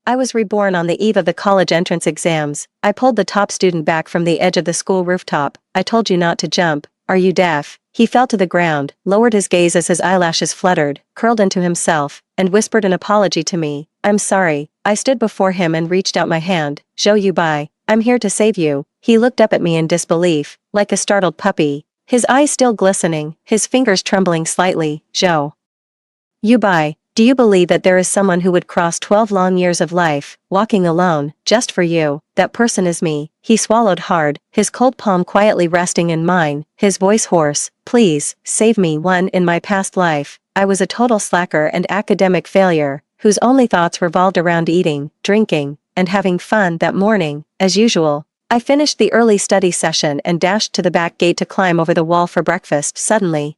I was reborn on the eve of the college entrance exams. I pulled the top student back from the edge of the school rooftop. I told you not to jump. Are you deaf? He fell to the ground, lowered his gaze as his eyelashes fluttered, curled into himself, and whispered an apology to me. I'm sorry. I stood before him and reached out my hand. Zhou Yubai, I'm here to save you. He looked up at me in disbelief, like a startled puppy. His eyes still glistening, his fingers trembling slightly. Zhou Yubai, do you believe that there is someone who would cross 12 long years of life, walking alone, just for you? That person is me. He swallowed hard, his cold palm quietly resting in mine, his voice hoarse. Please, save me. In my past life, I was a total slacker and academic failure, whose only thoughts revolved around eating, drinking, and having fun. That morning, as usual, I finished the early study session and dashed to the back gate to climb over the wall for breakfast. Suddenly,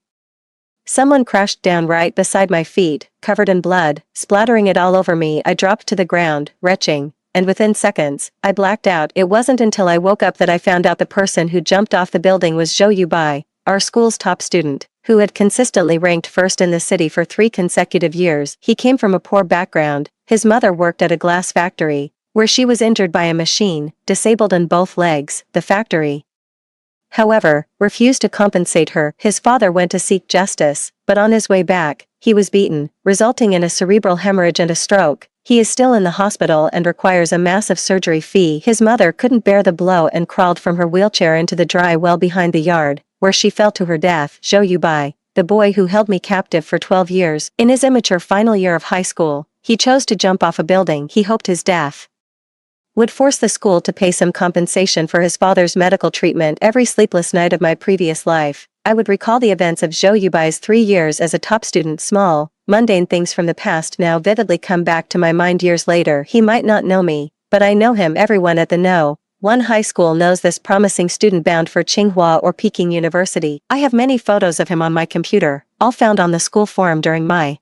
someone crashed down right beside my feet, covered in blood, splattering it all over me. I dropped to the ground, retching, and within seconds, I blacked out. It wasn't until I woke up that I found out the person who jumped off the building was Zhou Yubai, our school's top student, who had consistently ranked first in the city for 3 consecutive years. He came from a poor background. His mother worked at a glass factory, where she was injured by a machine, disabled in both legs. The factory, however, refused to compensate her. His father went to seek justice, but on his way back, he was beaten, resulting in a cerebral hemorrhage and a stroke. He is still in the hospital and requires a massive surgery fee. His mother couldn't bear the blow and crawled from her wheelchair into the dry well behind the yard, where she fell to her death. Zhou Yubai, the boy who held me captive for 12 years, in his immature final year of high school, he chose to jump off a building. He hoped his death would force the school to pay some compensation for his father's medical treatment. Every sleepless night of my previous life, I would recall the events of Zhou Yubai's 3 years as a top student. Small, mundane things from the past now vividly come back to my mind years later. He might not know me, but I know him. Everyone at the one high school knows this promising student bound for Tsinghua or Peking University. I have many photos of him on my computer, all found on the school forum during my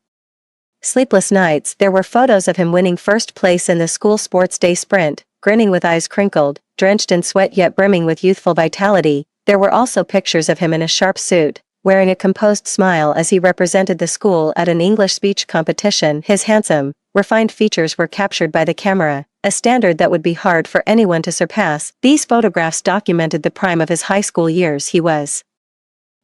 sleepless nights. There were photos of him winning first place in the school sports day sprint, grinning with eyes crinkled, drenched in sweat yet brimming with youthful vitality. There were also pictures of him in a sharp suit, wearing a composed smile as he represented the school at an English speech competition. His handsome, refined features were captured by the camera, a standard that would be hard for anyone to surpass. These photographs documented the prime of his high school years. He was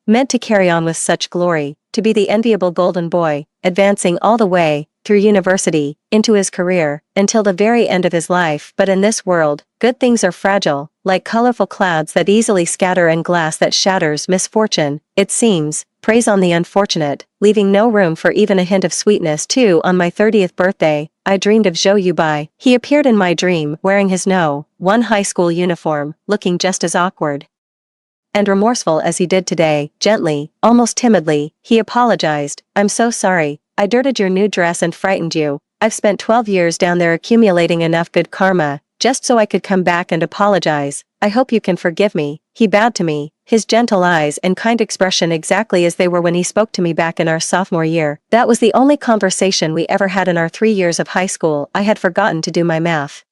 meant to carry on with such glory, to be the enviable golden boy, advancing all the way, through university, into his career, until the very end of his life. But in this world, good things are fragile, like colorful clouds that easily scatter and glass that shatters. Misfortune, it seems, preys on the unfortunate, leaving no room for even a hint of sweetness. Too, on my 30th birthday, I dreamed of Zhou Yubai. He appeared in my dream, wearing his one high school uniform, looking just as awkward and remorseful as he did today. Gently, almost timidly, he apologized. I'm so sorry, I dirtied your new dress and frightened you. I've spent 12 years down there accumulating enough good karma, just so I could come back and apologize. I hope you can forgive me. He bowed to me, his gentle eyes and kind expression exactly as they were when he spoke to me back in our sophomore year. That was the only conversation we ever had in our 3 years of high school. I had forgotten to do my math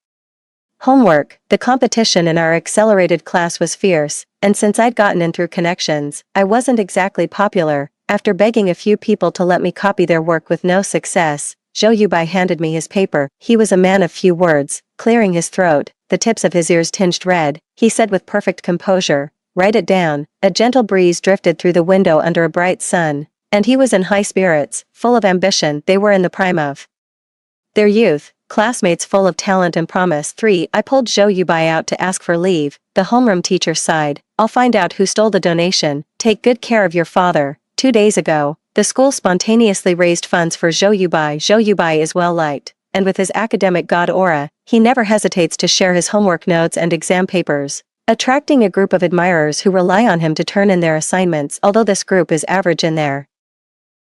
homework. The competition in our accelerated class was fierce, and since I'd gotten in through connections, I wasn't exactly popular. After begging a few people to let me copy their work with no success, Zhou Yubai handed me his paper. He was a man of few words, clearing his throat, the tips of his ears tinged red. He said with perfect composure, "Write it down." A gentle breeze drifted through the window under a bright sun, and he was in high spirits, full of ambition. They were in the prime of their youth, classmates full of talent and promise. 3. I pulled Zhou Yubai out to ask for leave. The homeroom teacher sighed. I'll find out who stole the donation. Take good care of your father. 2 days ago, the school spontaneously raised funds for Zhou Yubai. Zhou Yubai is well liked, and with his academic god aura, he never hesitates to share his homework notes and exam papers, attracting a group of admirers who rely on him to turn in their assignments. Although this group is average in their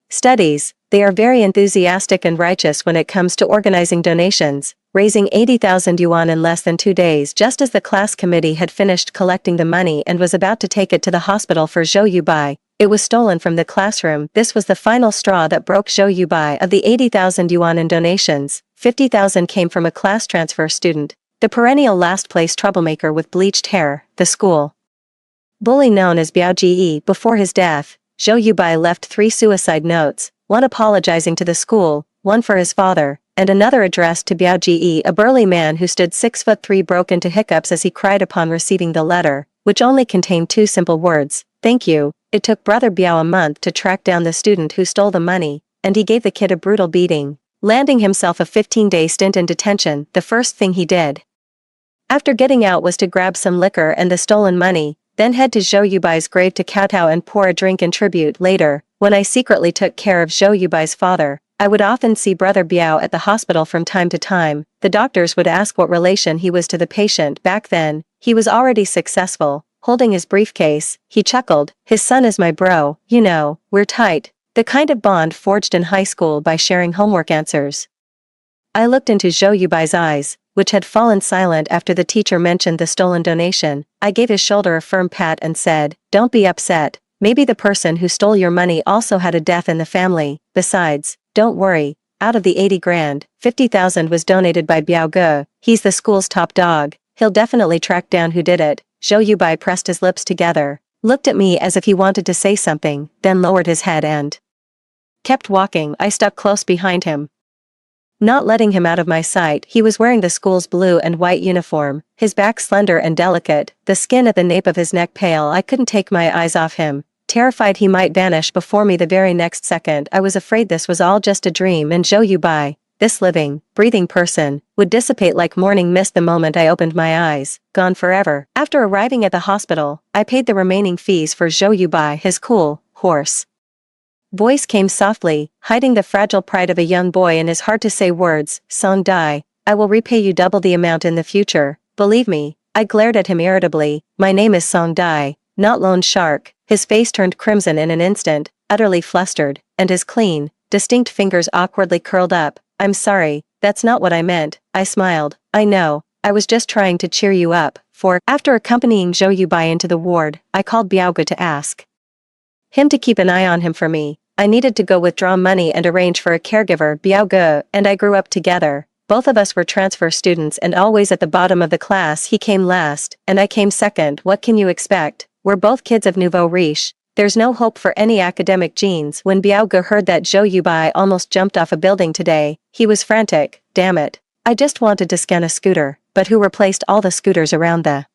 studies, they are very enthusiastic and righteous when it comes to organizing donations, raising 80,000 yuan in less than 2 days. Just as the class committee had finished collecting the money and was about to take it to the hospital for Zhou Yubai, it was stolen from the classroom. This was the final straw that broke Zhou Yubai. Of the 80,000 yuan in donations, 50,000 came from a class transfer student, the perennial last-place troublemaker with bleached hair, the school bully known as Biao Ji. Before his death, Zhou Yubai left 3 suicide notes, one apologizing to the school, one for his father, and another addressed to Biao Ji, a burly man who stood 6'3", broke into hiccups as he cried upon receiving the letter, which only contained two simple words, "Thank you." It took Brother Biao a month to track down the student who stole the money, and he gave the kid a brutal beating, landing himself a 15-day stint in detention. The first thing he did after getting out was to grab some liquor and the stolen money, then head to Zhou Yubai's grave to kowtow and pour a drink in tribute. Later, when I secretly took care of Zhou Yubai's father, I would often see Brother Biao at the hospital from time to time. The doctors would ask what relation he was to the patient. Back then, he was already successful. Holding his briefcase, he chuckled, "His son is my bro, you know, we're tight." The kind of bond forged in high school by sharing homework answers. I looked into Zhou Yubai's eyes, which had fallen silent after the teacher mentioned the stolen donation. I gave his shoulder a firm pat and said, "Don't be upset. Maybe the person who stole your money also had a death in the family. Besides, don't worry. Out of the 80 grand, 50,000 was donated by Biao Ge. He's the school's top dog. He'll definitely track down who did it." Zhou Yubai pressed his lips together, looked at me as if he wanted to say something, then lowered his head and kept walking. I stuck close behind him, not letting him out of my sight. He was wearing the school's blue and white uniform, his back slender and delicate, the skin at the nape of his neck pale. I couldn't take my eyes off him, terrified he might vanish before me the very next second. I was afraid this was all just a dream and Zhou Yubai, this living, breathing person, would dissipate like morning mist the moment I opened my eyes, gone forever. After arriving at the hospital, I paid the remaining fees for Zhou Yubai. His cool, hoarse voice came softly, hiding the fragile pride of a young boy in his hard-to-say words. "Song Dai, I will repay you double the amount in the future, believe me." I glared at him irritably. "My name is Song Dai, not Lone Shark." His face turned crimson in an instant, utterly flustered, and his clean, distinct fingers awkwardly curled up. "I'm sorry, that's not what I meant." I smiled. "I know, I was just trying to cheer you up." After accompanying Zhou Yubai into the ward, I called Biaoge to ask him to keep an eye on him for me. I needed to go withdraw money and arrange for a caregiver. Biaoge and I grew up together. Both of us were transfer students and always at the bottom of the class. He came last, and I came second. What can you expect? We're both kids of nouveau riche. There's no hope for any academic genes. When Biaoge heard that Zhou Yubai almost jumped off a building today, he was frantic. Damn it. I just wanted to scan a scooter, but who replaced all the scooters around the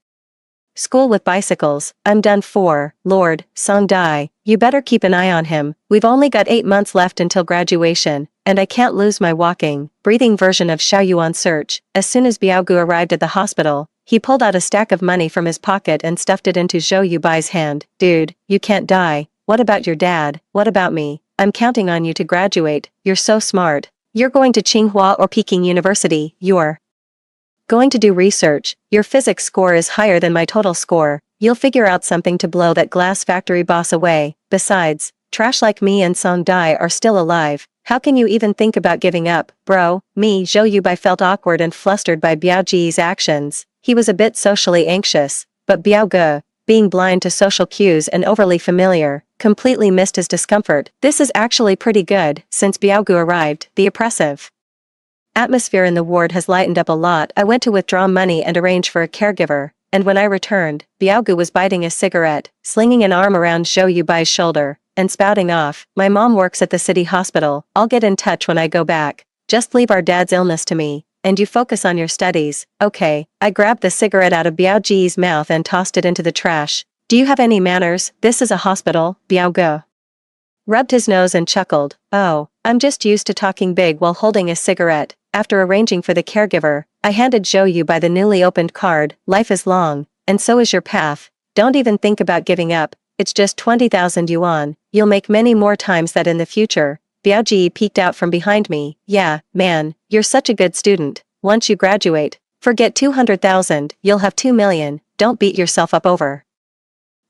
school with bicycles? I'm done for. Lord, Song Dai, you better keep an eye on him. We've only got 8 months left until graduation, and I can't lose my walking, breathing version of Xiaoyuan search. As soon as Biaoge arrived at the hospital, he pulled out a stack of money from his pocket and stuffed it into Zhou Yubai's hand. "Dude, you can't die. What about your dad? What about me? I'm counting on you to graduate. You're so smart. You're going to Tsinghua or Peking University. You're going to do research. Your physics score is higher than my total score. You'll figure out something to blow that glass factory boss away. Besides, trash like me and Song Dai are still alive. How can you even think about giving up, bro?" Me. Zhou Yubai felt awkward and flustered by Biao Ji's actions. He was a bit socially anxious, but Biaoge, being blind to social cues and overly familiar, completely missed his discomfort. This is actually pretty good. Since Biaoge arrived, the oppressive atmosphere in the ward has lightened up a lot. I went to withdraw money and arrange for a caregiver, and when I returned, Biaoge was biting a cigarette, slinging an arm around Zhou Yubai's shoulder, and spouting off, "My mom works at the city hospital. I'll get in touch when I go back. Just leave our dad's illness to me, and you focus on your studies." "Okay." I grabbed the cigarette out of Biao Ji's mouth and tossed it into the trash. "Do you have any manners? This is a hospital." Biaoge rubbed his nose and chuckled. "Oh, I'm just used to talking big while holding a cigarette." After arranging for the caregiver, I handed Zhou Yubai the newly opened card. "Life is long, and so is your path. Don't even think about giving up. It's just 20,000 yuan. You'll make many more times that in the future." Biao Ji peeked out from behind me. "Yeah, man, you're such a good student. Once you graduate, forget 200,000, you'll have 2 million. Don't beat yourself up over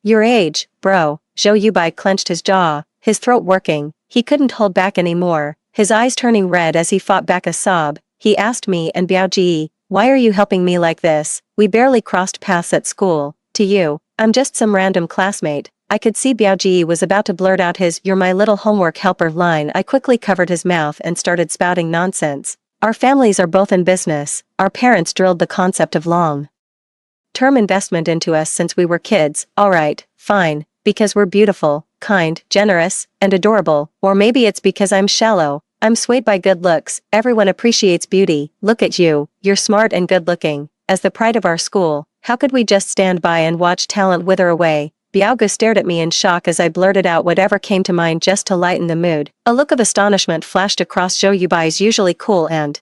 your age, bro." Zhou Yubai clenched his jaw, his throat working. He couldn't hold back anymore, his eyes turning red as he fought back a sob. He asked me and Biao Ji, "Why are you helping me like this? We barely crossed paths at school. To you, I'm just some random classmate." I could see Biao Ji was about to blurt out his "you're my little homework helper" line. I quickly covered his mouth and started spouting nonsense. "Our families are both in business. Our parents drilled the concept of long-term investment into us since we were kids." "Alright, fine, because we're beautiful, kind, generous, and adorable, or maybe it's because I'm shallow. I'm swayed by good looks, everyone appreciates beauty, look at you, you're smart and good looking. As the pride of our school, how could we just stand by and watch talent wither away? Biaogu stared at me in shock as I blurted out whatever came to mind just to lighten the mood. A look of astonishment flashed across Zhou Yubai's usually cool and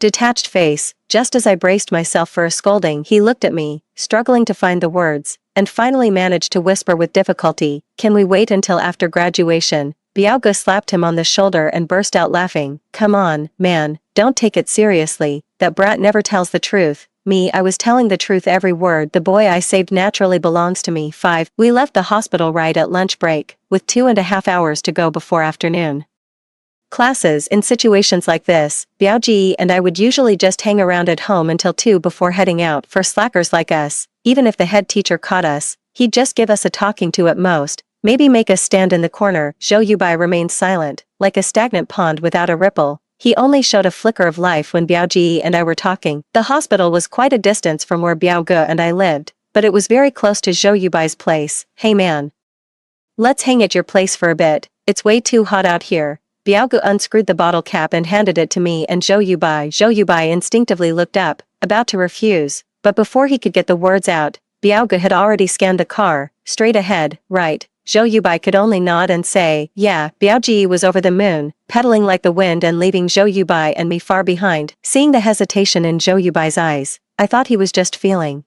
detached face. Just as I braced myself for a scolding, he looked at me, struggling to find the words, and finally managed to whisper with difficulty, "Can we wait until after graduation?" Biaogu slapped him on the shoulder and burst out laughing. "Come on, man, don't take it seriously, that brat never tells the truth." Me, I was telling the truth every word. The boy I saved naturally belongs to me. 5. We left the hospital right at lunch break, with 2.5 hours to go before afternoon classes. In situations like this, Biaoji and I would usually just hang around at home until 2 before heading out. For slackers like us, even if the head teacher caught us, he'd just give us a talking to at most, maybe make us stand in the corner. Zhou Yubai remained silent, like a stagnant pond without a ripple. He only showed a flicker of life when Biaoji and I were talking. The hospital was quite a distance from where Biaoge and I lived, but it was very close to Zhou Yubai's place. "Hey man, let's hang at your place for a bit, it's way too hot out here." Biaoge unscrewed the bottle cap and handed it to me and Zhou Yubai instinctively looked up, about to refuse, but before he could get the words out, Biaoge had already scanned the car, straight ahead, right. Zhou Yubai could only nod and say, "Yeah." Biaoji was over the moon, pedaling like the wind and leaving Zhou Yubai and me far behind. Seeing the hesitation in Zhou Yubai's eyes, I thought he was just feeling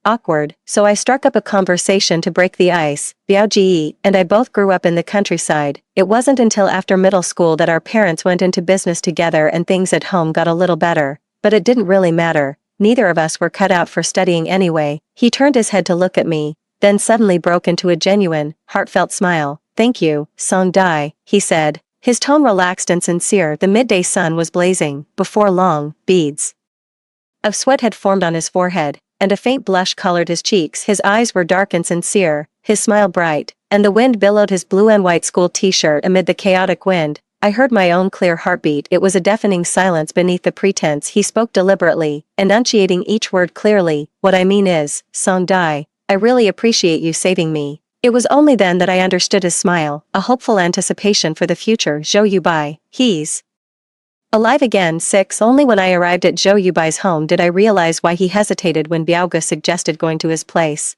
awkward, so I struck up a conversation to break the ice. Biaoji and I both grew up in the countryside. It wasn't until after middle school that our parents went into business together and things at home got a little better, but it didn't really matter. Neither of us were cut out for studying anyway. He turned his head to look at me, then suddenly broke into a genuine, heartfelt smile. "Thank you, Song Dai," he said. His tone relaxed and sincere. The midday sun was blazing. Before long, beads of sweat had formed on his forehead, and a faint blush colored his cheeks. His eyes were dark and sincere, his smile bright, and the wind billowed his blue and white school t-shirt amid the chaotic wind. I heard my own clear heartbeat. It was a deafening silence beneath the pretense. He spoke deliberately, enunciating each word clearly. "What I mean is, Song Dai, I really appreciate you saving me." It was only then that I understood his smile, a hopeful anticipation for the future. "Zhou Yubai, he's alive again." 6. Only when I arrived at Zhou Yubai's home did I realize why he hesitated when Biaoge suggested going to his place.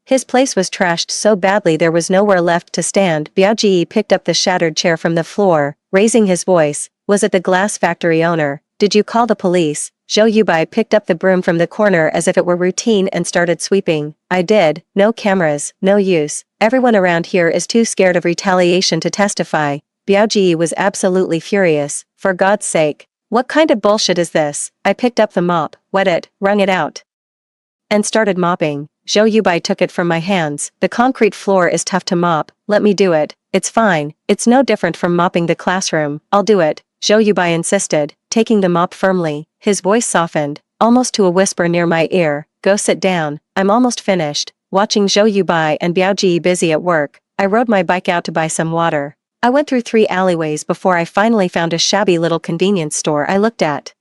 His place was trashed so badly there was nowhere left to stand. Biaoji picked up the shattered chair from the floor, raising his voice. "Was it the glass factory owner? Did you call the police?" Zhou Yubai picked up the broom from the corner as if it were routine and started sweeping. "I did. No cameras, no use. Everyone around here is too scared of retaliation to testify." Biaoji was absolutely furious. "For God's sake, what kind of bullshit is this?" I picked up the mop, wet it, wrung it out, and started mopping. Zhou Yubai took it from my hands. "The concrete floor is tough to mop, let me do it." "It's fine, it's no different from mopping the classroom, I'll do it," Zhou Yubai insisted, taking the mop firmly. His voice softened, almost to a whisper near my ear. "Go sit down, I'm almost finished." Watching Zhou Yubai and Biaoji busy at work, I rode my bike out to buy some water. I went through 3 alleyways before I finally found a shabby little convenience store. I looked at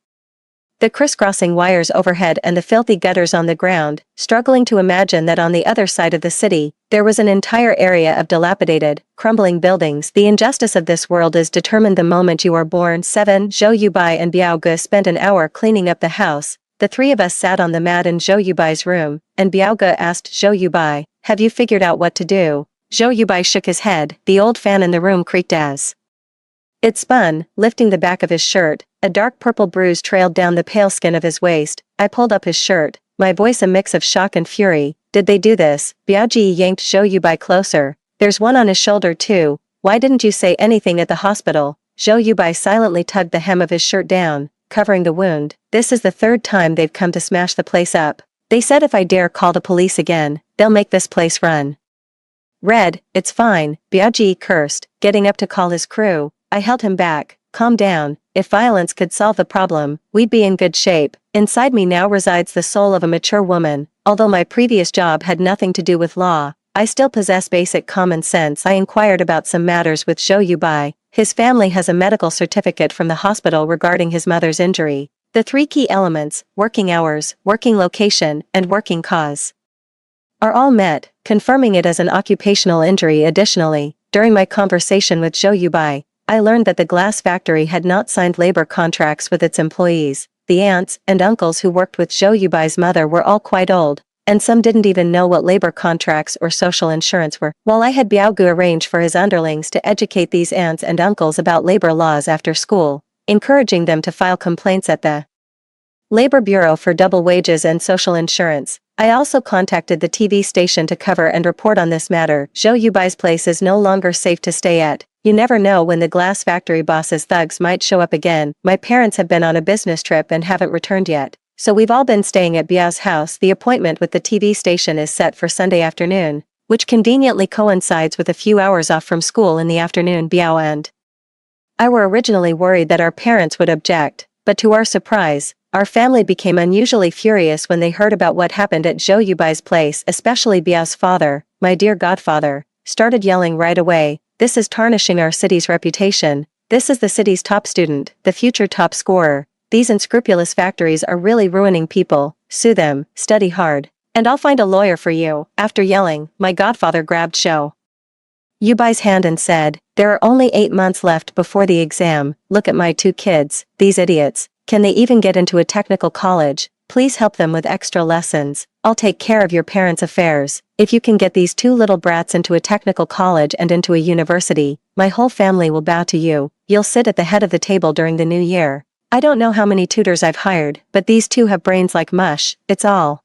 the crisscrossing wires overhead and the filthy gutters on the ground, struggling to imagine that on the other side of the city, there was an entire area of dilapidated, crumbling buildings. The injustice of this world is determined the moment you are born. 7. Zhou Yubai and Biaoge spent an hour cleaning up the house. The 3 of us sat on the mat in Zhou Yubai's room, and Biaoge asked Zhou Yubai, "Have you figured out what to do?" Zhou Yubai shook his head. The old fan in the room creaked as it spun, lifting the back of his shirt. A dark purple bruise trailed down the pale skin of his waist. I pulled up his shirt, my voice a mix of shock and fury. "Did they do this?" Biaoji yanked Zhou Yubai closer. "There's one on his shoulder too. Why didn't you say anything at the hospital?" Zhou Yubai silently tugged the hem of his shirt down, covering the wound. "This is the 3rd time they've come to smash the place up. They said if I dare call the police again, they'll make this place run red." "It's fine," Biaoji cursed, getting up to call his crew. I held him back. "Calm down. If violence could solve the problem, we'd be in good shape." Inside me now resides the soul of a mature woman. Although my previous job had nothing to do with law, I still possess basic common sense. I inquired about some matters with Zhou Yubai. His family has a medical certificate from the hospital regarding his mother's injury. The 3 key elements, working hours, working location, and working cause, are all met, confirming it as an occupational injury. Additionally, during my conversation with Zhou Yubai, I learned that the glass factory had not signed labor contracts with its employees. The aunts and uncles who worked with Zhou Yubai's mother were all quite old, and some didn't even know what labor contracts or social insurance were. While I had Biao Gu arrange for his underlings to educate these aunts and uncles about labor laws after school, encouraging them to file complaints at the Labor Bureau for double wages and social insurance. I also contacted the TV station to cover and report on this matter. Zhou Yubai's place is no longer safe to stay at. You never know when the glass factory boss's thugs might show up again. My parents have been on a business trip and haven't returned yet, so we've all been staying at Biao's house. The appointment with the TV station is set for Sunday afternoon, which conveniently coincides with a few hours off from school in the afternoon. Biao and I were originally worried that our parents would object, but to our surprise, our family became unusually furious when they heard about what happened at Zhou Yubai's place, especially Biao's father, my dear godfather, started yelling right away, "This is tarnishing our city's reputation. This is the city's top student, the future top scorer. These unscrupulous factories are really ruining people. Sue them, study hard, and I'll find a lawyer for you." After yelling, my godfather grabbed Zhou Yubai's hand and said, "There are only 8 months left before the exam. Look at my 2 kids, these idiots. Can they even get into a technical college? Please help them with extra lessons. I'll take care of your parents' affairs. If you can get these 2 little brats into a technical college and into a university, my whole family will bow to you. You'll sit at the head of the table during the new year. I don't know how many tutors I've hired, but these 2 have brains like mush. It's all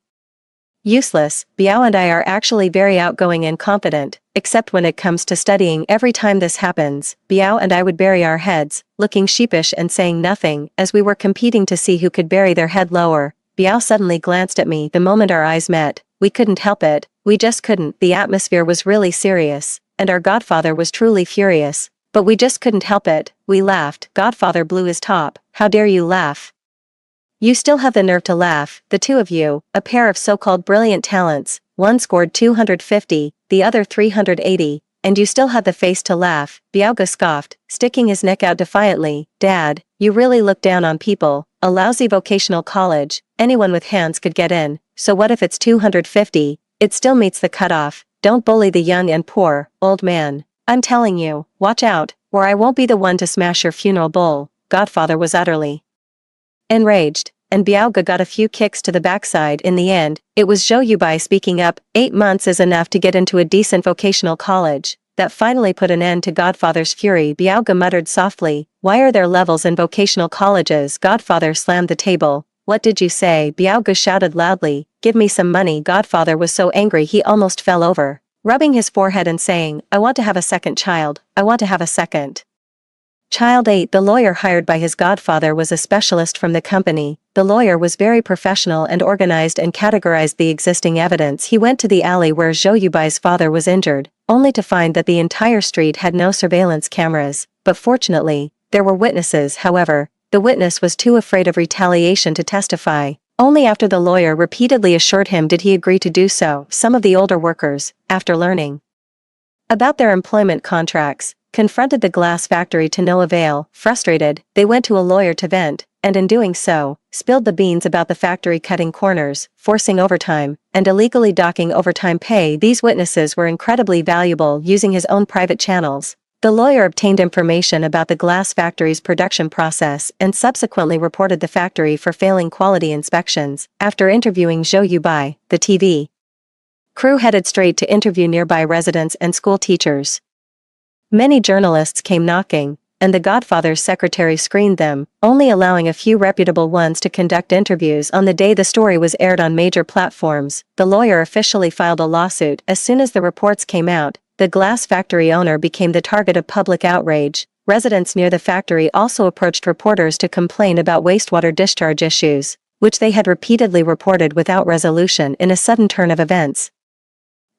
useless." Biao and I are actually very outgoing and confident, except when it comes to studying. Every time this happens, Biao and I would bury our heads, looking sheepish and saying nothing, as we were competing to see who could bury their head lower. Biao suddenly glanced at me the moment our eyes met. We couldn't help it, we just couldn't. The atmosphere was really serious, and our godfather was truly furious, but we just couldn't help it. We laughed. Godfather blew his top. "How dare you laugh? You still have the nerve to laugh, the 2 of you, a pair of so-called brilliant talents. One scored 250, the other 380, and you still had the face to laugh." Biao scoffed, sticking his neck out defiantly. "Dad, you really look down on people. A lousy vocational college, anyone with hands could get in, so what if it's 250? It still meets the cutoff. Don't bully the young and poor, old man. I'm telling you, watch out, or I won't be the one to smash your funeral bowl." Godfather was utterly enraged, and Biao got a few kicks to the backside. In the end, it was Zhou Yubai speaking up. 8 months is enough to get into a decent vocational college. That finally put an end to Godfather's fury. Biao muttered softly, "Why are there levels in vocational colleges?" Godfather slammed the table. "What did you say?" Biao shouted loudly, "Give me some money." Godfather was so angry he almost fell over, rubbing his forehead and saying, "I want to have a second child. I want to have a second child." 8. The lawyer hired by his godfather was a specialist from the company. The lawyer was very professional and organized and categorized the existing evidence. He went to the alley where Zhou Yubai's father was injured, only to find that the entire street had no surveillance cameras, but fortunately, there were witnesses. However, the witness was too afraid of retaliation to testify. Only after the lawyer repeatedly assured him did he agree to do so. Some of the older workers, after learning about their employment contracts, confronted the glass factory to no avail. Frustrated, they went to a lawyer to vent, and in doing so, spilled the beans about the factory cutting corners, forcing overtime, and illegally docking overtime pay. These witnesses were incredibly valuable. Using his own private channels, the lawyer obtained information about the glass factory's production process and subsequently reported the factory for failing quality inspections. After interviewing Zhou Yubai, the TV crew headed straight to interview nearby residents and school teachers. Many journalists came knocking, and the Godfather's secretary screened them, only allowing a few reputable ones to conduct interviews. On the day the story was aired on major platforms, the lawyer officially filed a lawsuit. As soon as the reports came out, the glass factory owner became the target of public outrage. Residents near the factory also approached reporters to complain about wastewater discharge issues, which they had repeatedly reported without resolution. In a sudden turn of events,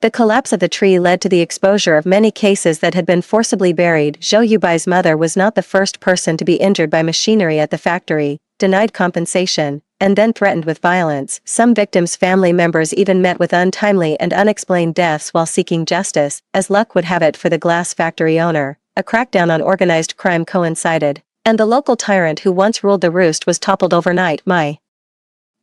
the collapse of the tree led to the exposure of many cases that had been forcibly buried. Zhou Yubai's mother was not the first person to be injured by machinery at the factory, denied compensation, and then threatened with violence. Some victims' family members even met with untimely and unexplained deaths while seeking justice. As luck would have it for the glass factory owner, a crackdown on organized crime coincided, and the local tyrant who once ruled the roost was toppled overnight. My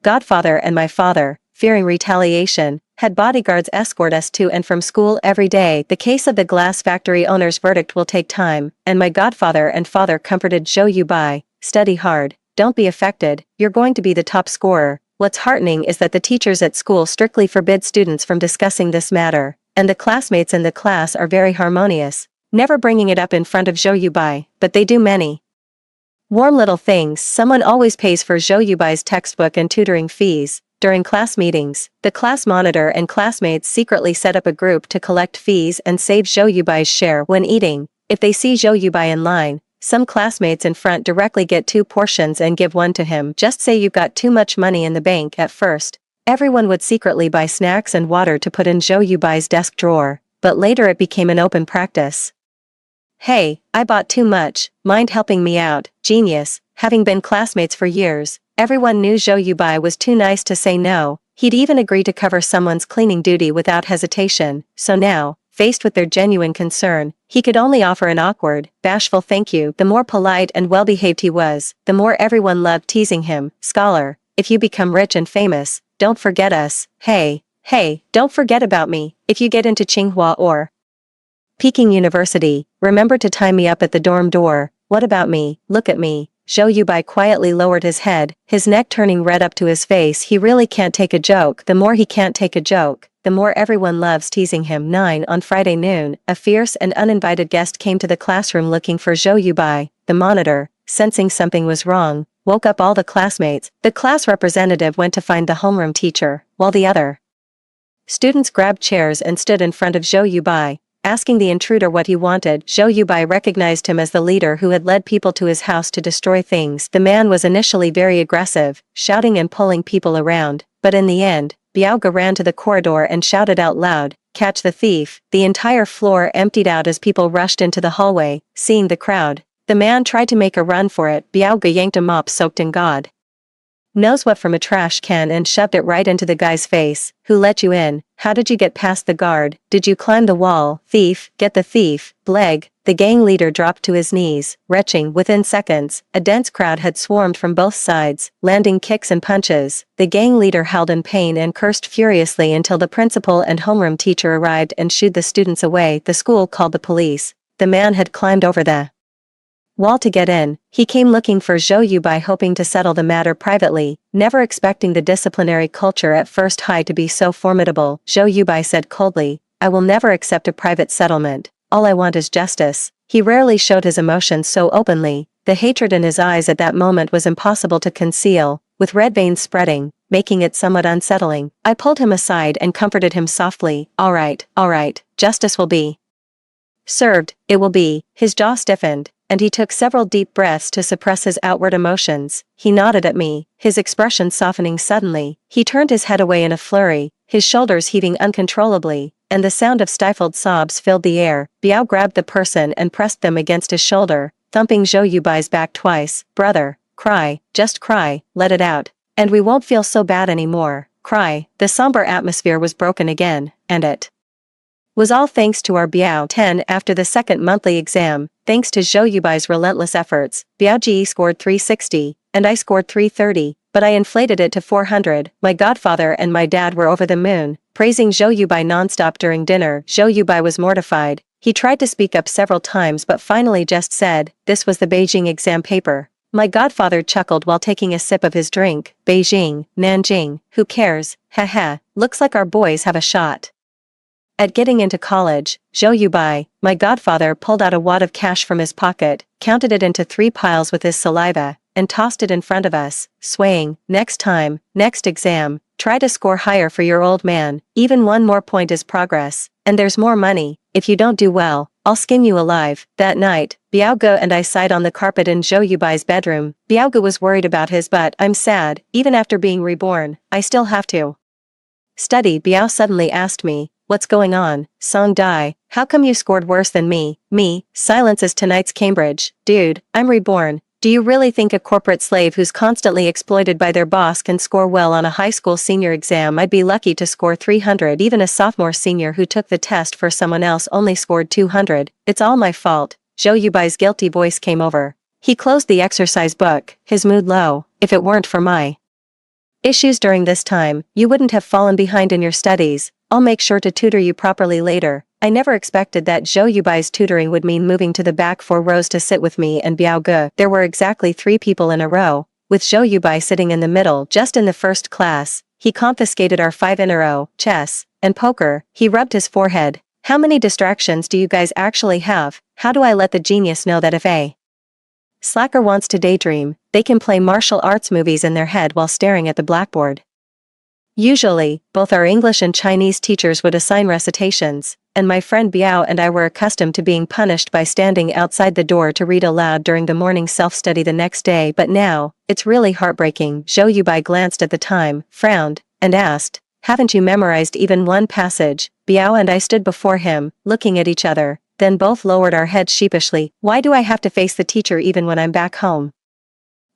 godfather and my father, fearing retaliation, Had bodyguards escort us to and from school every day. The case of the glass factory owner's verdict will take time, and my godfather and father comforted Zhou Yubai, study hard, don't be affected, you're going to be the top scorer. What's heartening is that the teachers at school strictly forbid students from discussing this matter, and the classmates in the class are very harmonious, never bringing it up in front of Zhou Yubai, but they do many warm little things. Someone always pays for Zhou Yubai's textbook and tutoring fees. During class meetings, the class monitor and classmates secretly set up a group to collect fees and save Zhou Yubai's share when eating. If they see Zhou Yubai in line, some classmates in front directly get 2 portions and give one to him. Just say you've got too much money in the bank. At first, everyone would secretly buy snacks and water to put in Zhou Yubai's desk drawer, but later it became an open practice. Hey, I bought too much, mind helping me out, genius. Having been classmates for years, everyone knew Zhou Yubai was too nice to say no. He'd even agree to cover someone's cleaning duty without hesitation, so now, faced with their genuine concern, he could only offer an awkward, bashful thank you. The more polite and well-behaved he was, the more everyone loved teasing him. Scholar, if you become rich and famous, don't forget us. Hey, don't forget about me. If you get into Tsinghua or Peking University, remember to tie me up at the dorm door. What about me? Look at me. Zhou Yubai quietly lowered his head, his neck turning red up to his face. He really can't take a joke. The more he can't take a joke, the more everyone loves teasing him. 9 On Friday noon, a fierce and uninvited guest came to the classroom looking for Zhou Yubai. The monitor, sensing something was wrong, woke up all the classmates. The class representative went to find the homeroom teacher, while the other students grabbed chairs and stood in front of Zhou Yubai, asking the intruder what he wanted. Zhou Yubai recognized him as the leader who had led people to his house to destroy things. The man was initially very aggressive, shouting and pulling people around, but in the end, Biaoge ran to the corridor and shouted out loud, "Catch the thief!" The entire floor emptied out as people rushed into the hallway. Seeing the crowd, the man tried to make a run for it. Biaoge yanked a mop soaked in God knows what from a trash can and shoved it right into the guy's face. Who let you in? How did you get past the guard? Did you climb the wall? Thief, get the thief. Bleg. The gang leader dropped to his knees, retching. Within seconds, a dense crowd had swarmed from both sides, landing kicks and punches. The gang leader howled in pain and cursed furiously until the principal and homeroom teacher arrived and shooed the students away. The school called the police. The man had climbed over the wall to get in. He came looking for Zhou Yubai, hoping to settle the matter privately, never expecting the disciplinary culture at First High to be so formidable. Zhou Yubai said coldly, "I will never accept a private settlement. All I want is justice." He rarely showed his emotions so openly. The hatred in his eyes at that moment was impossible to conceal, with red veins spreading, making it somewhat unsettling. I pulled him aside and comforted him softly. All right, justice will be served. It will be." His jaw stiffened, and he took several deep breaths to suppress his outward emotions. He nodded at me, his expression softening suddenly. He turned his head away in a flurry, his shoulders heaving uncontrollably, and the sound of stifled sobs filled the air. Biao grabbed the person and pressed them against his shoulder, thumping Zhou Yubai's back twice. "Brother, cry, just cry, let it out, and we won't feel so bad anymore. Cry." The somber atmosphere was broken again, and it was all thanks to our Biao. 10 After the second monthly exam, thanks to Zhou Yubai's relentless efforts, Biao scored 360, and I scored 330, but I inflated it to 400. My godfather and my dad were over the moon, praising Zhou Yubai nonstop during dinner. Zhou Yubai was mortified. He tried to speak up several times but finally just said, "This was the Beijing exam paper." My godfather chuckled while taking a sip of his drink. "Beijing, Nanjing, who cares? Haha, looks like our boys have a shot at getting into college." Zhou Yubai, my godfather, pulled out a wad of cash from his pocket, counted it into 3 piles with his saliva, and tossed it in front of us, swaying. "Next time, next exam, try to score higher for your old man. Even 1 more point is progress, and there's more money. If you don't do well, I'll skin you alive." That night, Biaoge and I sighed on the carpet in Zhou Yubai's bedroom. Biaoge was worried about his butt. "I'm sad, even after being reborn, I still have to study." Biao suddenly asked me, "What's going on, Song Dai? How come you scored worse than me?" "Me, silence is tonight's Cambridge. Dude, I'm reborn. Do you really think a corporate slave who's constantly exploited by their boss can score well on a high school senior exam? I'd be lucky to score 300. Even a sophomore senior who took the test for someone else only scored 200. It's all my fault." Zhou Yubai's guilty voice came over. He closed the exercise book, his mood low. "If it weren't for my issues during this time, you wouldn't have fallen behind in your studies. I'll make sure to tutor you properly later. I never expected that Zhou Yubai's tutoring would mean moving to the back 4 rows to sit with me and Biao Ge. There were exactly 3 people in a row, with Zhou Yubai sitting in the middle just in the first class. He confiscated our 5 in a row, chess, and poker. He rubbed his forehead. How many distractions do you guys actually have? How do I let the genius know that if a slacker wants to daydream, they can play martial arts movies in their head while staring at the blackboard? Usually, both our English and Chinese teachers would assign recitations, and my friend Biao and I were accustomed to being punished by standing outside the door to read aloud during the morning self-study the next day. But now, it's really heartbreaking. Zhou Yubai glanced at the time, frowned, and asked, "Haven't you memorized even one passage?" Biao and I stood before him, looking at each other, then both lowered our heads sheepishly. "Why do I have to face the teacher even when I'm back home?"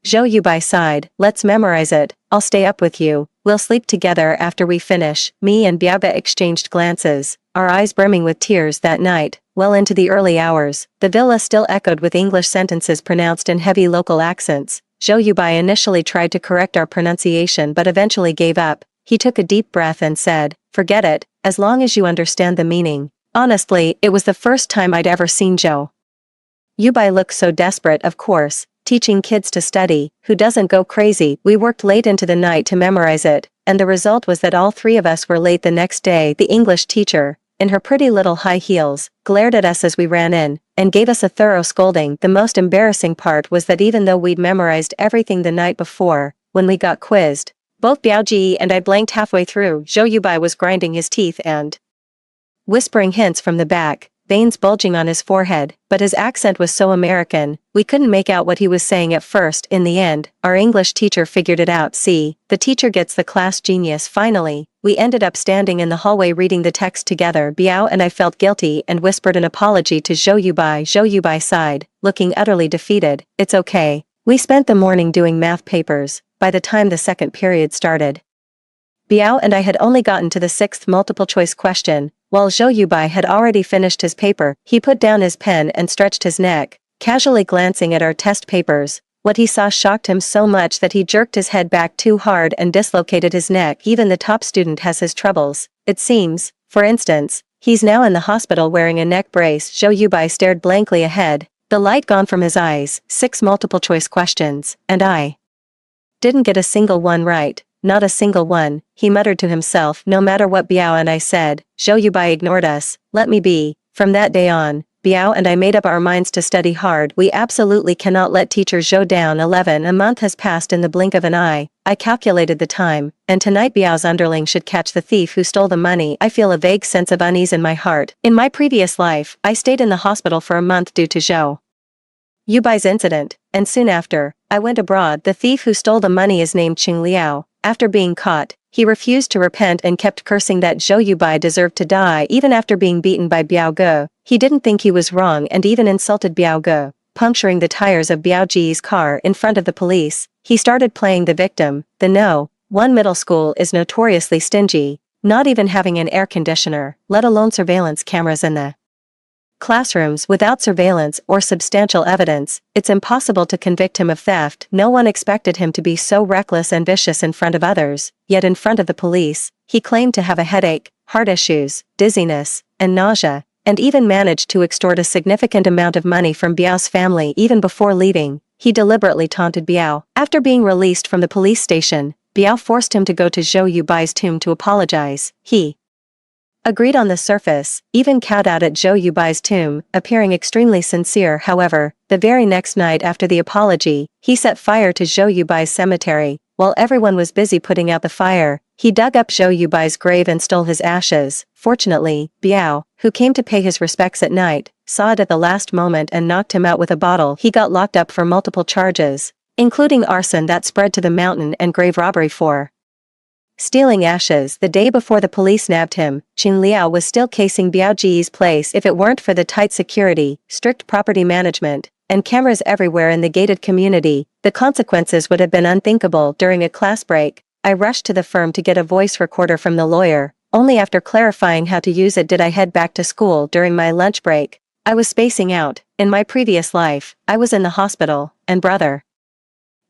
Zhou Yubai sighed. "Let's memorize it. I'll stay up with you. We'll sleep together after we finish." Me and Biaobe exchanged glances, our eyes brimming with tears. That night, well into the early hours, the villa still echoed with English sentences pronounced in heavy local accents. Zhou Yubai initially tried to correct our pronunciation but eventually gave up. He took a deep breath and said, "Forget it, as long as you understand the meaning." Honestly, it was the first time I'd ever seen Zhou Yubai look so desperate. Of course, teaching kids to study, who doesn't go crazy? We worked late into the night to memorize it, and the result was that all 3 of us were late the next day. The English teacher, in her pretty little high heels, glared at us as we ran in, and gave us a thorough scolding. The most embarrassing part was that even though we'd memorized everything the night before, when we got quizzed, both Biaoji and I blanked halfway through. Zhou Yubai was grinding his teeth and whispering hints from the back, veins bulging on his forehead, but his accent was so American, we couldn't make out what he was saying at first. In the end, our English teacher figured it out. See, the teacher gets the class genius. Finally, we ended up standing in the hallway reading the text together. Biao and I felt guilty and whispered an apology to Zhou Yubai. Zhou Yubai sighed, looking utterly defeated. "It's okay." We spent the morning doing math papers. By the time the second period started, Biao and I had only gotten to the 6th multiple-choice question, while Zhou Yubai had already finished his paper. He put down his pen and stretched his neck, casually glancing at our test papers. What he saw shocked him so much that he jerked his head back too hard and dislocated his neck. Even the top student has his troubles, it seems. For instance, he's now in the hospital wearing a neck brace. Zhou Yubai stared blankly ahead, the light gone from his eyes. 6 multiple-choice questions, and I didn't get a single one right. Not a single one, he muttered to himself. No matter what Biao and I said, Zhou Yubai ignored us. Let me be. From that day on, Biao and I made up our minds to study hard. We absolutely cannot let teacher Zhou down. 11 A month has passed in the blink of an eye. I calculated the time, and tonight Biao's underling should catch the thief who stole the money. I feel a vague sense of unease in my heart. In my previous life, I stayed in the hospital for a month due to Zhou Yubai's incident, and soon after, I went abroad. The thief who stole the money is named Qing Liao. After being caught, he refused to repent and kept cursing that Zhou Yubai deserved to die. Even after being beaten by Biao Ge, he didn't think he was wrong and even insulted Biao Ge, puncturing the tires of Biao Ji's car in front of the police. He started playing the victim. The No. 1 middle school is notoriously stingy, not even having an air conditioner, let alone surveillance cameras in the classrooms. Without surveillance or substantial evidence, it's impossible to convict him of theft. No one expected him to be so reckless and vicious in front of others, yet in front of the police, he claimed to have a headache, heart issues, dizziness, and nausea, and even managed to extort a significant amount of money from Biao's family. Even before leaving, he deliberately taunted Biao. After being released from the police station, Biao forced him to go to Zhou Yubai's tomb to apologize. He agreed on the surface, even cowed out at Zhou Yubai's tomb, appearing extremely sincere. However, the very next night after the apology, he set fire to Zhou Yubai's cemetery. While everyone was busy putting out the fire, he dug up Zhou Yubai's grave and stole his ashes. Fortunately, Biao, who came to pay his respects at night, saw it at the last moment and knocked him out with a bottle. He got locked up for multiple charges, including arson that spread to the mountain and grave robbery for stealing ashes. The day before the police nabbed him, Qin Liao was still casing Biao Ji's place. If it weren't for the tight security, strict property management, and cameras everywhere in the gated community, the consequences would have been unthinkable. During a class break, I rushed to the firm to get a voice recorder from the lawyer. Only after clarifying how to use it did I head back to school. During my lunch break, I was spacing out. In my previous life, I was in the hospital, and brother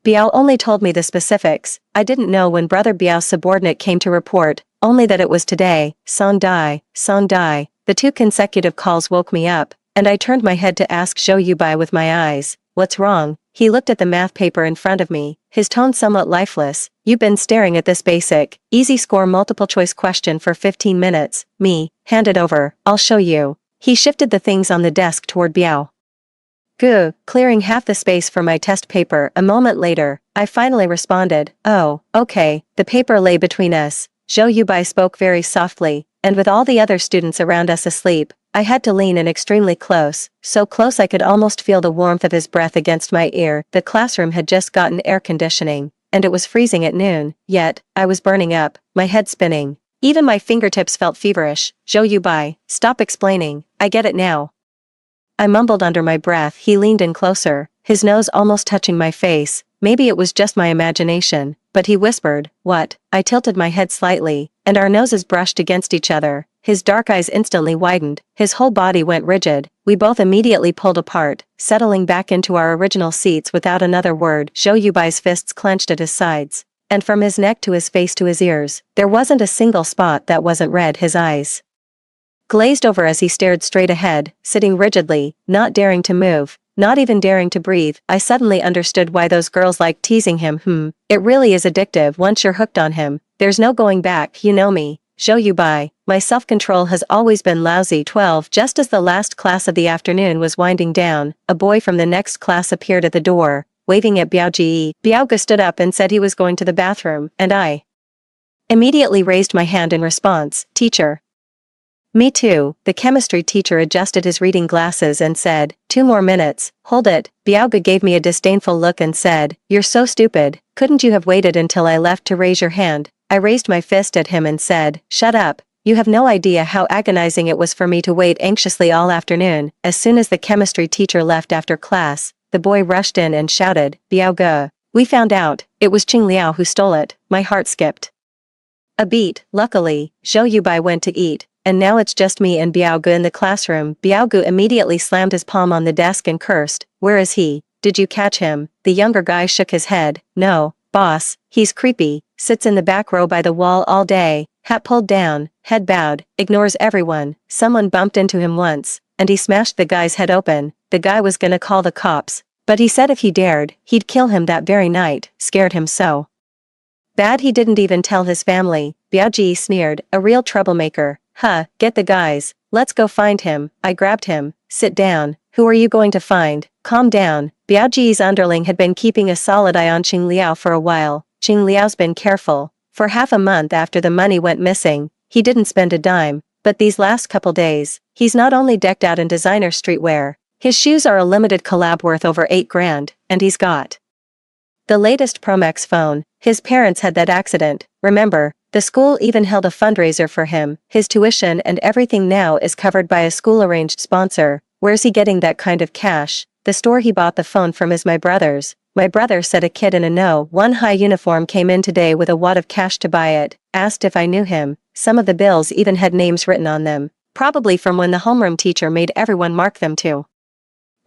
Biao only told me the specifics. I didn't know when Brother Biao's subordinate came to report, only that it was today. Song Dai, Song Dai. The 2 consecutive calls woke me up, and I turned my head to ask Zhou Yubai with my eyes, "What's wrong?" He looked at the math paper in front of me, his tone somewhat lifeless. "You've been staring at this basic, easy score multiple choice question for 15 minutes. Me, hand it over, I'll show you." He shifted the things on the desk toward Biao. Goo, clearing half the space for my test paper. A moment later, I finally responded, "Oh, okay." The paper lay between us. Zhou Yubai spoke very softly, and with all the other students around us asleep, I had to lean in extremely close, so close I could almost feel the warmth of his breath against my ear. The classroom had just gotten air conditioning, and it was freezing at noon, yet, I was burning up, my head spinning. Even my fingertips felt feverish. "Zhou Yubai, stop explaining, I get it now." I mumbled under my breath. He leaned in closer, his nose almost touching my face. Maybe it was just my imagination, but he whispered, "What?" I tilted my head slightly, and our noses brushed against each other. His dark eyes instantly widened, his whole body went rigid. We both immediately pulled apart, settling back into our original seats without another word. Zhou Yubai's fists clenched at his sides, and from his neck to his face to his ears, there wasn't a single spot that wasn't red. His eyes glazed over as he stared straight ahead, sitting rigidly, not daring to move, not even daring to breathe. I suddenly understood why those girls liked teasing him. It really is addictive once you're hooked on him. There's no going back. You know me, Zhou Yubai. My self-control has always been lousy. 12. Just as the last class of the afternoon was winding down, a boy from the next class appeared at the door, waving at Biao Ji. Biao stood up and said he was going to the bathroom, and I immediately raised my hand in response. "Teacher." "Me too." The chemistry teacher adjusted his reading glasses and said, "2 more minutes, hold it." Biao gave me a disdainful look and said, "You're so stupid, couldn't you have waited until I left to raise your hand?" I raised my fist at him and said, "Shut up, you have no idea how agonizing it was for me to wait anxiously all afternoon." As soon as the chemistry teacher left after class, the boy rushed in and shouted, "Biao Ge, we found out, it was Qing Liao who stole it." My heart skipped a beat. Luckily, Zhou Yubai went to eat, and now it's just me and Biao Ge in the classroom. Biao Ge immediately slammed his palm on the desk and cursed, "Where is he? Did you catch him?" The younger guy shook his head. "No, boss, he's creepy, sits in the back row by the wall all day, hat pulled down, head bowed, ignores everyone. Someone bumped into him once, and he smashed the guy's head open. The guy was gonna call the cops, but he said if he dared, he'd kill him that very night. Scared him so bad he didn't even tell his family." Biao Ji sneered, "A real troublemaker. Huh, get the guys, let's go find him." I grabbed him. "Sit down, who are you going to find?" "Calm down." Biao Ji's underling had been keeping a solid eye on Qing Liao for a while. Qing Liao's been careful. For half a month after the money went missing, he didn't spend a dime, but these last couple days, he's not only decked out in designer streetwear, his shoes are a limited collab worth over 8 grand, and he's got the latest Pro Max phone. His parents had that accident, remember? The school even held a fundraiser for him. His tuition and everything now is covered by a school-arranged sponsor. Where's he getting that kind of cash? The store he bought the phone from is my brother's. My brother said a kid in a No. 1 high uniform came in today with a wad of cash to buy it, asked if I knew him. Some of the bills even had names written on them, probably from when the homeroom teacher made everyone mark them to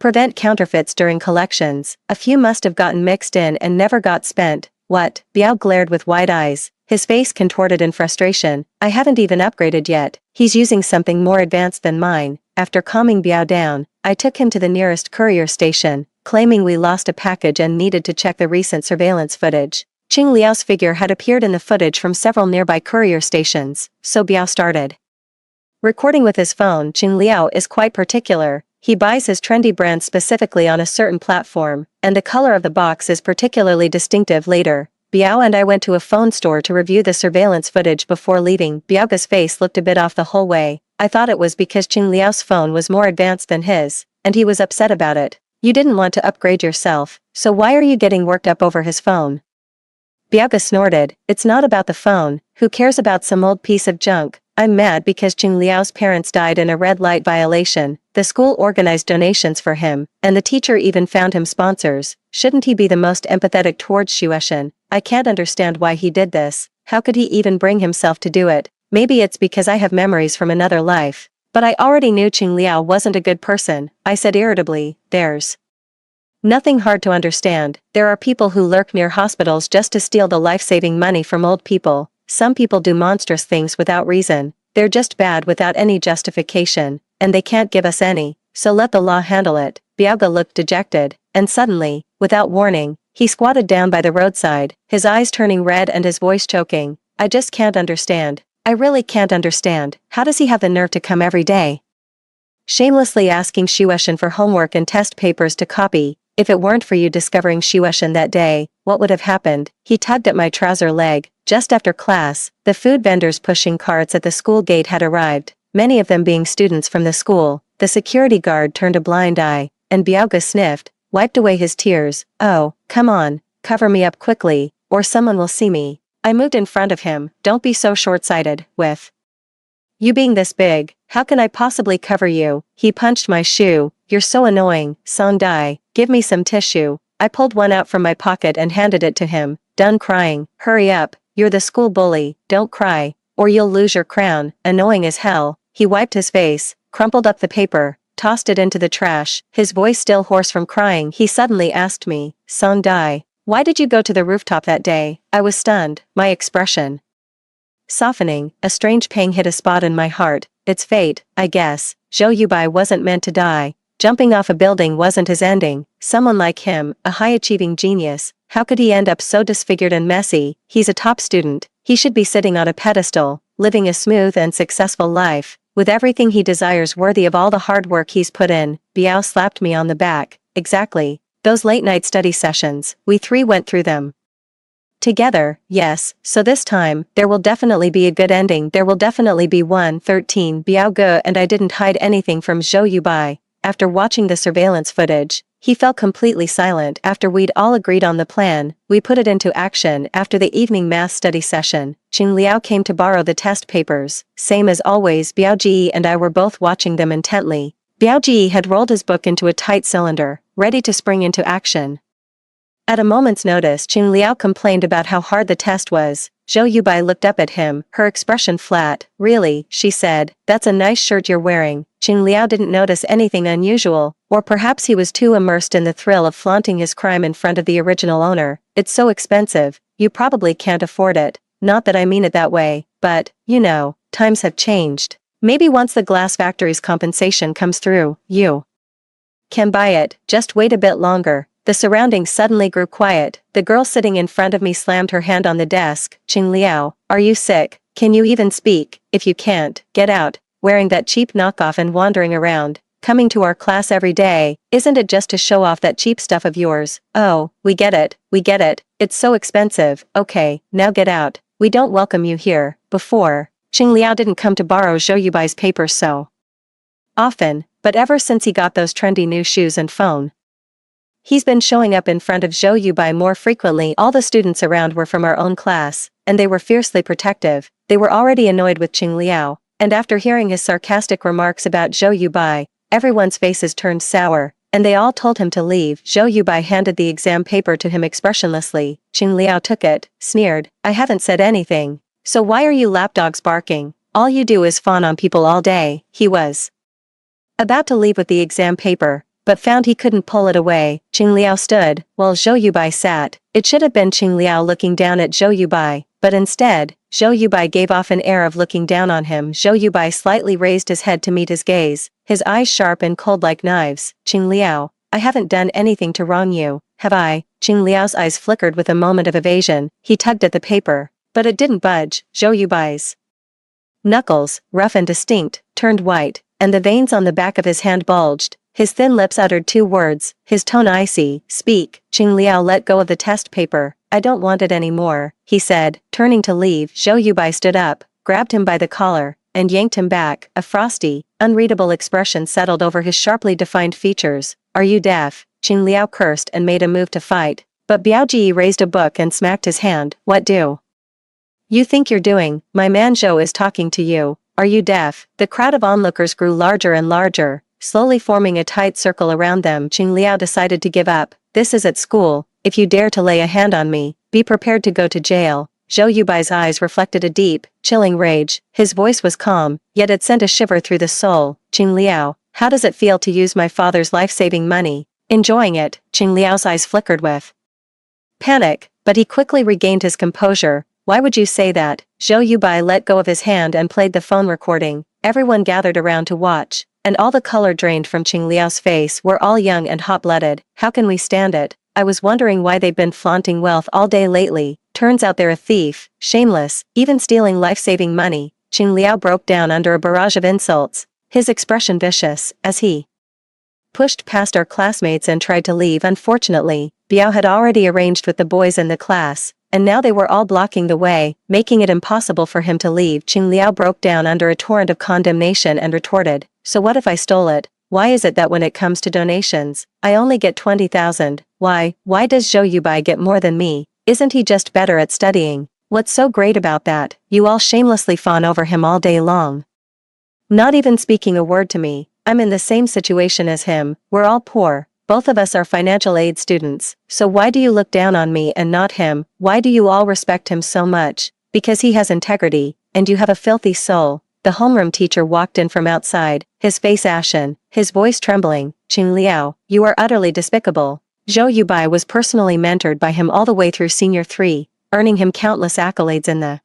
prevent counterfeits during collections. A few must have gotten mixed in and never got spent. What? Biao glared with wide eyes, his face contorted in frustration. I haven't even upgraded yet. He's using something more advanced than mine. After calming Biao down, I took him to the nearest courier station, claiming we lost a package and needed to check the recent surveillance footage. Qing Liao's figure had appeared in the footage from several nearby courier stations, so Biao started recording with his phone. Qing Liao is quite particular. He buys his trendy brand specifically on a certain platform, and the color of the box is particularly distinctive. Later, Biao and I went to a phone store to review the surveillance footage before leaving. Biao's face looked a bit off the whole way. I thought it was because Qing Liao's phone was more advanced than his, and he was upset about it. "You didn't want to upgrade yourself, so why are you getting worked up over his phone?" Biao snorted, "It's not about the phone, who cares about some old piece of junk? I'm mad because Qing Liao's parents died in a red light violation. The school organized donations for him, and the teacher even found him sponsors. Shouldn't he be the most empathetic towards Xueshen? I can't understand why he did this. How could he even bring himself to do it? Maybe it's because I have memories from another life. But I already knew Qing Liao wasn't a good person," I said irritably. "There's Nothing hard to understand. There are people who lurk near hospitals just to steal the life-saving money from old people. Some people do monstrous things without reason. They're just bad without any justification, and they can't give us any, so let the law handle it. Biaoga looked dejected, and suddenly, without warning, he squatted down by the roadside, his eyes turning red and his voice choking. I just can't understand. I really can't understand. How does he have the nerve to come every day? Shamelessly asking Shueshan for homework and test papers to copy. If it weren't for you discovering Shueshan that day, what would have happened? He tugged at my trouser leg. Just after class, the food vendors pushing carts at the school gate had arrived, many of them being students from the school. The security guard turned a blind eye, and Biaoga sniffed, wiped away his tears. Oh, come on, cover me up quickly, or someone will see me. I moved in front of him. Don't be so short-sighted, with you being this big, how can I possibly cover you? He punched my shoe. You're so annoying, Song-dai. Give me some tissue. I pulled one out from my pocket and handed it to him. Done crying. Hurry up. You're the school bully. Don't cry, or you'll lose your crown. Annoying as hell. He wiped his face, crumpled up the paper, tossed it into the trash. His voice still hoarse from crying, he suddenly asked me, Song-dai, why did you go to the rooftop that day? I was stunned, my expression softening. A strange pang hit a spot in my heart. It's fate, I guess. Zhou Yubai wasn't meant to die. Jumping off a building wasn't his ending. Someone like him, a high-achieving genius, how could he end up so disfigured and messy? He's a top student. He should be sitting on a pedestal, living a smooth and successful life, with everything he desires worthy of all the hard work he's put in. Biao slapped me on the back. Exactly. Those late-night study sessions, we three went through them together, yes, so this time, there will definitely be a good ending. There will definitely be one. 13. Biao Ge and I didn't hide anything from Zhou Yubai. After watching the surveillance footage, he fell completely silent. After we'd all agreed on the plan, we put it into action. After the evening math study session, Qing Liao came to borrow the test papers. Same as always, Biao Ji and I were both watching them intently. Biao Ji had rolled his book into a tight cylinder, ready to spring into action. At a moment's notice, Qing Liao complained about how hard the test was. Zhou Yubai looked up at him, her expression flat. Really, she said, that's a nice shirt you're wearing. Qing Liao didn't notice anything unusual, or perhaps he was too immersed in the thrill of flaunting his crime in front of the original owner. It's so expensive, you probably can't afford it. Not that I mean it that way, but, you know, times have changed. Maybe once the glass factory's compensation comes through, you can buy it. Just wait a bit longer. The surroundings suddenly grew quiet. The girl sitting in front of me slammed her hand on the desk. Qing Liao, are you sick? Can you even speak? If you can't, get out. Wearing that cheap knockoff and wandering around, coming to our class every day, isn't it just to show off that cheap stuff of yours? Oh, we get it. It's so expensive. Okay, now get out. We don't welcome you here. Before, Qing Liao didn't come to borrow Zhou Yubai's papers so often, but ever since he got those trendy new shoes and phone, he's been showing up in front of Zhou Yubai more frequently. All the students around were from our own class, and they were fiercely protective. They were already annoyed with Qing Liao, and after hearing his sarcastic remarks about Zhou Yubai, everyone's faces turned sour, and they all told him to leave. Zhou Yubai handed the exam paper to him expressionlessly. Qing Liao took it, sneered, I haven't said anything. So why are you lapdogs barking? All you do is fawn on people all day. He was about to leave with the exam paper, but found he couldn't pull it away. Qing Liao stood, while Zhou Yubai sat. It should have been Qing Liao looking down at Zhou Yubai, but instead, Zhou Yubai gave off an air of looking down on him. Zhou Yubai slightly raised his head to meet his gaze, his eyes sharp and cold like knives. Qing Liao, I haven't done anything to wrong you, have I? Qing Liao's eyes flickered with a moment of evasion. He tugged at the paper, but it didn't budge. Zhou Yubai's knuckles, rough and distinct, turned white, and the veins on the back of his hand bulged. His thin lips uttered two words, his tone icy. Speak. Qing Liao let go of the test paper. I don't want it anymore, he said, turning to leave. Zhou Yubai stood up, grabbed him by the collar, and yanked him back. A frosty, unreadable expression settled over his sharply defined features. Are you deaf? Qing Liao cursed and made a move to fight, but Biao Ji raised a book and smacked his hand. What do you think you're doing? My man Zhou is talking to you. Are you deaf? The crowd of onlookers grew larger and larger, slowly forming a tight circle around them. Qing Liao decided to give up. This is at school. If you dare to lay a hand on me, be prepared to go to jail. Zhou Yubai's eyes reflected a deep, chilling rage. His voice was calm, yet it sent a shiver through the soul. Qing Liao, how does it feel to use my father's life-saving money? Enjoying it, Qing Liao's eyes flickered with panic, but he quickly regained his composure. Why would you say that? Zhou Yubai let go of his hand and played the phone recording. Everyone gathered around to watch, and all the color drained from Qing Liao's face. We're all young and hot-blooded. How can we stand it? I was wondering why they've been flaunting wealth all day lately. Turns out they're a thief, shameless, even stealing life-saving money. Qing Liao broke down under a barrage of insults, his expression vicious, as he pushed past our classmates and tried to leave. Unfortunately, Biao had already arranged with the boys in the class, and now they were all blocking the way, making it impossible for him to leave. Qing Liao broke down under a torrent of condemnation and retorted, so what if I stole it? Why is it that when it comes to donations, I only get 20,000? Why does Zhou Yubai get more than me? Isn't he just better at studying? What's so great about that? You all shamelessly fawn over him all day long, not even speaking a word to me. I'm in the same situation as him. We're all poor. Both of us are financial aid students. So why do you look down on me and not him? Why do you all respect him so much? Because he has integrity, and you have a filthy soul. The homeroom teacher walked in from outside, his face ashen, his voice trembling. Qing Liao, you are utterly despicable. Zhou Yubai was personally mentored by him all the way through Senior 3, earning him countless accolades in the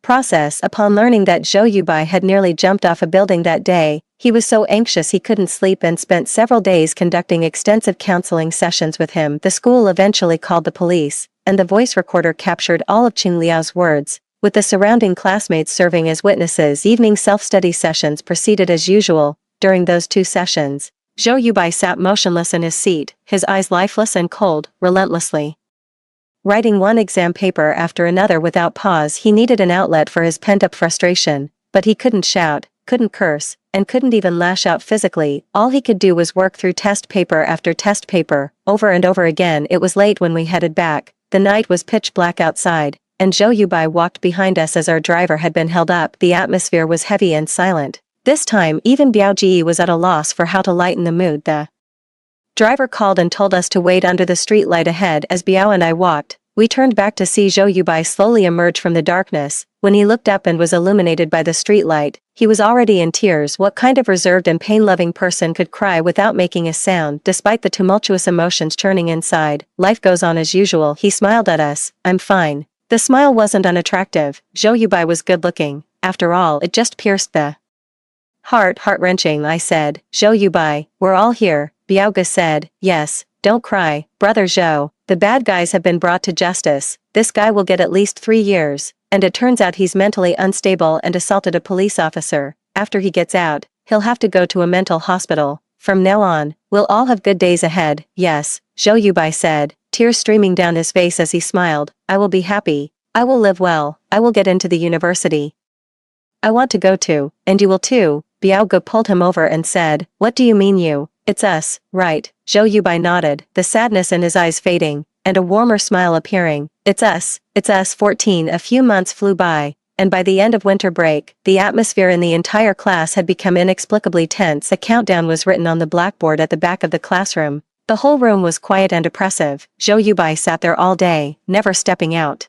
process. Upon learning that Zhou Yubai had nearly jumped off a building that day, he was so anxious he couldn't sleep and spent several days conducting extensive counseling sessions with him. The school eventually called the police, and the voice recorder captured all of Qing Liao's words, with the surrounding classmates serving as witnesses. Evening self-study sessions proceeded as usual. During those 2 sessions, Zhou Yubai sat motionless in his seat, his eyes lifeless and cold, relentlessly writing one exam paper after another without pause. He needed an outlet for his pent-up frustration, but he couldn't shout, couldn't curse, and couldn't even lash out physically. All he could do was work through test paper after test paper, over and over again. It was late when we headed back. The night was pitch black outside, and Zhou Yubai walked behind us as our driver had been held up. The atmosphere was heavy and silent. This time even Biao Ji was at a loss for how to lighten the mood. The driver called and told us to wait under the street light ahead. As Biao and I walked, we turned back to see Zhou Yubai slowly emerge from the darkness. When he looked up and was illuminated by the streetlight, he was already in tears. What kind of reserved and pain-loving person could cry without making a sound? Despite the tumultuous emotions churning inside, life goes on as usual. He smiled at us. I'm fine. The smile wasn't unattractive. Zhou Yubai was good-looking. After all, it just pierced the heart-wrenching. I said, Zhou Yubai, we're all here. Biao Ge said, yes, don't cry, brother Zhou. The bad guys have been brought to justice. This guy will get at least 3 years, and it turns out he's mentally unstable and assaulted a police officer. After he gets out, he'll have to go to a mental hospital. From now on, we'll all have good days ahead. Yes, Zhou Yubai said, tears streaming down his face as he smiled. I will be happy. I will live well. I will get into the university I want to go to, and you will too. Biao Ge pulled him over and said, what do you mean you? It's us, right? Zhou Yubai nodded, the sadness in his eyes fading, and a warmer smile appearing. It's us. 14. A few months flew by, and by the end of winter break, the atmosphere in the entire class had become inexplicably tense. A countdown was written on the blackboard at the back of the classroom. The whole room was quiet and oppressive. Zhou Yubai sat there all day, never stepping out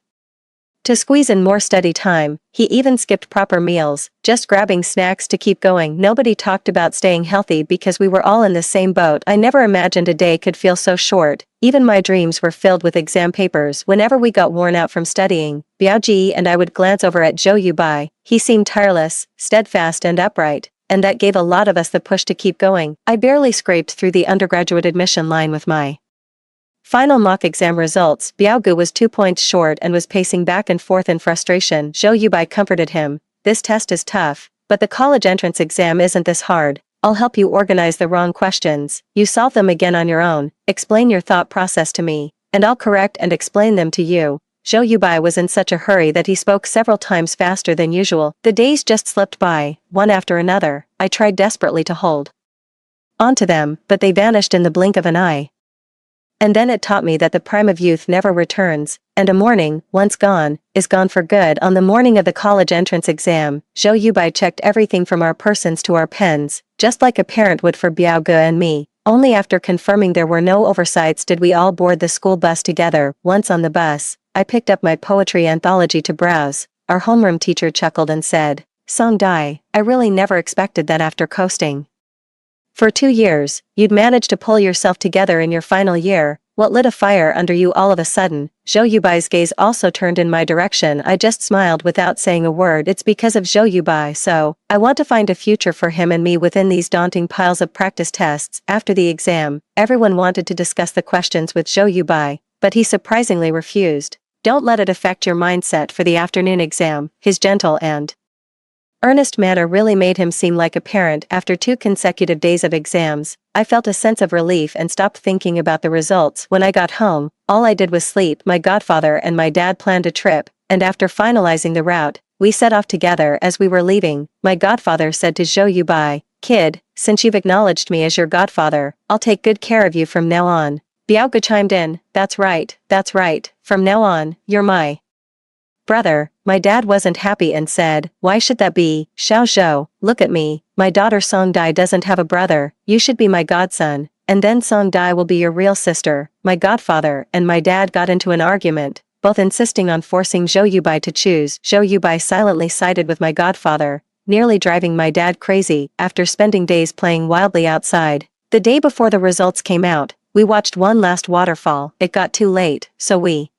to squeeze in more study time. He even skipped proper meals, just grabbing snacks to keep going. Nobody talked about staying healthy because we were all in the same boat. I never imagined a day could feel so short. Even my dreams were filled with exam papers. Whenever we got worn out from studying, Biao Ji and I would glance over at Zhou Yubai. He seemed tireless, steadfast and upright, and that gave a lot of us the push to keep going. I barely scraped through the undergraduate admission line with my final mock exam results. Biao Ge was 2 points short and was pacing back and forth in frustration. Zhou Yubai comforted him. This test is tough, but the college entrance exam isn't this hard. I'll help you organize the wrong questions. You solve them again on your own. Explain your thought process to me, and I'll correct and explain them to you. Zhou Yubai was in such a hurry that he spoke several times faster than usual. The days just slipped by, one after another. I tried desperately to hold on to them, but they vanished in the blink of an eye. And then it taught me that the prime of youth never returns, and a morning, once gone, is gone for good. On the morning of the college entrance exam, Zhou Yubai checked everything from our persons to our pens, just like a parent would for Biao Ge and me. Only after confirming there were no oversights did we all board the school bus together. Once on the bus, I picked up my poetry anthology to browse. Our homeroom teacher chuckled and said, Song Dai, I really never expected that after coasting For 2 years, you'd managed to pull yourself together in your final year. What lit a fire under you all of a sudden? Zhou Yubai's gaze also turned in my direction. I just smiled without saying a word. It's because of Zhou Yubai, so I want to find a future for him and me within these daunting piles of practice tests. After the exam, everyone wanted to discuss the questions with Zhou Yubai, but he surprisingly refused. Don't let it affect your mindset for the afternoon exam. His gentle and earnest manner really made him seem like a parent. After 2 consecutive days of exams, I felt a sense of relief and stopped thinking about the results. When I got home, all I did was sleep. My godfather and my dad planned a trip, and after finalizing the route, we set off together. As we were leaving, my godfather said to Zhou Yubai, "Kid, since you've acknowledged me as your godfather, I'll take good care of you from now on." Biaoga chimed in, that's right, from now on, you're my brother." My dad wasn't happy and said, "Why should that be? Xiao Zhou, look at me, my daughter Song Dai doesn't have a brother, you should be my godson, and then Song Dai will be your real sister." My godfather and my dad got into an argument, both insisting on forcing Zhou Yubai to choose. Zhou Yubai silently sided with my godfather, nearly driving my dad crazy. After spending days playing wildly outside, the day before the results came out, we watched one last waterfall. It got too late, so we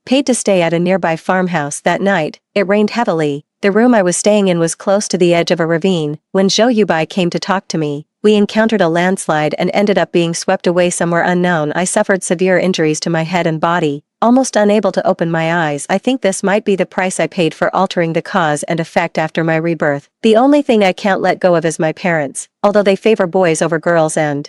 paid to stay at a nearby farmhouse. That night, it rained heavily. The room I was staying in was close to the edge of a ravine. When Zhou Yubai came to talk to me, we encountered a landslide and ended up being swept away somewhere unknown. I suffered severe injuries to my head and body, almost unable to open my eyes. I think this might be the price I paid for altering the cause and effect after my rebirth. The only thing I can't let go of is my parents, although they favor boys over girls and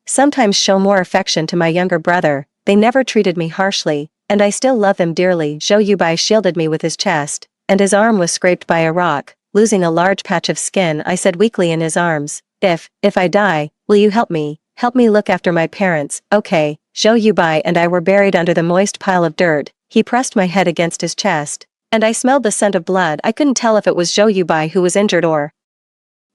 sometimes show more affection to my younger brother. They never treated me harshly, and I still love them dearly. Zhou Yubai shielded me with his chest, and his arm was scraped by a rock, losing a large patch of skin. I said weakly in his arms, If I die, will you help me? Help me look after my parents." "Okay." Zhou Yubai and I were buried under the moist pile of dirt. He pressed my head against his chest, and I smelled the scent of blood. I couldn't tell if it was Zhou Yubai who was injured or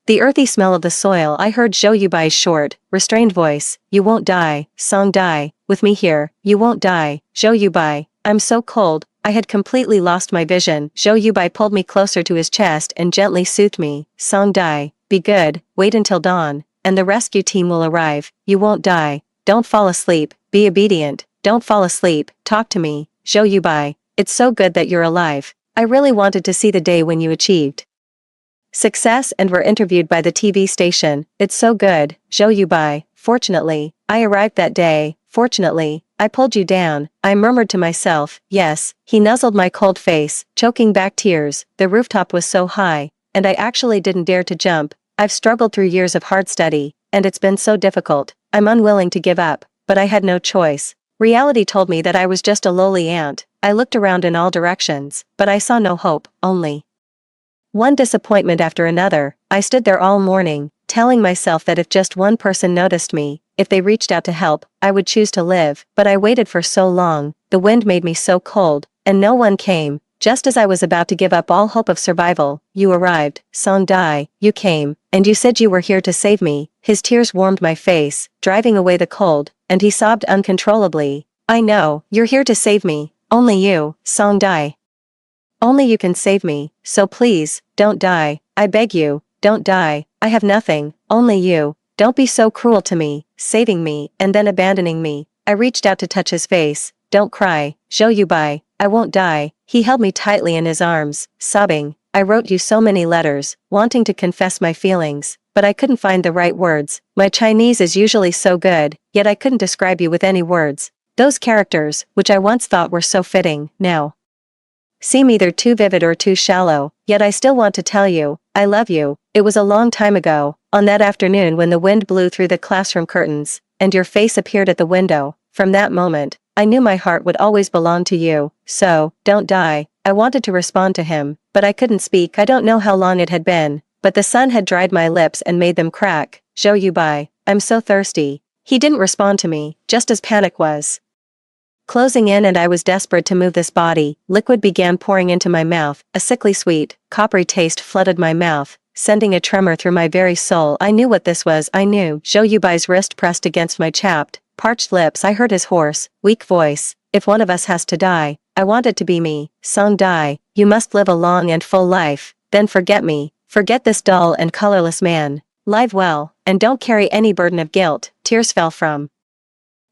the earthy smell of the soil. I heard Zhou Yubai's short, restrained voice, "You won't die, Song Dai, with me here, you won't die." "Zhou Yubai, I'm so cold." I had completely lost my vision. Zhou Yubai pulled me closer to his chest and gently soothed me. "Song Dai, be good, wait until dawn, and the rescue team will arrive. You won't die. Don't fall asleep, be obedient, don't fall asleep, talk to me." "Zhou Yubai, it's so good that you're alive. I really wanted to see the day when you achieved success and were interviewed by the TV station. It's so good." "Zhou Yubai, fortunately, I arrived that day. Fortunately, I pulled you down." I murmured to myself, "Yes." He nuzzled my cold face, choking back tears. The rooftop was so high, and I actually didn't dare to jump. I've struggled through years of hard study, and it's been so difficult. I'm unwilling to give up, but I had no choice. Reality told me that I was just a lowly ant. I looked around in all directions, but I saw no hope, only one disappointment after another. I stood there all morning, telling myself that if just one person noticed me, if they reached out to help, I would choose to live. But I waited for so long, the wind made me so cold, and no one came. Just as I was about to give up all hope of survival, you arrived. Song Dai, you came, and you said you were here to save me." His tears warmed my face, driving away the cold, and he sobbed uncontrollably. "I know, you're here to save me. Only you, Song Dai. Only you can save me, so please, don't die. I beg you, don't die. I have nothing, only you. Don't be so cruel to me, saving me, and then abandoning me." I reached out to touch his face. "Don't cry, Zhou Yubai, I won't die." He held me tightly in his arms, sobbing. "I wrote you so many letters, wanting to confess my feelings, but I couldn't find the right words. My Chinese is usually so good, yet I couldn't describe you with any words. Those characters, which I once thought were so fitting, now seem either too vivid or too shallow. Yet I still want to tell you, I love you." It was a long time ago, on that afternoon when the wind blew through the classroom curtains, and your face appeared at the window. From that moment, I knew my heart would always belong to you. So, don't die. I wanted to respond to him, but I couldn't speak. I don't know how long it had been, but the sun had dried my lips and made them crack. "Zhou Yubai, I'm so thirsty." He didn't respond to me, just as panic was closing in and I was desperate to move this body. Liquid began pouring into my mouth. A sickly sweet, coppery taste flooded my mouth, sending a tremor through my very soul. I knew what this was. I knew. Zhou Yubai's wrist pressed against my chapped, parched lips. I heard his hoarse, weak voice. "If one of us has to die, I want it to be me. Song Dai, you must live a long and full life, then forget me. Forget this dull and colorless man. Live well, and don't carry any burden of guilt. Tears fell from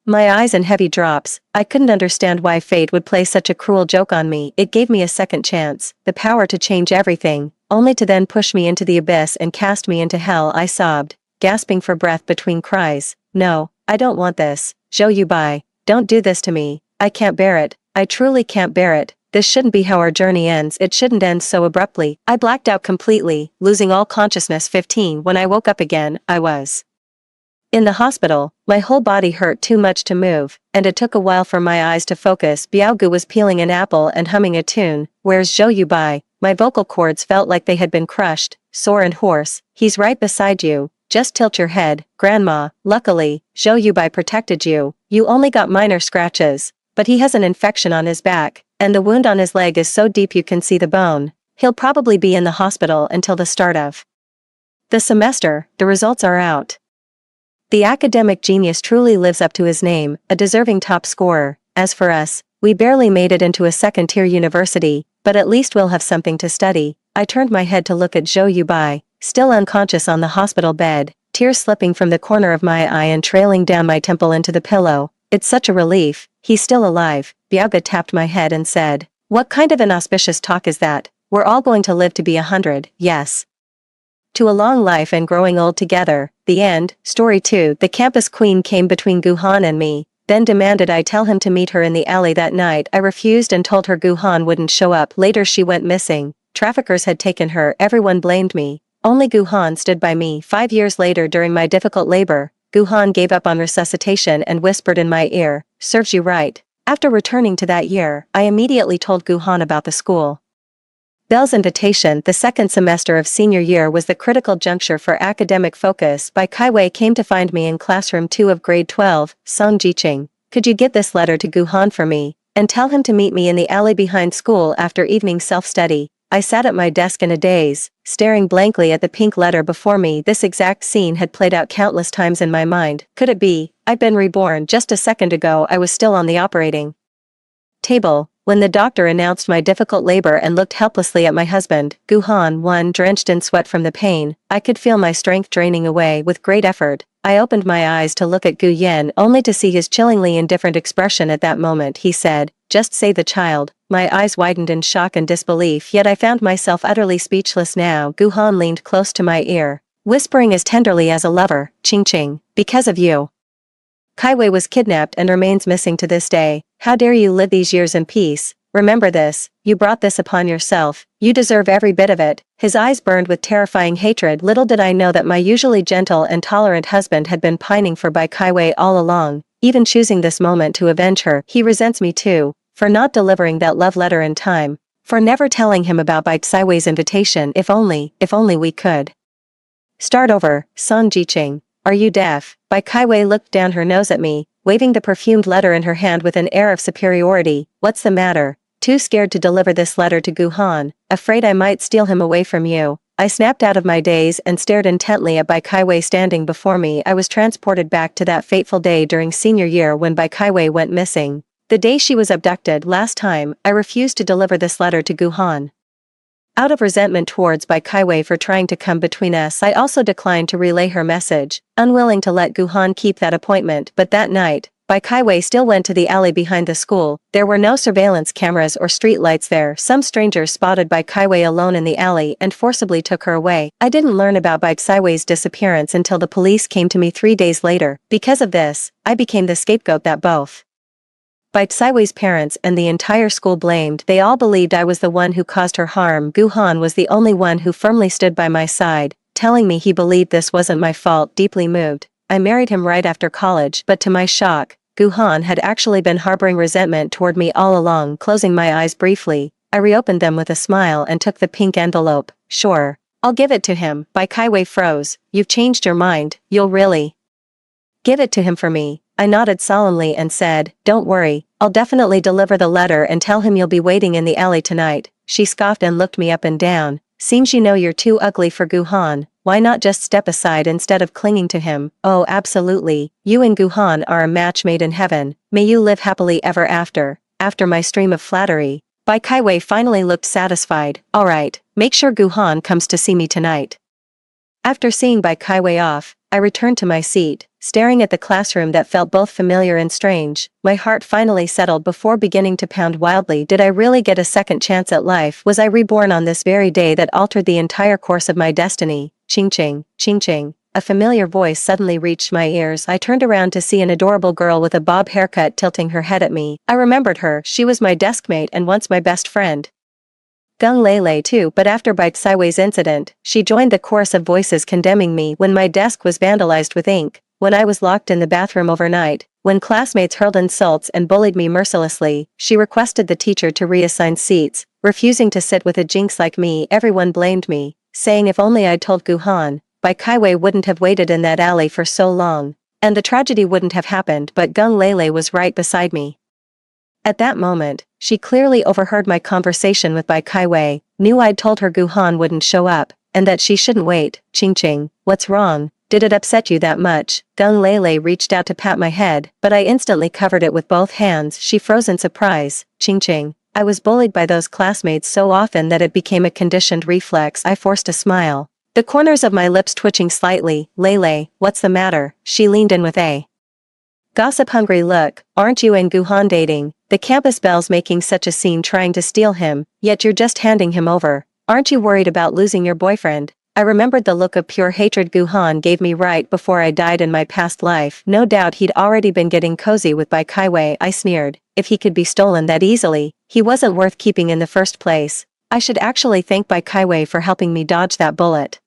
my eyes in heavy drops. I couldn't understand why fate would play such a cruel joke on me. It gave me a second chance, the power to change everything, only to then push me into the abyss and cast me into hell. I sobbed, gasping for breath between cries. No, I don't want this. Zhou Yubai, don't do this to me. I can't bear it. I truly can't bear it. This shouldn't be how our journey ends. It shouldn't end so abruptly. I blacked out completely, losing all consciousness. 15. When I woke up again, I was in the hospital. My whole body hurt too much to move, and it took a while for my eyes to focus. Biaogu was peeling an apple and humming a tune. Where's Zhou Yubai? My vocal cords felt like they had been crushed, sore and hoarse. He's right beside you. Just tilt your head, Grandma. Luckily, Zhou Yubai protected you. You only got minor scratches, but he has an infection on his back, and the wound on his leg is so deep you can see the bone. He'll probably be in the hospital until the start of the semester. The results are out. The academic genius truly lives up to his name, a deserving top scorer. As for us, we barely made it into a second-tier university, but at least we'll have something to study. I turned my head to look at Zhou Yubai, still unconscious on the hospital bed, tears slipping from the corner of my eye and trailing down my temple into the pillow. It's such a relief. He's still alive. Biaoga tapped my head and said, "What kind of an auspicious talk is that? We're all going to live to be 100, yes. To a long life and growing old together." The end. Story 2. The campus queen came between Guhan and me, then demanded I tell him to meet her in the alley that night. I refused and told her Guhan wouldn't show up. Later she went missing. Traffickers had taken her. Everyone blamed me. Only Guhan stood by me. 5 years later, during my difficult labor, Guhan gave up on resuscitation and whispered in my ear, "Serves you right." After returning to that year, I immediately told Guhan about the school Bell's invitation. The second semester of senior year was the critical juncture for academic focus. Bai Kaiwei came to find me in classroom 2 of grade 12, Song Jiqing. "Could you get this letter to Guhan for me, and tell him to meet me in the alley behind school after evening self-study?" I sat at my desk in a daze, staring blankly at the pink letter before me. This exact scene had played out countless times in my mind. Could it be? I'd been reborn. Just a second ago I was still on the operating table, when the doctor announced my difficult labor and looked helplessly at my husband, Guhan. 1. Drenched in sweat from the pain, I could feel my strength draining away. With great effort, I opened my eyes to look at Gu Yen, only to see his chillingly indifferent expression at that moment. He said, "Just say the child." My eyes widened in shock and disbelief, yet I found myself utterly speechless now. Guhan leaned close to my ear, whispering as tenderly as a lover, "Ching Ching, because of you, Kaiwei was kidnapped and remains missing to this day. How dare you live these years in peace? Remember this, you brought this upon yourself. You deserve every bit of it." His eyes burned with terrifying hatred. Little did I know that my usually gentle and tolerant husband had been pining for Bai Kaiwei all along, even choosing this moment to avenge her. He resents me too, for not delivering that love letter in time, for never telling him about Bai Kaiwei's invitation. If only we could start over. Song Jiqing, are you deaf? Bai Kaiwei looked down her nose at me, waving the perfumed letter in her hand with an air of superiority. "What's the matter?" "Too scared to deliver this letter to Guhan, afraid I might steal him away from you." I snapped out of my daze and stared intently at Bai Kaiwei standing before me. I was transported back to that fateful day during senior year when Bai Kaiwei went missing. The day she was abducted last time. I refused to deliver this letter to Guhan. Out of resentment towards Bai Kaiwei for trying to come between us, I also declined to relay her message, unwilling to let Guhan keep that appointment. But that night, Bai Kaiwei still went to the alley behind the school. There were no surveillance cameras or street lights there. Some strangers spotted Bai Kaiwei alone in the alley and forcibly took her away. I didn't learn about Bai Kaiwei's disappearance until the police came to me 3 days later. Because of this, I became the scapegoat that both Bai Kaiwei's parents and the entire school blamed. They all believed I was the one who caused her harm. Guhan was the only one who firmly stood by my side, telling me he believed this wasn't my fault. Deeply moved, I married him right after college, but to my shock, Guhan had actually been harboring resentment toward me all along. Closing my eyes briefly, I reopened them with a smile and took the pink envelope. "Sure, I'll give it to him." Bai Kaiwei froze. "You've changed your mind. You'll really give it to him for me?" I nodded solemnly and said, "Don't worry, I'll definitely deliver the letter and tell him you'll be waiting in the alley tonight." She scoffed and looked me up and down. "Seems you know you're too ugly for Guhan. Why not just step aside instead of clinging to him?" "Oh, absolutely. You and Guhan are a match made in heaven. May you live happily ever after." After my stream of flattery, Bai Kaiwei finally looked satisfied. "All right, make sure Guhan comes to see me tonight." After seeing Bai Kaiwei off, I returned to my seat, staring at the classroom that felt both familiar and strange. My heart finally settled before beginning to pound wildly. Did I really get a second chance at life? Was I reborn on this very day that altered the entire course of my destiny? Ching ching, ching ching. A familiar voice suddenly reached my ears. I turned around to see an adorable girl with a bob haircut tilting her head at me. I remembered her. She was my deskmate and once my best friend. Gung Lele too, but after Bai Kaiwei's incident, she joined the chorus of voices condemning me when my desk was vandalized with ink, when I was locked in the bathroom overnight, when classmates hurled insults and bullied me mercilessly. She requested the teacher to reassign seats, refusing to sit with a jinx like me. Everyone blamed me, saying if only I'd told Guhan, Bai Kaiwei wouldn't have waited in that alley for so long, and the tragedy wouldn't have happened. But Gung Lele was right beside me. At that moment, she clearly overheard my conversation with Bai Kaiwei, knew I'd told her Guhan wouldn't show up, and that she shouldn't wait. Ching ching, what's wrong? Did it upset you that much? Gung Lele reached out to pat my head, but I instantly covered it with both hands. She froze in surprise. Ching ching, I was bullied by those classmates so often that it became a conditioned reflex. I forced a smile, the corners of my lips twitching slightly. Lele, what's the matter? She leaned in with a gossip-hungry look. Aren't you and Guhan dating? The campus belle's making such a scene trying to steal him, yet you're just handing him over. Aren't you worried about losing your boyfriend? I remembered the look of pure hatred Guhan gave me right before I died in my past life. No doubt he'd already been getting cozy with Bai Kaiwei. I sneered. If he could be stolen that easily, he wasn't worth keeping in the first place. I should actually thank Bai Kaiwei for helping me dodge that bullet.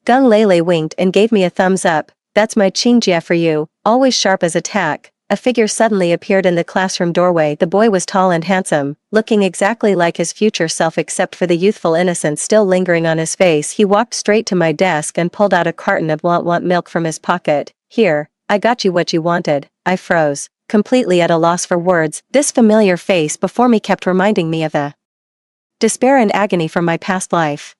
Gung Lele winked and gave me a thumbs up. That's my Qingjie for you, always sharp as a tack. A figure suddenly appeared in the classroom doorway. The boy was tall and handsome, looking exactly like his future self except for the youthful innocence still lingering on his face. He walked straight to my desk and pulled out a carton of want milk from his pocket. Here, I got you what you wanted. I froze, completely at a loss for words. This familiar face before me kept reminding me of the despair and agony from my past life.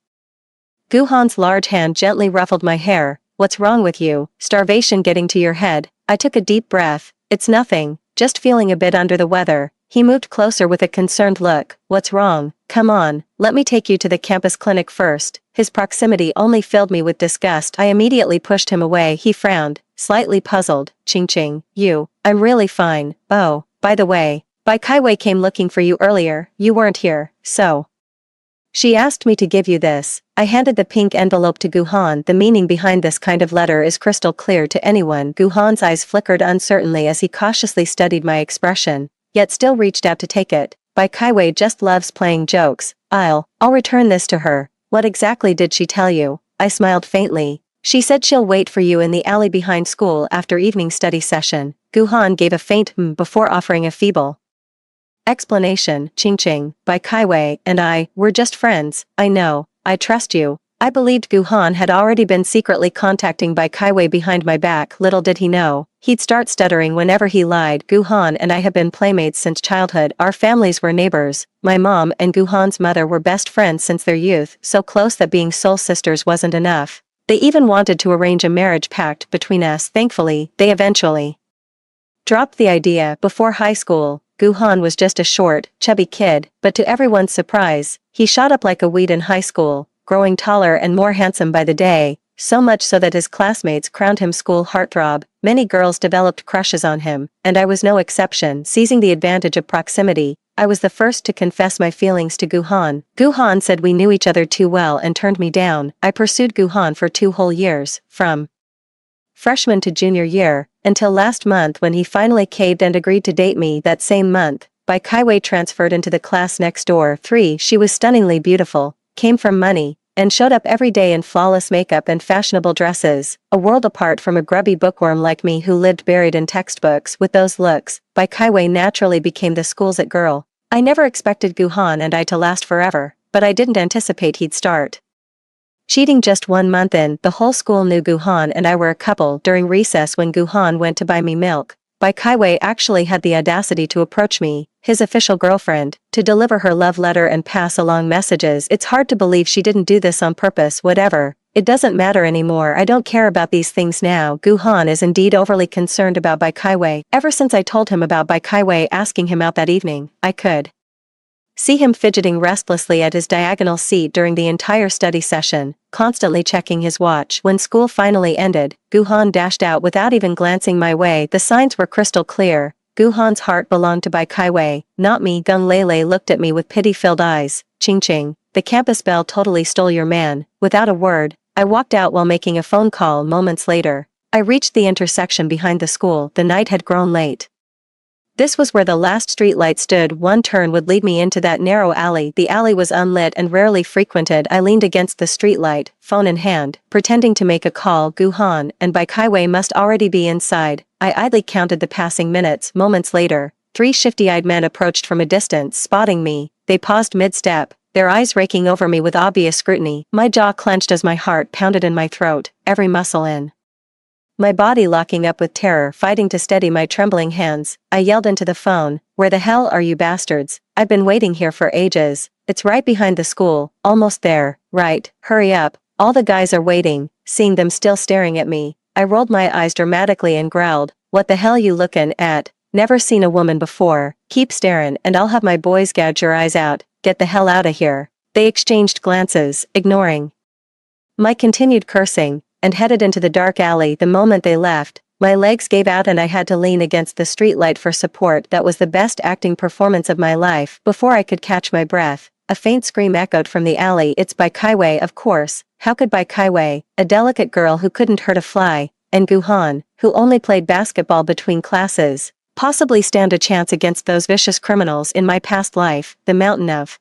Guhan's large hand gently ruffled my hair. What's wrong with you? Starvation getting to your head? I took a deep breath. It's nothing, just feeling a bit under the weather. He moved closer with a concerned look. What's wrong? Come on, let me take you to the campus clinic first. His proximity only filled me with disgust. I immediately pushed him away. He frowned, slightly puzzled. Ching ching, I'm really fine. Oh, by the way, Bai Kaiwei came looking for you earlier. You weren't here, so she asked me to give you this. I handed the pink envelope to Guhan. The meaning behind this kind of letter is crystal clear to anyone. Guhan's eyes flickered uncertainly as he cautiously studied my expression, yet still reached out to take it. Bai Kaiwei just loves playing jokes. I'll return this to her. What exactly did she tell you? I smiled faintly. She said she'll wait for you in the alley behind school after evening study session. Guhan gave a faint before offering a feeble explanation. Ching ching, Bai Kaiwei and I, we're just friends. I know, I trust you. I believed Guhan had already been secretly contacting Bai Kaiwei behind my back. Little did he know, he'd start stuttering whenever he lied. Guhan and I have been playmates since childhood. Our families were neighbors. My mom and Guhan's mother were best friends since their youth, so close that being soul sisters wasn't enough. They even wanted to arrange a marriage pact between us. Thankfully, they eventually dropped the idea. Before high school, Guhan was just a short, chubby kid, but to everyone's surprise, he shot up like a weed in high school, growing taller and more handsome by the day, so much so that his classmates crowned him school heartthrob. Many girls developed crushes on him, and I was no exception. Seizing the advantage of proximity, I was the first to confess my feelings to Guhan. Guhan said we knew each other too well and turned me down. I pursued Guhan for 2 whole years, from freshman to junior year, until last month when he finally caved and agreed to date me. That same month, Bai Kaiwei transferred into the class next door. She was stunningly beautiful, came from money, and showed up every day in flawless makeup and fashionable dresses, a world apart from a grubby bookworm like me who lived buried in textbooks. With those looks, Bai Kaiwei naturally became the school's it girl. I never expected Guhan and I to last forever, but I didn't anticipate he'd start cheating just 1 month in. The whole school knew Guhan and I were a couple. During recess when Guhan went to buy me milk, Bai Kaiwei actually had the audacity to approach me, his official girlfriend, to deliver her love letter and pass along messages. It's hard to believe she didn't do this on purpose. Whatever, it doesn't matter anymore. I don't care about these things now. Guhan is indeed overly concerned about Bai Kaiwei. Ever since I told him about Bai Kaiwei asking him out that evening, I could See him fidgeting restlessly at his diagonal seat during the entire study session, constantly checking his watch. When school finally ended, Guhan dashed out without even glancing my way. The signs were crystal clear. Guhan's heart belonged to Bai Kaiwei, not me. Gung Lele looked at me with pity-filled eyes. Ching ching, the campus bell totally stole your man. Without a word, I walked out while making a phone call. Moments later, I reached the intersection behind the school. The night had grown late. This was where the last streetlight stood. One turn would lead me into that narrow alley. The alley was unlit and rarely frequented. I leaned against the streetlight, phone in hand, pretending to make a call. Guhan and Bai Kaiwei must already be inside. I idly counted the passing minutes. Moments later, 3 shifty-eyed men approached from a distance. Spotting me, they paused mid-step, their eyes raking over me with obvious scrutiny. My jaw clenched as my heart pounded in my throat, every muscle in my body locking up with terror, fighting to steady my trembling hands. I yelled into the phone, "Where the hell are you bastards? I've been waiting here for ages. It's right behind the school, almost there, right, hurry up, all the guys are waiting." Seeing them still staring at me, I rolled my eyes dramatically and growled, "What the hell you lookin' at? Never seen a woman before. Keep staring and I'll have my boys gouge your eyes out. Get the hell outta here." They exchanged glances, ignoring my continued cursing, and headed into the dark alley. The moment they left, my legs gave out and I had to lean against the streetlight for support. That was the best acting performance of my life. Before I could catch my breath, a faint scream echoed from the alley. It's Bai Kaiwei, of course. How could Bai Kaiwei, a delicate girl who couldn't hurt a fly, and Guhan, who only played basketball between classes, possibly stand a chance against those vicious criminals in my past life? The mountain of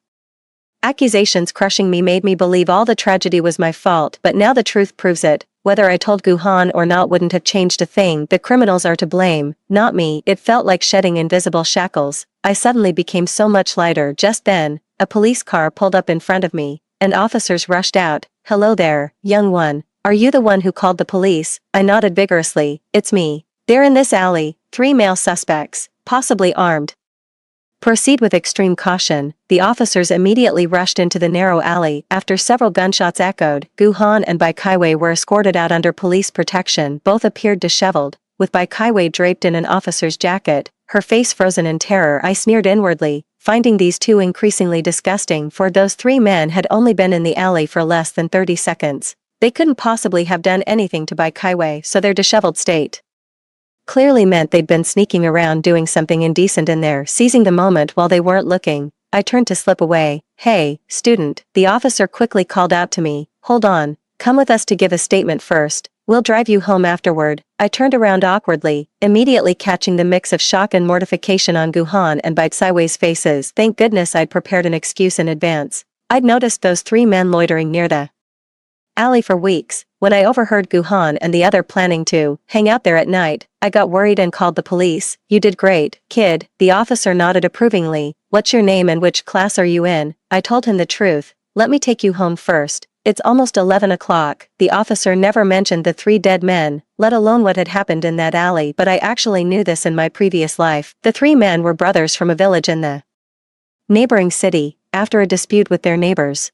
accusations crushing me made me believe all the tragedy was my fault, but now the truth proves it. Whether I told Guhan or not wouldn't have changed a thing. The criminals are to blame, not me. It felt like shedding invisible shackles. I suddenly became so much lighter. Just then, a police car pulled up in front of me, and officers rushed out. "Hello there, young one. Are you the one who called the police?" I nodded vigorously. "It's me. They're in this alley, 3 male suspects, possibly armed. Proceed with extreme caution." The officers immediately rushed into the narrow alley. After several gunshots echoed, Guhan and Bai Kaiwei were escorted out under police protection. Both appeared disheveled, with Bai Kaiwei draped in an officer's jacket, her face frozen in terror. I sneered inwardly, finding these two increasingly disgusting, for those 3 men had only been in the alley for less than 30 seconds. They couldn't possibly have done anything to Bai Kaiwei, so their disheveled state clearly meant they'd been sneaking around doing something indecent in there. Seizing the moment while they weren't looking, I turned to slip away. "Hey, student," the officer quickly called out to me. "Hold on, come with us to give a statement first. We'll drive you home afterward." I turned around awkwardly, immediately catching the mix of shock and mortification on Guhan and Bai Kaiwei's faces. Thank goodness I'd prepared an excuse in advance. I'd noticed those 3 men loitering near the alley for weeks. When I overheard Guhan and the other planning to hang out there at night, I got worried and called the police. "You did great, kid," the officer nodded approvingly. "What's your name and which class are you in?" I told him the truth. "Let me take you home first. It's almost 11 o'clock. The officer never mentioned the 3 dead men, let alone what had happened in that alley, but I actually knew this in my previous life. The 3 men were brothers from a village in the neighboring city. After a dispute with their neighbors,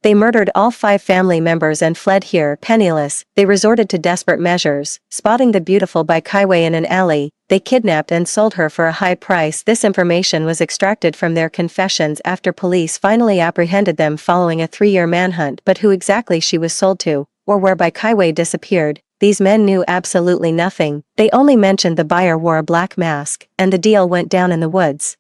they murdered all 5 family members and fled here. Penniless, they resorted to desperate measures. Spotting the beautiful Bai Kaiwei in an alley, they kidnapped and sold her for a high price. This information was extracted from their confessions after police finally apprehended them following a 3-year manhunt. But who exactly she was sold to, or where Bai Kaiwei disappeared, these men knew absolutely nothing. They only mentioned the buyer wore a black mask, and the deal went down in the woods.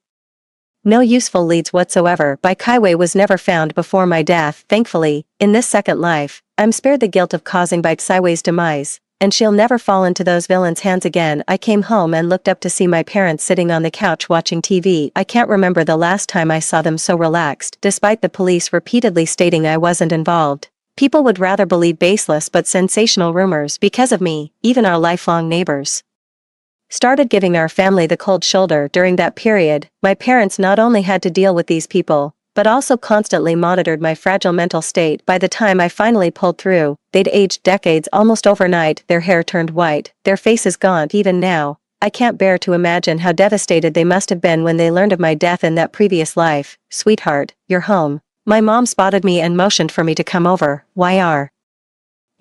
No useful leads whatsoever. Bai Kaiwei was never found before my death. Thankfully, in this second life, I'm spared the guilt of causing Bai Kaiwei's demise, and she'll never fall into those villains' hands again. I came home and looked up to see my parents sitting on the couch watching TV. I can't remember the last time I saw them so relaxed. Despite the police repeatedly stating I wasn't involved, people would rather believe baseless but sensational rumors. Because of me, even our lifelong neighbors started giving our family the cold shoulder. During that period, my parents not only had to deal with these people, but also constantly monitored my fragile mental state. By the time I finally pulled through, they'd aged decades almost overnight. Their hair turned white, their faces gaunt. Even now, I can't bear to imagine how devastated they must have been when they learned of my death in that previous life. "Sweetheart, you're home." My mom spotted me and motioned for me to come over. "Why are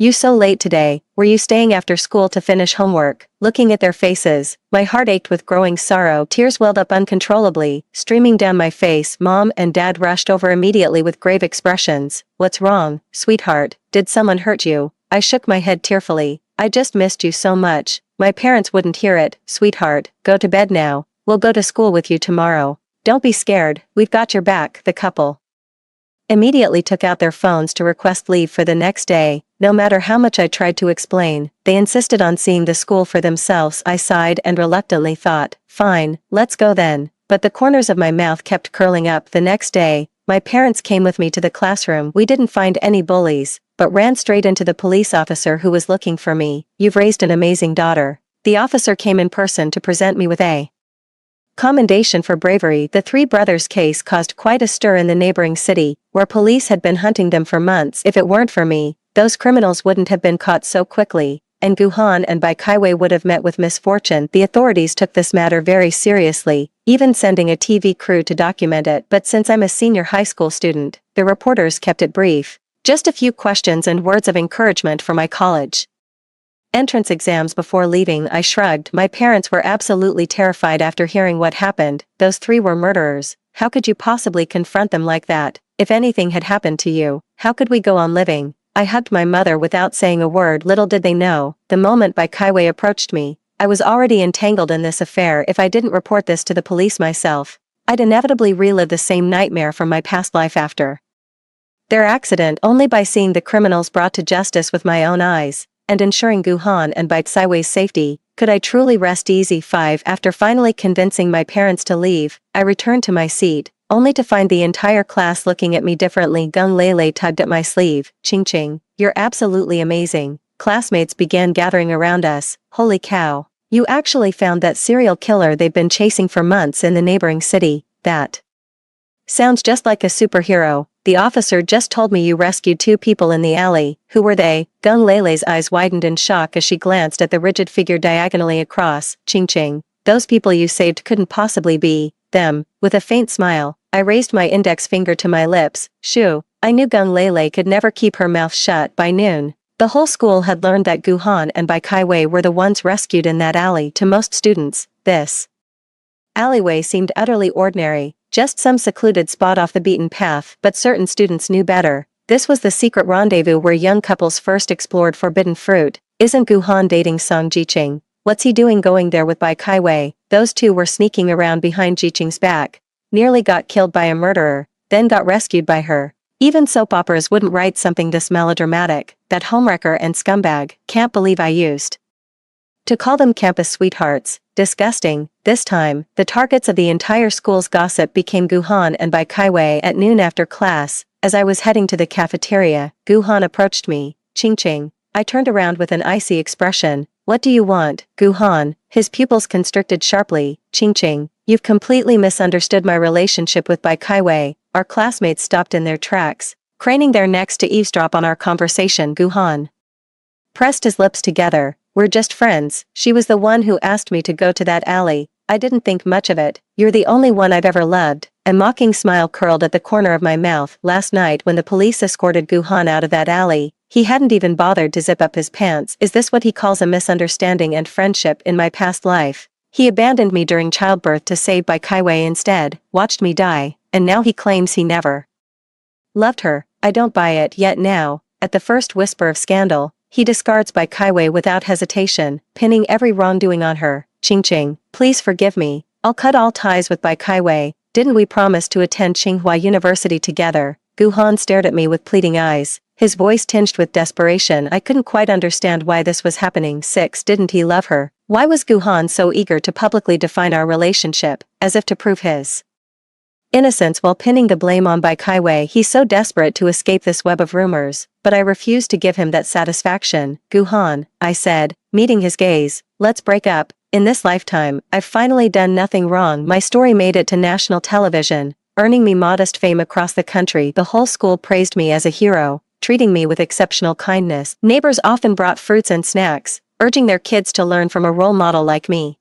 You so late today, were you staying after school to finish homework? Looking at their faces, my heart ached with growing sorrow. Tears welled up uncontrollably, streaming down my face. Mom and Dad rushed over immediately with grave expressions. What's wrong, sweetheart? Did someone hurt you? I shook my head tearfully. I just missed you so much. My parents wouldn't hear it. Sweetheart, go to bed now. We'll go to school with you tomorrow. Don't be scared, we've got your back. The couple immediately took out their phones to request leave for the next day. No matter how much I tried to explain, they insisted on seeing the school for themselves. I sighed and reluctantly thought, fine, let's go then. But the corners of my mouth kept curling up. The next day, my parents came with me to the classroom. We didn't find any bullies, but ran straight into the police officer who was looking for me. You've raised an amazing daughter. The officer came in person to present me with a commendation for bravery. The three brothers' case caused quite a stir in the neighboring city, where police had been hunting them for months. If it weren't for me, those criminals wouldn't have been caught so quickly, and Guhan and Baikaiwei would have met with misfortune. The authorities took this matter very seriously, even sending a TV crew to document it. But since I'm a senior high school student, the reporters kept it brief. Just a few questions and words of encouragement for my college entrance exams before leaving. I shrugged. My parents were absolutely terrified after hearing what happened. Those three were murderers. How could you possibly confront them like that? If anything had happened to you, how could we go on living? I hugged my mother without saying a word. Little did they know, the moment Baikaiwei approached me, I was already entangled in this affair. If I didn't report this to the police myself, I'd inevitably relive the same nightmare from my past life after their accident. Only by seeing the criminals brought to justice with my own eyes, and ensuring Guhan and Baikaiwei's safety, could I truly rest easy. 5. After finally convincing my parents to leave, I returned to my seat, only to find the entire class looking at me differently. Gung Lele tugged at my sleeve. Ching Ching, you're absolutely amazing. Classmates began gathering around us. Holy cow. You actually found that serial killer they've been chasing for months in the neighboring city. That sounds just like a superhero. The officer just told me you rescued 2 people in the alley. Who were they? Gung Lele's eyes widened in shock as she glanced at the rigid figure diagonally across. Ching Ching, those people you saved couldn't possibly be them. With a faint smile, I raised my index finger to my lips. Shoo, I knew Gung Lele could never keep her mouth shut. By noon, the whole school had learned that Guhan and Baikaiwei were the ones rescued in that alley. To most students, this alleyway seemed utterly ordinary, just some secluded spot off the beaten path. But certain students knew better. This was the secret rendezvous where young couples first explored forbidden fruit. Isn't Guhan dating Song Jiqing? What's he doing going there with Baikaiwei? Those two were sneaking around behind Jiqing's back. Nearly got killed by a murderer, then got rescued by her. Even soap operas wouldn't write something this melodramatic. That homewrecker and scumbag. Can't believe I used to call them campus sweethearts. Disgusting. This time, the targets of the entire school's gossip became Guhan and Baikaiwei. At noon after class, as I was heading to the cafeteria, Guhan approached me. Ching Ching. I turned around with an icy expression. What do you want, Guhan? His pupils constricted sharply. Ching Ching, you've completely misunderstood my relationship with Baikaiwei. Our classmates stopped in their tracks, craning their necks to eavesdrop on our conversation. Guhan pressed his lips together. We're just friends. She was the one who asked me to go to that alley. I didn't think much of it. You're the only one I've ever loved. A mocking smile curled at the corner of my mouth. Last night when the police escorted Guhan out of that alley, he hadn't even bothered to zip up his pants. Is this what he calls a misunderstanding and friendship? In my past life, he abandoned me during childbirth to save Baikaiwei instead, watched me die, and now he claims he never loved her. I don't buy it. Yet now, at the first whisper of scandal, he discards Baikaiwei without hesitation, pinning every wrongdoing on her. Ching Ching, please forgive me. I'll cut all ties with Baikaiwei. Didn't we promise to attend Tsinghua University together? Guhan stared at me with pleading eyes, his voice tinged with desperation. I couldn't quite understand why this was happening. 6. Didn't he love her? Why was Guhan so eager to publicly define our relationship, as if to prove his innocence while pinning the blame on Baikaiwei? He's so desperate to escape this web of rumors, but I refused to give him that satisfaction. Guhan, I said, meeting his gaze, let's break up. In this lifetime, I've finally done nothing wrong. My story made it to national television, earning me modest fame across the country. The whole school praised me as a hero, treating me with exceptional kindness. Neighbors often brought fruits and snacks, urging their kids to learn from a role model like me.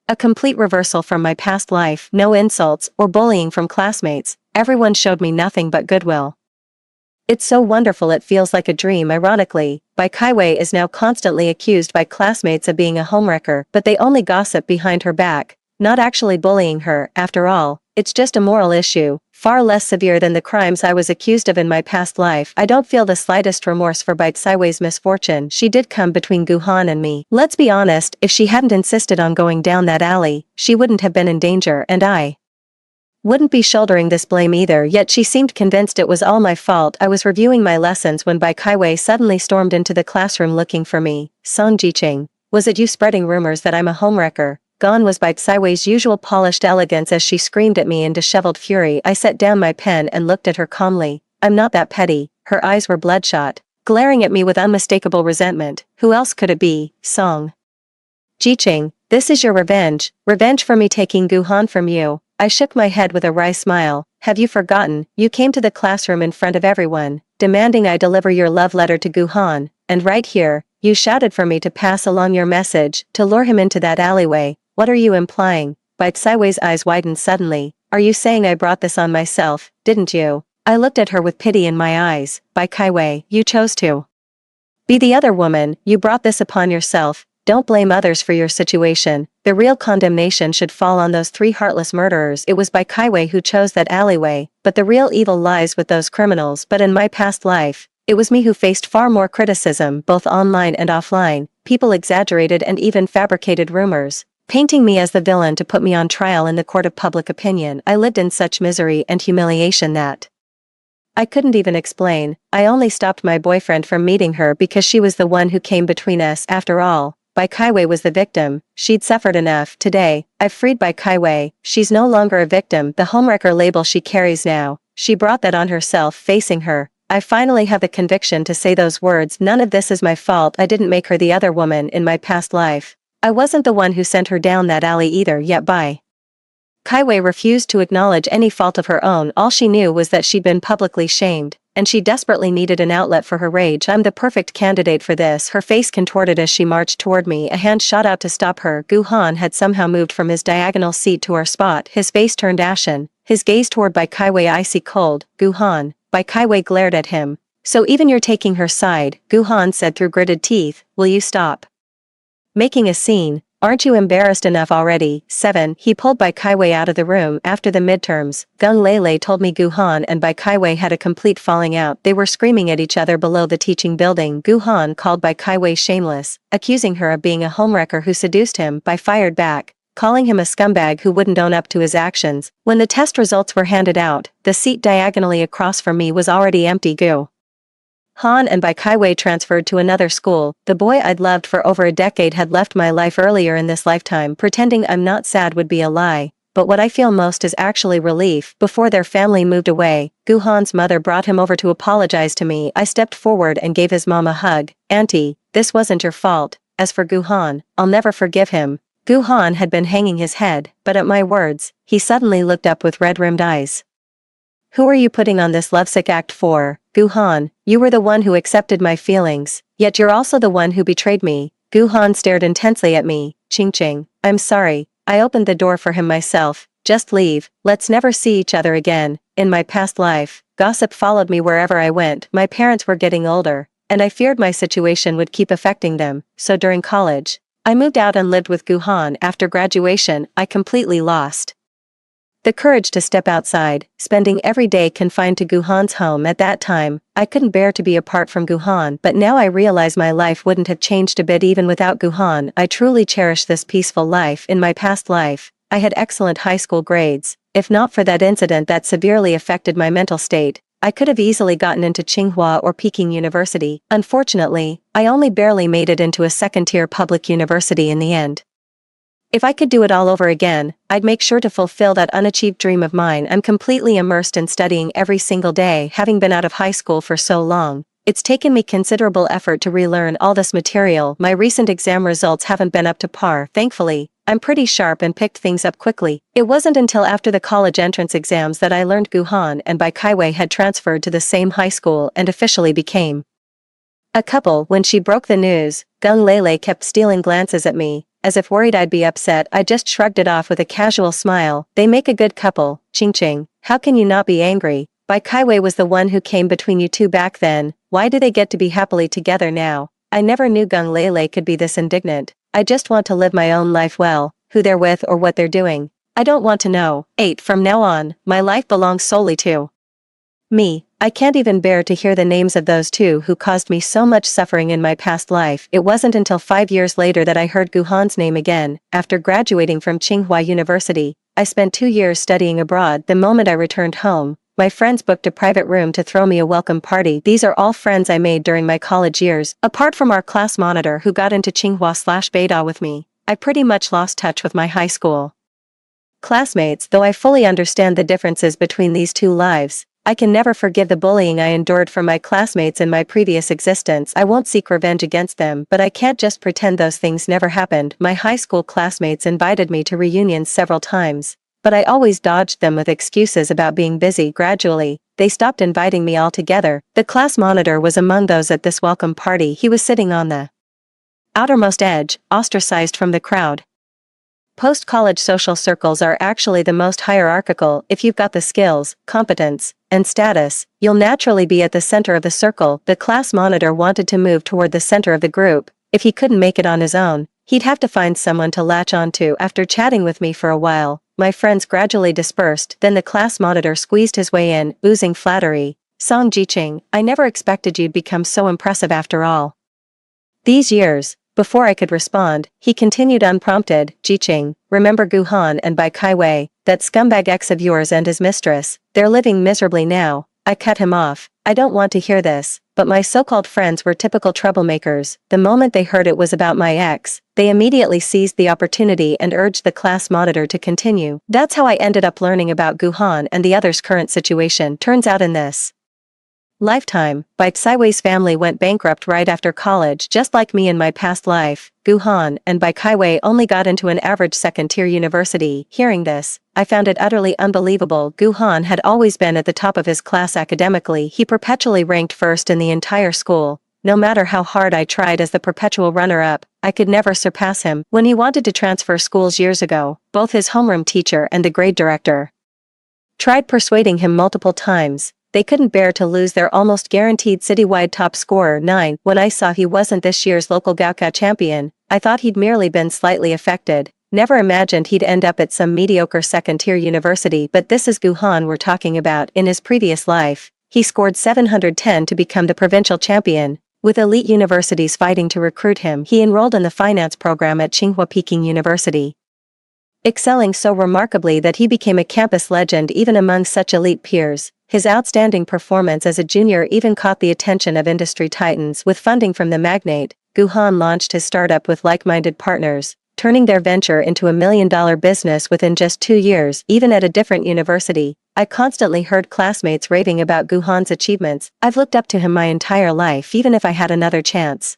A complete reversal from my past life. No insults or bullying from classmates. Everyone showed me nothing but goodwill. It's so wonderful it feels like a dream. Ironically, Bai Kaiwei is now constantly accused by classmates of being a homewrecker, but they only gossip behind her back, not actually bullying her. After all, it's just a moral issue, far less severe than the crimes I was accused of in my past life. I don't feel the slightest remorse for Bai Kaiwei's misfortune. She did come between Guhan and me. Let's be honest, if she hadn't insisted on going down that alley, she wouldn't have been in danger, and I wouldn't be shouldering this blame either. Yet she seemed convinced it was all my fault. I was reviewing my lessons when Bai Kaiwei suddenly stormed into the classroom looking for me. Song Jiqing, was it you spreading rumors that I'm a homewrecker? Gone was Bai Kaiwei's usual polished elegance as she screamed at me in disheveled fury. I set down my pen and looked at her calmly. I'm not that petty. Her eyes were bloodshot, glaring at me with unmistakable resentment. Who else could it be? Song Jiqing, this is your revenge. Revenge for me taking Guhan from you. I shook my head with a wry smile. Have you forgotten? You came to the classroom in front of everyone, demanding I deliver your love letter to Guhan, and right here, you shouted for me to pass along your message, to lure him into that alleyway. What are you implying? Bai Kaiwei's eyes widened suddenly. Are you saying I brought this on myself, didn't you? I looked at her with pity in my eyes. Bai Kaiwei, you chose to be the other woman. You brought this upon yourself. Don't blame others for your situation. The real condemnation should fall on those 3 heartless murderers. It was Bai Kaiwei who chose that alleyway, but the real evil lies with those criminals. But in my past life, it was me who faced far more criticism, both online and offline. People exaggerated and even fabricated rumors, painting me as the villain to put me on trial in the court of public opinion. I lived in such misery and humiliation that I couldn't even explain. I only stopped my boyfriend from meeting her because she was the one who came between us. After all, Bai Kaiwei was the victim. She'd suffered enough. Today, I've freed Bai Kaiwei. She's no longer a victim. The homewrecker label she carries now, she brought that on herself. Facing her, I finally have the conviction to say those words. None of this is my fault. I didn't make her the other woman in my past life. I wasn't the one who sent her down that alley either. Yet Bai Kaiwei refused to acknowledge any fault of her own. All she knew was that she'd been publicly shamed, and she desperately needed an outlet for her rage. I'm the perfect candidate for this. Her face contorted as she marched toward me. A hand shot out to stop her. Guhan had somehow moved from his diagonal seat to our spot. His face turned ashen, his gaze toward Bai Kaiwei icy cold. Guhan, Bai Kaiwei glared at him. So even you're taking her side, Guhan said through gritted teeth. Will you stop making a scene? Aren't you embarrassed enough already? 7. He pulled Bai Kaiwei out of the room. After the midterms, Gung Lele told me Guhan and Bai Kaiwei had a complete falling out. They were screaming at each other below the teaching building. Guhan called Bai Kaiwei shameless, accusing her of being a homewrecker who seduced him. Bai fired back, calling him a scumbag who wouldn't own up to his actions. When the test results were handed out, the seat diagonally across from me was already empty. Han and Bai Kaiwei transferred to another school. The boy I'd loved for over a decade had left my life earlier in this lifetime. Pretending I'm not sad would be a lie, but what I feel most is actually relief. Before their family moved away, Guhan's mother brought him over to apologize to me. I stepped forward and gave his mom a hug. Auntie, this wasn't your fault. As for Guhan, I'll never forgive him. Guhan had been hanging his head, but at my words, he suddenly looked up with red-rimmed eyes. Who are you putting on this lovesick act for? Guhan, you were the one who accepted my feelings, yet you're also the one who betrayed me. Guhan stared intensely at me. Ching, I'm sorry. I opened the door for him myself. Just leave. Let's never see each other again. In my past life, gossip followed me wherever I went. My parents were getting older, and I feared my situation would keep affecting them. So during college, I moved out and lived with Guhan. After graduation, I completely lost the courage to step outside, spending every day confined to Guhan's home. At that time, I couldn't bear to be apart from Guhan, but now I realize my life wouldn't have changed a bit even without Guhan. I truly cherish this peaceful life. In my past life, I had excellent high school grades. If not for that incident that severely affected my mental state, I could have easily gotten into Tsinghua or Peking University. Unfortunately, I only barely made it into a second-tier public university in the end. If I could do it all over again, I'd make sure to fulfill that unachieved dream of mine. I'm completely immersed in studying every single day. Having been out of high school for so long, it's taken me considerable effort to relearn all this material. My recent exam results haven't been up to par. Thankfully, I'm pretty sharp and picked things up quickly. It wasn't until after the college entrance exams that I learned Guhan and Bai Kaiwei had transferred to the same high school and officially became a couple. When she broke the news, Gung Lele kept stealing glances at me, as if worried I'd be upset. I just shrugged it off with a casual smile. They make a good couple. Ching, how can you not be angry? Bai Kaiwei was the one who came between you two back then. Why do they get to be happily together now? I never knew Gung Lele could be this indignant. I just want to live my own life well, who they're with or what they're doing. I don't want to know. 8. From now on, my life belongs solely to me. I can't even bear to hear the names of those two who caused me so much suffering in my past life. It wasn't until 5 years later that I heard Gu Han's name again. After graduating from Tsinghua University, I spent 2 years studying abroad. The moment I returned home, my friends booked a private room to throw me a welcome party. These are all friends I made during my college years. Apart from our class monitor who got into Tsinghua/Beida with me, I pretty much lost touch with my high school classmates. Though I fully understand the differences between these two lives, I can never forgive the bullying I endured from my classmates in my previous existence. I won't seek revenge against them, but I can't just pretend those things never happened. My high school classmates invited me to reunions several times, but I always dodged them with excuses about being busy. Gradually, they stopped inviting me altogether. The class monitor was among those at this welcome party. He was sitting on the outermost edge, ostracized from the crowd. Post-college social circles are actually the most hierarchical. If you've got the skills, competence, and status, you'll naturally be at the center of the circle. The class monitor wanted to move toward the center of the group. If he couldn't make it on his own, he'd have to find someone to latch onto. After chatting with me for a while, my friends gradually dispersed. Then the class monitor squeezed his way in, oozing flattery. Song Jiqing, I never expected you'd become so impressive after all these years. Before I could respond, he continued unprompted. Jiqing, remember Gu Han and Bai Kaiwei, that scumbag ex of yours and his mistress? They're living miserably now. I cut him off. I don't want to hear this, but my so-called friends were typical troublemakers. The moment they heard it was about my ex, they immediately seized the opportunity and urged the class monitor to continue. That's how I ended up learning about Gu Han and the others' current situation. Turns out in this lifetime, Bai Kaiwei's family went bankrupt right after college. Just like me in my past life, Gu Han and Bai Kaiwei only got into an average second-tier university. Hearing this, I found it utterly unbelievable. Gu Han had always been at the top of his class academically. He perpetually ranked first in the entire school. No matter how hard I tried as the perpetual runner-up, I could never surpass him. When he wanted to transfer schools years ago, both his homeroom teacher and the grade director tried persuading him multiple times. They couldn't bear to lose their almost guaranteed citywide top scorer. 9. When I saw he wasn't this year's local Gaokao champion, I thought he'd merely been slightly affected. Never imagined he'd end up at some mediocre second-tier university. But this is Gu Han we're talking about. In his previous life, he scored 710 to become the provincial champion. With elite universities fighting to recruit him, he enrolled in the finance program at Tsinghua Peking University, excelling so remarkably that he became a campus legend even among such elite peers. His outstanding performance as a junior even caught the attention of industry titans. With funding from the magnate, Gu Han launched his startup with like-minded partners, turning their venture into $1 million business within just 2 years. Even at a different university, I constantly heard classmates raving about Gu Han's achievements. I've looked up to him my entire life, even if I had another chance.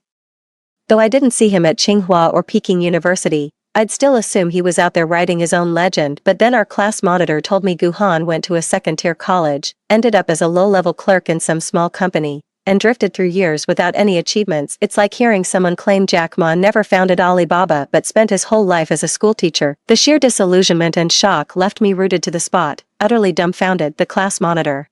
Though I didn't see him at Tsinghua or Peking University, I'd still assume he was out there writing his own legend. But then our class monitor told me Gu Han went to a second-tier college, ended up as a low-level clerk in some small company, and drifted through years without any achievements. It's like hearing someone claim Jack Ma never founded Alibaba but spent his whole life as a schoolteacher. The sheer disillusionment and shock left me rooted to the spot, utterly dumbfounded. The class monitor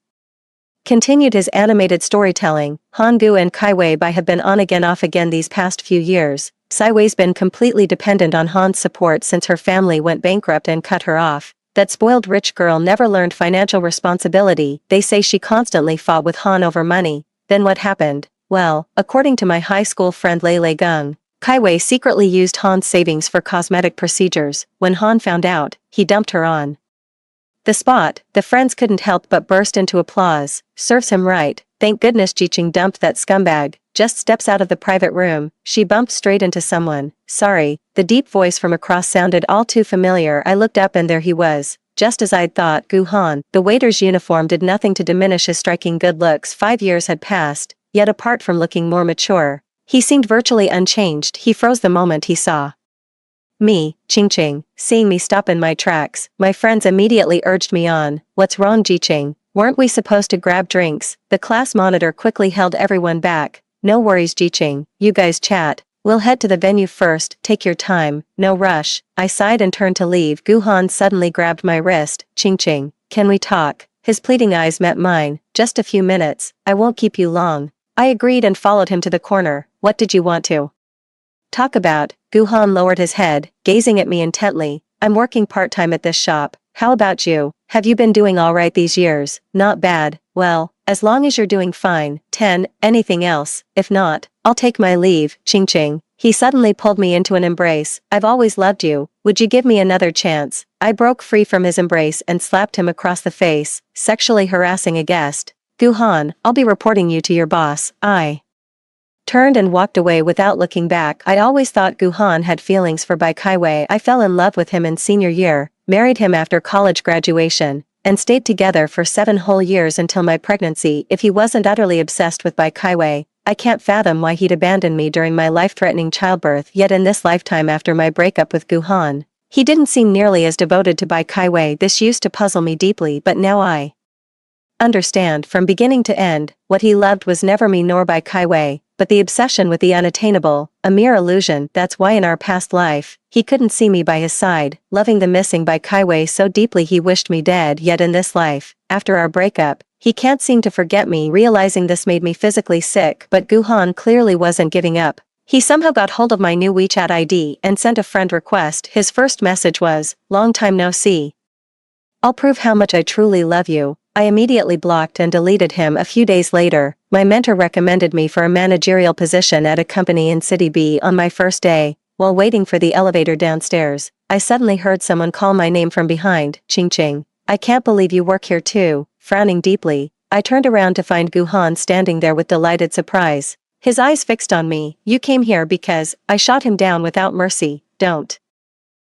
continued his animated storytelling. Han Gu and Kaiwei Bai have been on again off again these past few years. Kaiwei's been completely dependent on Han's support since her family went bankrupt and cut her off. That spoiled rich girl never learned financial responsibility. They say she constantly fought with Han over money. Then what happened? Well, according to my high school friend Lei Gung, Kaiwei secretly used Han's savings for cosmetic procedures. When Han found out, he dumped her on the spot. The friends couldn't help but burst into applause. Serves him right. Thank goodness Jiqing dumped that scumbag. Just steps out of the private room, she bumped straight into someone. Sorry, the deep voice from across sounded all too familiar. I looked up and there he was, just as I'd thought, Gu Han. The waiter's uniform did nothing to diminish his striking good looks. 5 years had passed, yet apart from looking more mature, he seemed virtually unchanged. He froze the moment he saw me, Qingqing. Seeing me stop in my tracks, my friends immediately urged me on. What's wrong, Jiqing? Weren't we supposed to grab drinks? The class monitor quickly held everyone back. No worries, Jiqing, you guys chat. We'll head to the venue first. Take your time, no rush. I sighed and turned to leave. Gu Han suddenly grabbed my wrist. Qingqing, can we talk? His pleading eyes met mine. Just a few minutes, I won't keep you long. I agreed and followed him to the corner. What did you want to talk about? Guhan lowered his head, gazing at me intently. I'm working part-time at this shop. How about you? Have you been doing all right these years? Not bad. Well, as long as you're doing fine. 10. Anything else? If not, I'll take my leave. Ching ching. He suddenly pulled me into an embrace. I've always loved you. Would you give me another chance? I broke free from his embrace and slapped him across the face, sexually harassing a guest. Guhan, I'll be reporting you to your boss. I turned and walked away without looking back. I always thought Guhan had feelings for Bai Kaiwei. I fell in love with him in senior year, married him after college graduation, and stayed together for 7 whole years until my pregnancy. If he wasn't utterly obsessed with Bai Kaiwei, I can't fathom why he'd abandon me during my life-threatening childbirth. Yet in this lifetime after my breakup with Guhan, he didn't seem nearly as devoted to Bai Kaiwei. This used to puzzle me deeply, but now I understand from beginning to end. What he loved was never me nor Bai Kaiwei, but the obsession with the unattainable, a mere illusion. That's why in our past life, he couldn't see me by his side, loving the missing Bai Kaiwei so deeply he wished me dead. Yet in this life, after our breakup, he can't seem to forget me. Realizing this made me physically sick, but Guhan clearly wasn't giving up. He somehow got hold of my new WeChat ID and sent a friend request. His first message was, "Long time no see. I'll prove how much I truly love you." I immediately blocked and deleted him. A few days later, my mentor recommended me for a managerial position at a company in City B. On my first day, while waiting for the elevator downstairs, I suddenly heard someone call my name from behind. Ching ching. I can't believe you work here too. Frowning deeply, I turned around to find Guhan standing there with delighted surprise. His eyes fixed on me. You came here because I shot him down without mercy. Don't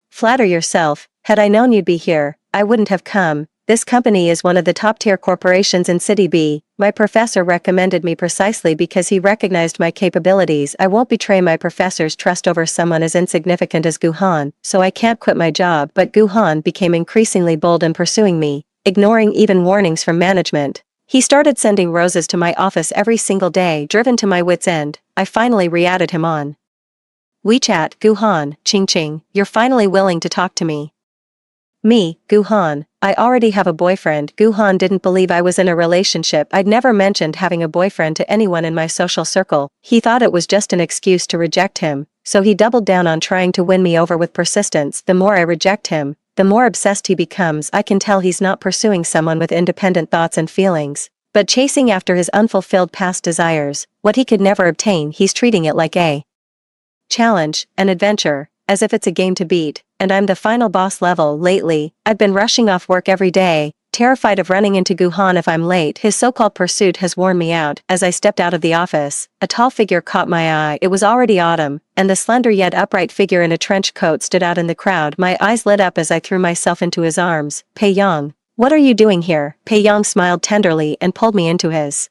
flatter yourself. Had I known you'd be here, I wouldn't have come. This company is one of the top-tier corporations in City B. My professor recommended me precisely because he recognized my capabilities. I won't betray my professor's trust over someone as insignificant as Guhan, so I can't quit my job. But Guhan became increasingly bold in pursuing me, ignoring even warnings from management. He started sending roses to my office every single day. Driven to my wit's end, I finally re-added him on WeChat. Guhan, ching ching, you're finally willing to talk to me. Me, Guhan, I already have a boyfriend. Guhan didn't believe I was in a relationship. I'd never mentioned having a boyfriend to anyone in my social circle. He thought it was just an excuse to reject him, so he doubled down on trying to win me over with persistence. The more I reject him, the more obsessed he becomes. I can tell he's not pursuing someone with independent thoughts and feelings, but chasing after his unfulfilled past desires, what he could never obtain. He's treating it like a challenge, an adventure, as if it's a game to beat, and I'm the final boss level. Lately, I've been rushing off work every day, terrified of running into Guhan if I'm late. His so-called pursuit has worn me out. As I stepped out of the office, a tall figure caught my eye. It was already autumn, and the slender yet upright figure in a trench coat stood out in the crowd. My eyes lit up as I threw myself into his arms. Pei Yang, what are you doing here? Pei Yang smiled tenderly and pulled me into his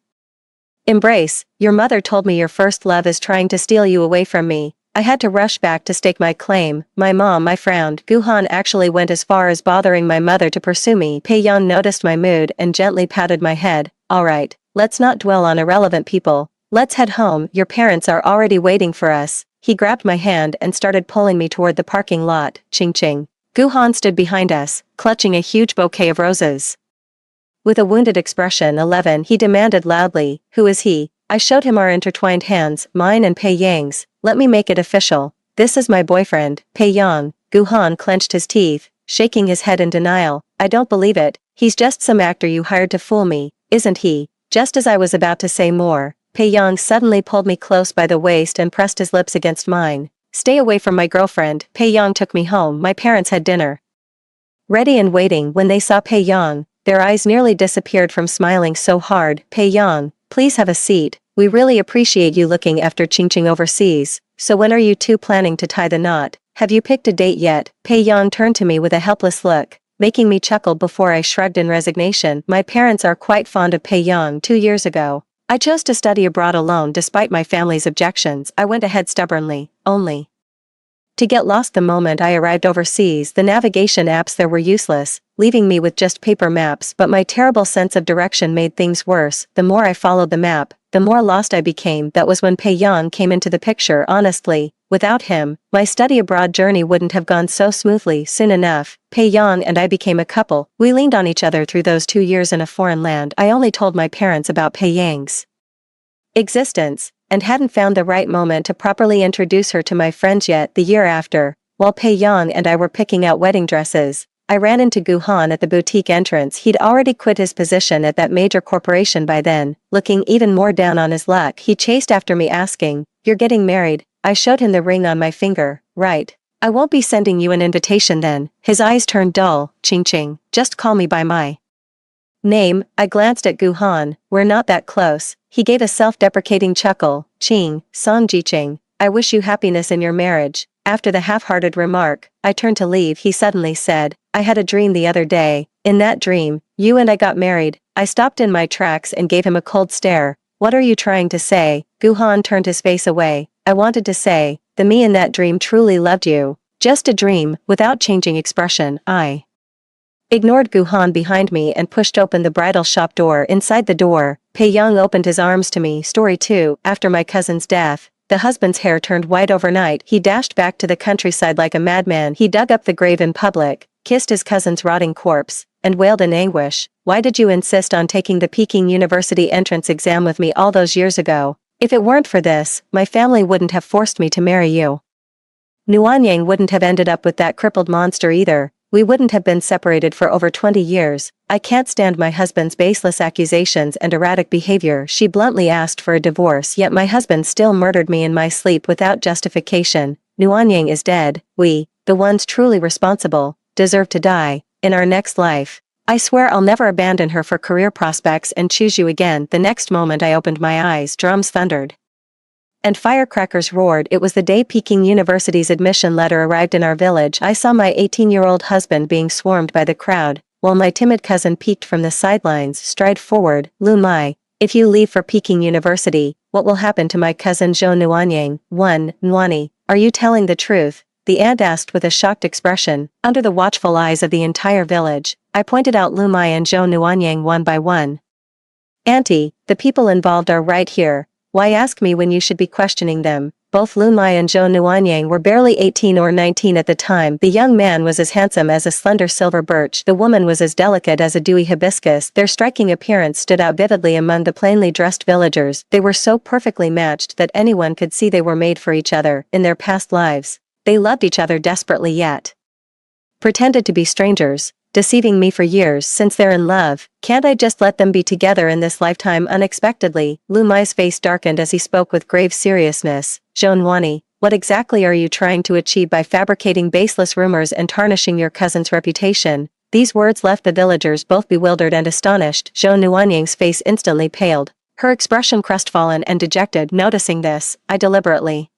embrace. Your mother told me your first love is trying to steal you away from me. I had to rush back to stake my claim. My mom. I frowned. Guhan actually went as far as bothering my mother to pursue me. Pei Yang noticed my mood and gently patted my head. All right, let's not dwell on irrelevant people. Let's head home. Your parents are already waiting for us. He grabbed my hand and started pulling me toward the parking lot. Ching ching. Guhan stood behind us, clutching a huge bouquet of roses. With a wounded expression. 11. He demanded loudly. Who is he? I showed him our intertwined hands, mine and Pei Yang's. Let me make it official. This is my boyfriend, Pei Yang. Guhan clenched his teeth, shaking his head in denial. I don't believe it. He's just some actor you hired to fool me, isn't he? Just as I was about to say more, Pei Yang suddenly pulled me close by the waist and pressed his lips against mine. Stay away from my girlfriend. Pei Yang took me home. My parents had dinner ready and waiting. When they saw Pei Yang, their eyes nearly disappeared from smiling so hard. Pei Yang, please have a seat. We really appreciate you looking after Ching Ching overseas. So when are you two planning to tie the knot? Have you picked a date yet? Pei Yang turned to me with a helpless look, making me chuckle before I shrugged in resignation. My parents are quite fond of Pei Yang. 2 years ago, I chose to study abroad alone despite my family's objections. I went ahead stubbornly, only to get lost the moment I arrived overseas. The navigation apps there were useless, leaving me with just paper maps. But my terrible sense of direction made things worse. The more I followed the map, the more lost I became. That was when Pei Yang came into the picture. Honestly, Without him, my study abroad journey wouldn't have gone so smoothly. Soon enough, Pei Yang and I became a couple. We leaned on each other through those 2 years in a foreign land. I only told my parents about Pei Yang's existence, and hadn't found the right moment to properly introduce her to my friends yet. The year after, while Pei Yang and I were picking out wedding dresses, I ran into Gu Han at the boutique entrance. He'd already quit his position at that major corporation by then. Looking even more down on his luck, he chased after me asking, "You're getting married?" I showed him the ring on my finger. "Right. I won't be sending you an invitation then." His eyes turned dull. "Ching Ching, just call me by my name." I glanced at Gu Han. "We're not that close." He gave a self-deprecating chuckle. "Ching, Song Ji Ching, I wish you happiness in your marriage." After the half-hearted remark, I turned to leave. He suddenly said, "I had a dream the other day. In that dream, you and I got married." I stopped in my tracks and gave him a cold stare. "What are you trying to say?" Gu Han turned his face away. "I wanted to say, the me in that dream truly loved you." "Just a dream." Without changing expression, I ignored Gu Han behind me and pushed open the bridal shop door. Inside the door, Pei Yang opened his arms to me. Story 2, after my cousin's death, the husband's hair turned white overnight. He dashed back to the countryside like a madman. He dug up the grave in public, kissed his cousin's rotting corpse, and wailed in anguish, "Why did you insist on taking the Peking University entrance exam with me all those years ago? If it weren't for this, my family wouldn't have forced me to marry you. Nuanyang wouldn't have ended up with that crippled monster either. We wouldn't have been separated for over 20 years. I can't stand my husband's baseless accusations and erratic behavior." She bluntly asked for a divorce, yet my husband still murdered me in my sleep without justification. Nuanyang is dead. We, the ones truly responsible, deserve to die in our next life. I swear I'll never abandon her for career prospects and choose you again. The next moment I opened my eyes, drums thundered and firecrackers roared. It was the day Peking University's admission letter arrived in our village. I saw my 18-year-old husband being swarmed by the crowd, while my timid cousin peeked from the sidelines. "Stride forward, Lu Mai. If you leave for Peking University, what will happen to my cousin Zhou Nuanyang?" "1. Nuani, are you telling the truth?" the aunt asked with a shocked expression. Under the watchful eyes of the entire village, I pointed out Lu Mai and Zhou Nuanyang one by one. "Auntie, the people involved are right here. Why ask me when you should be questioning them?" Both Lu Mai and Zhou Nuanyang were barely 18 or 19 at the time. The young man was as handsome as a slender silver birch. The woman was as delicate as a dewy hibiscus. Their striking appearance stood out vividly among the plainly dressed villagers. They were so perfectly matched that anyone could see they were made for each other. In their past lives, they loved each other desperately yet pretended to be strangers, deceiving me for years. Since they're in love, can't I just let them be together in this lifetime? Unexpectedly, Lu Mai's face darkened as he spoke with grave seriousness. "Zhou Nuani, what exactly are you trying to achieve by fabricating baseless rumors and tarnishing your cousin's reputation?" These words left the villagers both bewildered and astonished. Zhou Nuanyang's face instantly paled, her expression crestfallen and dejected. Noticing this, I deliberately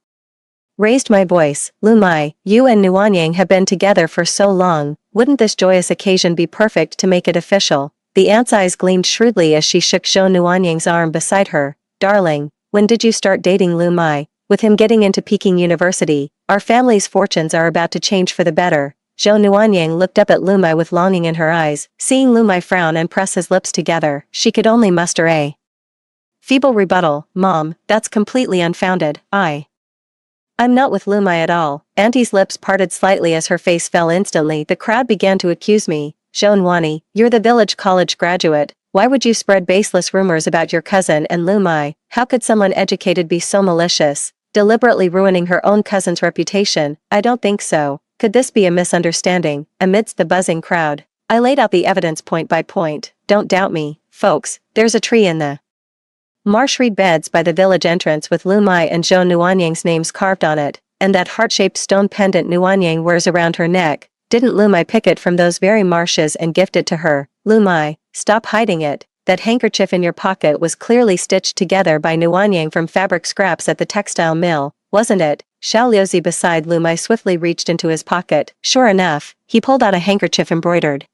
raised my voice. "Lu Mai, you and Nuanyang have been together for so long. Wouldn't this joyous occasion be perfect to make it official?" The aunt's eyes gleamed shrewdly as she shook Zhou Nuanyang's arm beside her. "Darling, when did you start dating Lu Mai? With him getting into Peking University, our family's fortunes are about to change for the better." Zhou Nuanyang looked up at Lu Mai with longing in her eyes. Seeing Lu Mai frown and press his lips together, she could only muster a feeble rebuttal. "Mom, that's completely unfounded. I'm not with Lu Mai at all." Auntie's lips parted slightly as her face fell. Instantly, the crowd began to accuse me. "Zhou Nuani, you're the village college graduate. Why would you spread baseless rumors about your cousin and Lu Mai? How could someone educated be so malicious, deliberately ruining her own cousin's reputation?" "I don't think so. Could this be a misunderstanding?" Amidst the buzzing crowd, I laid out the evidence point by point. "Don't doubt me, folks. There's a tree in the marsh reed beds by the village entrance with Lu Mai and Zhou Nuanyang's names carved on it, and that heart-shaped stone pendant Nuanyang wears around her neck. Didn't Lu Mai pick it from those very marshes and gift it to her?" "Lu Mai, stop hiding it. That handkerchief in your pocket was clearly stitched together by Nuanyang from fabric scraps at the textile mill, wasn't it?" Xiao Liuzi beside Lu Mai swiftly reached into his pocket. Sure enough, he pulled out a handkerchief embroidered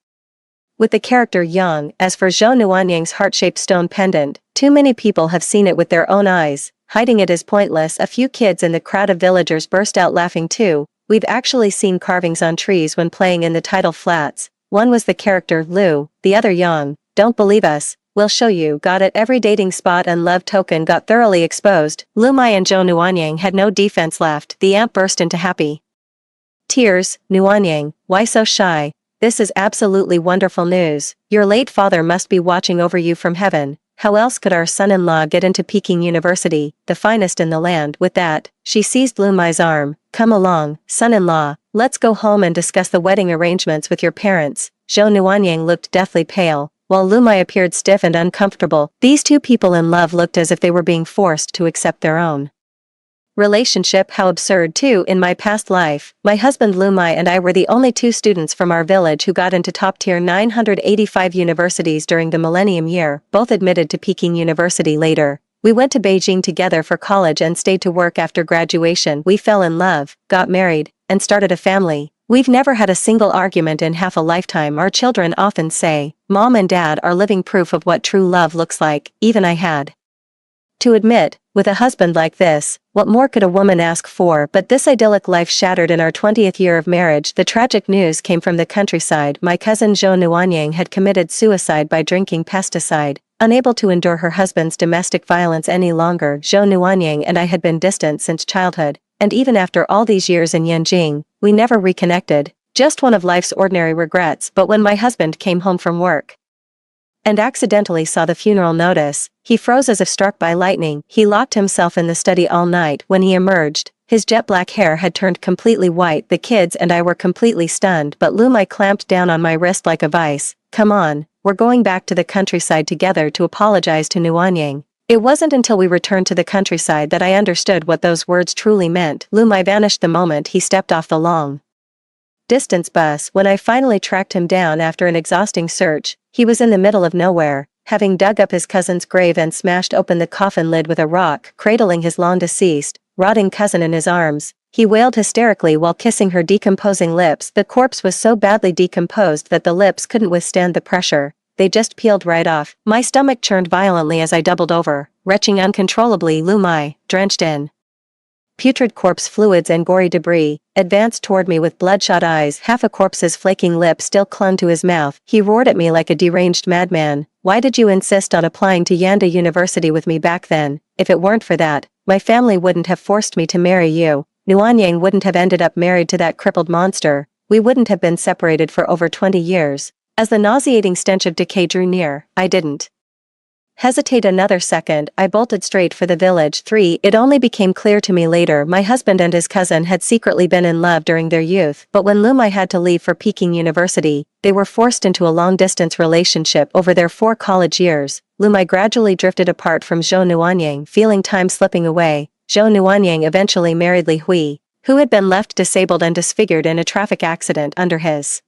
with the character Yang. As for Zhou Nuanyang's heart-shaped stone pendant, too many people have seen it with their own eyes. Hiding it is pointless. A few kids in the crowd of villagers burst out laughing too. "We've actually seen carvings on trees when playing in the tidal flats. One was the character Lu, the other Yang. Don't believe us? We'll show you. Got it. Every dating spot and love token got thoroughly exposed. Lu Mai and Zhou Nuanyang had no defense left. The amp burst into happy tears. Nuanyang, why so shy? This is absolutely wonderful news. Your late father must be watching over you from heaven. How else could our son-in-law get into Peking University, the finest in the land? With that, she seized Lu Mai's arm. Come along, son-in-law, let's go home and discuss the wedding arrangements with your parents. Zhou Nuanyang looked deathly pale, while Lu Mai appeared stiff and uncomfortable. These two people in love looked as if they were being forced to accept their own relationship. How absurd. Too, in my past life, my husband Lu Mai and I were the only two students from our village who got into top-tier 985 universities during the millennium year, both admitted to Peking University later. We went to Beijing together for college and stayed to work after graduation. We fell in love, got married, and started a family. We've never had a single argument in half a lifetime. Our children often say, Mom and Dad are living proof of what true love looks like. Even I had to admit, with a husband like this, what more could a woman ask for? But this idyllic life shattered in our 20th year of marriage. The tragic news came from the countryside. My cousin Zhou Nuanyang had committed suicide by drinking pesticide. Unable to endure her husband's domestic violence any longer, Zhou Nuanyang and I had been distant since childhood, and even after all these years in Yanjing, we never reconnected. Just one of life's ordinary regrets. But when my husband came home from work and accidentally saw the funeral notice, he froze as if struck by lightning. He locked himself in the study all night. When he emerged, his jet black hair had turned completely white. The kids and I were completely stunned, but Lu Mai clamped down on my wrist like a vice. Come on, we're going back to the countryside together to apologize to Nuanyang. It wasn't until we returned to the countryside that I understood what those words truly meant. Lu Mai vanished the moment he stepped off the long distance bus. When I finally tracked him down after an exhausting search, he was in the middle of nowhere, having dug up his cousin's grave and smashed open the coffin lid with a rock, cradling his long-deceased, rotting cousin in his arms. He wailed hysterically while kissing her decomposing lips. The corpse was so badly decomposed that the lips couldn't withstand the pressure. They just peeled right off. My stomach churned violently as I doubled over, retching uncontrollably. Lu Mai, drenched in putrid corpse fluids and gory debris, advanced toward me with bloodshot eyes. Half a corpse's flaking lip still clung to his mouth. He roared at me like a deranged madman. Why did you insist on applying to Yanda University with me back then? If it weren't for that, my family wouldn't have forced me to marry you. Nuanyang wouldn't have ended up married to that crippled monster. We wouldn't have been separated for over 20 years. As the nauseating stench of decay drew near, I didn't hesitate another second. I bolted straight for the village. 3. It only became clear to me later my husband and his cousin had secretly been in love during their youth, but when Lu Mai had to leave for Peking University, they were forced into a long-distance relationship. Over their 4 college years, Lu Mai gradually drifted apart from Zhou Nuanyang. Feeling time slipping away, Zhou Nuanyang eventually married Li Hui, who had been left disabled and disfigured in a traffic accident. Under his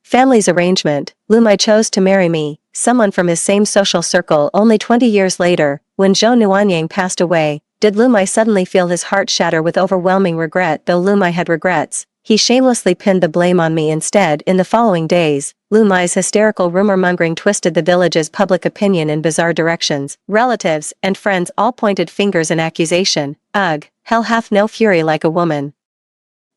family's arrangement, Lu Mai chose to marry me, someone from his same social circle. Only 20 years later, when Zhou Nuanyang passed away, did Lu Mai suddenly feel his heart shatter with overwhelming regret. Though Lu Mai had regrets, he shamelessly pinned the blame on me instead. In the following days, Lu Mai's hysterical rumor-mongering twisted the village's public opinion in bizarre directions. Relatives and friends all pointed fingers in accusation. Ugh, hell hath no fury like a woman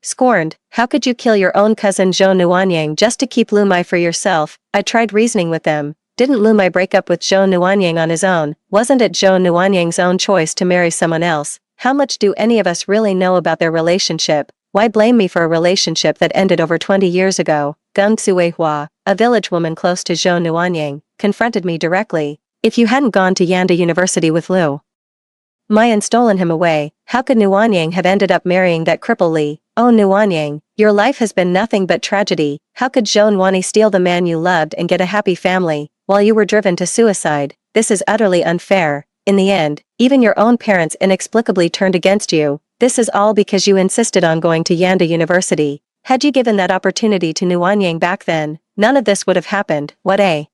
scorned. How could you kill your own cousin Zhou Nuanyang just to keep Lu Mai for yourself? I tried reasoning with them. Didn't Lu Mai break up with Zhou Nuanyang on his own? Wasn't it Zhou Nuanyang's own choice to marry someone else? How much do any of us really know about their relationship? Why blame me for a relationship that ended over 20 years ago? Gung Tsuehua, a village woman close to Zhou Nuanyang, confronted me directly. If you hadn't gone to Yanda University with Lu Mai and stolen him away, how could Nuanyang have ended up marrying that cripple Li? Oh Nuanyang, your life has been nothing but tragedy. How could Zhou Nuanyang steal the man you loved and get a happy family, while you were driven to suicide? This is utterly unfair. In the end, even your own parents inexplicably turned against you. This is all because you insisted on going to Yanda University. Had you given that opportunity to Nuanyang back then, none of this would have happened. What a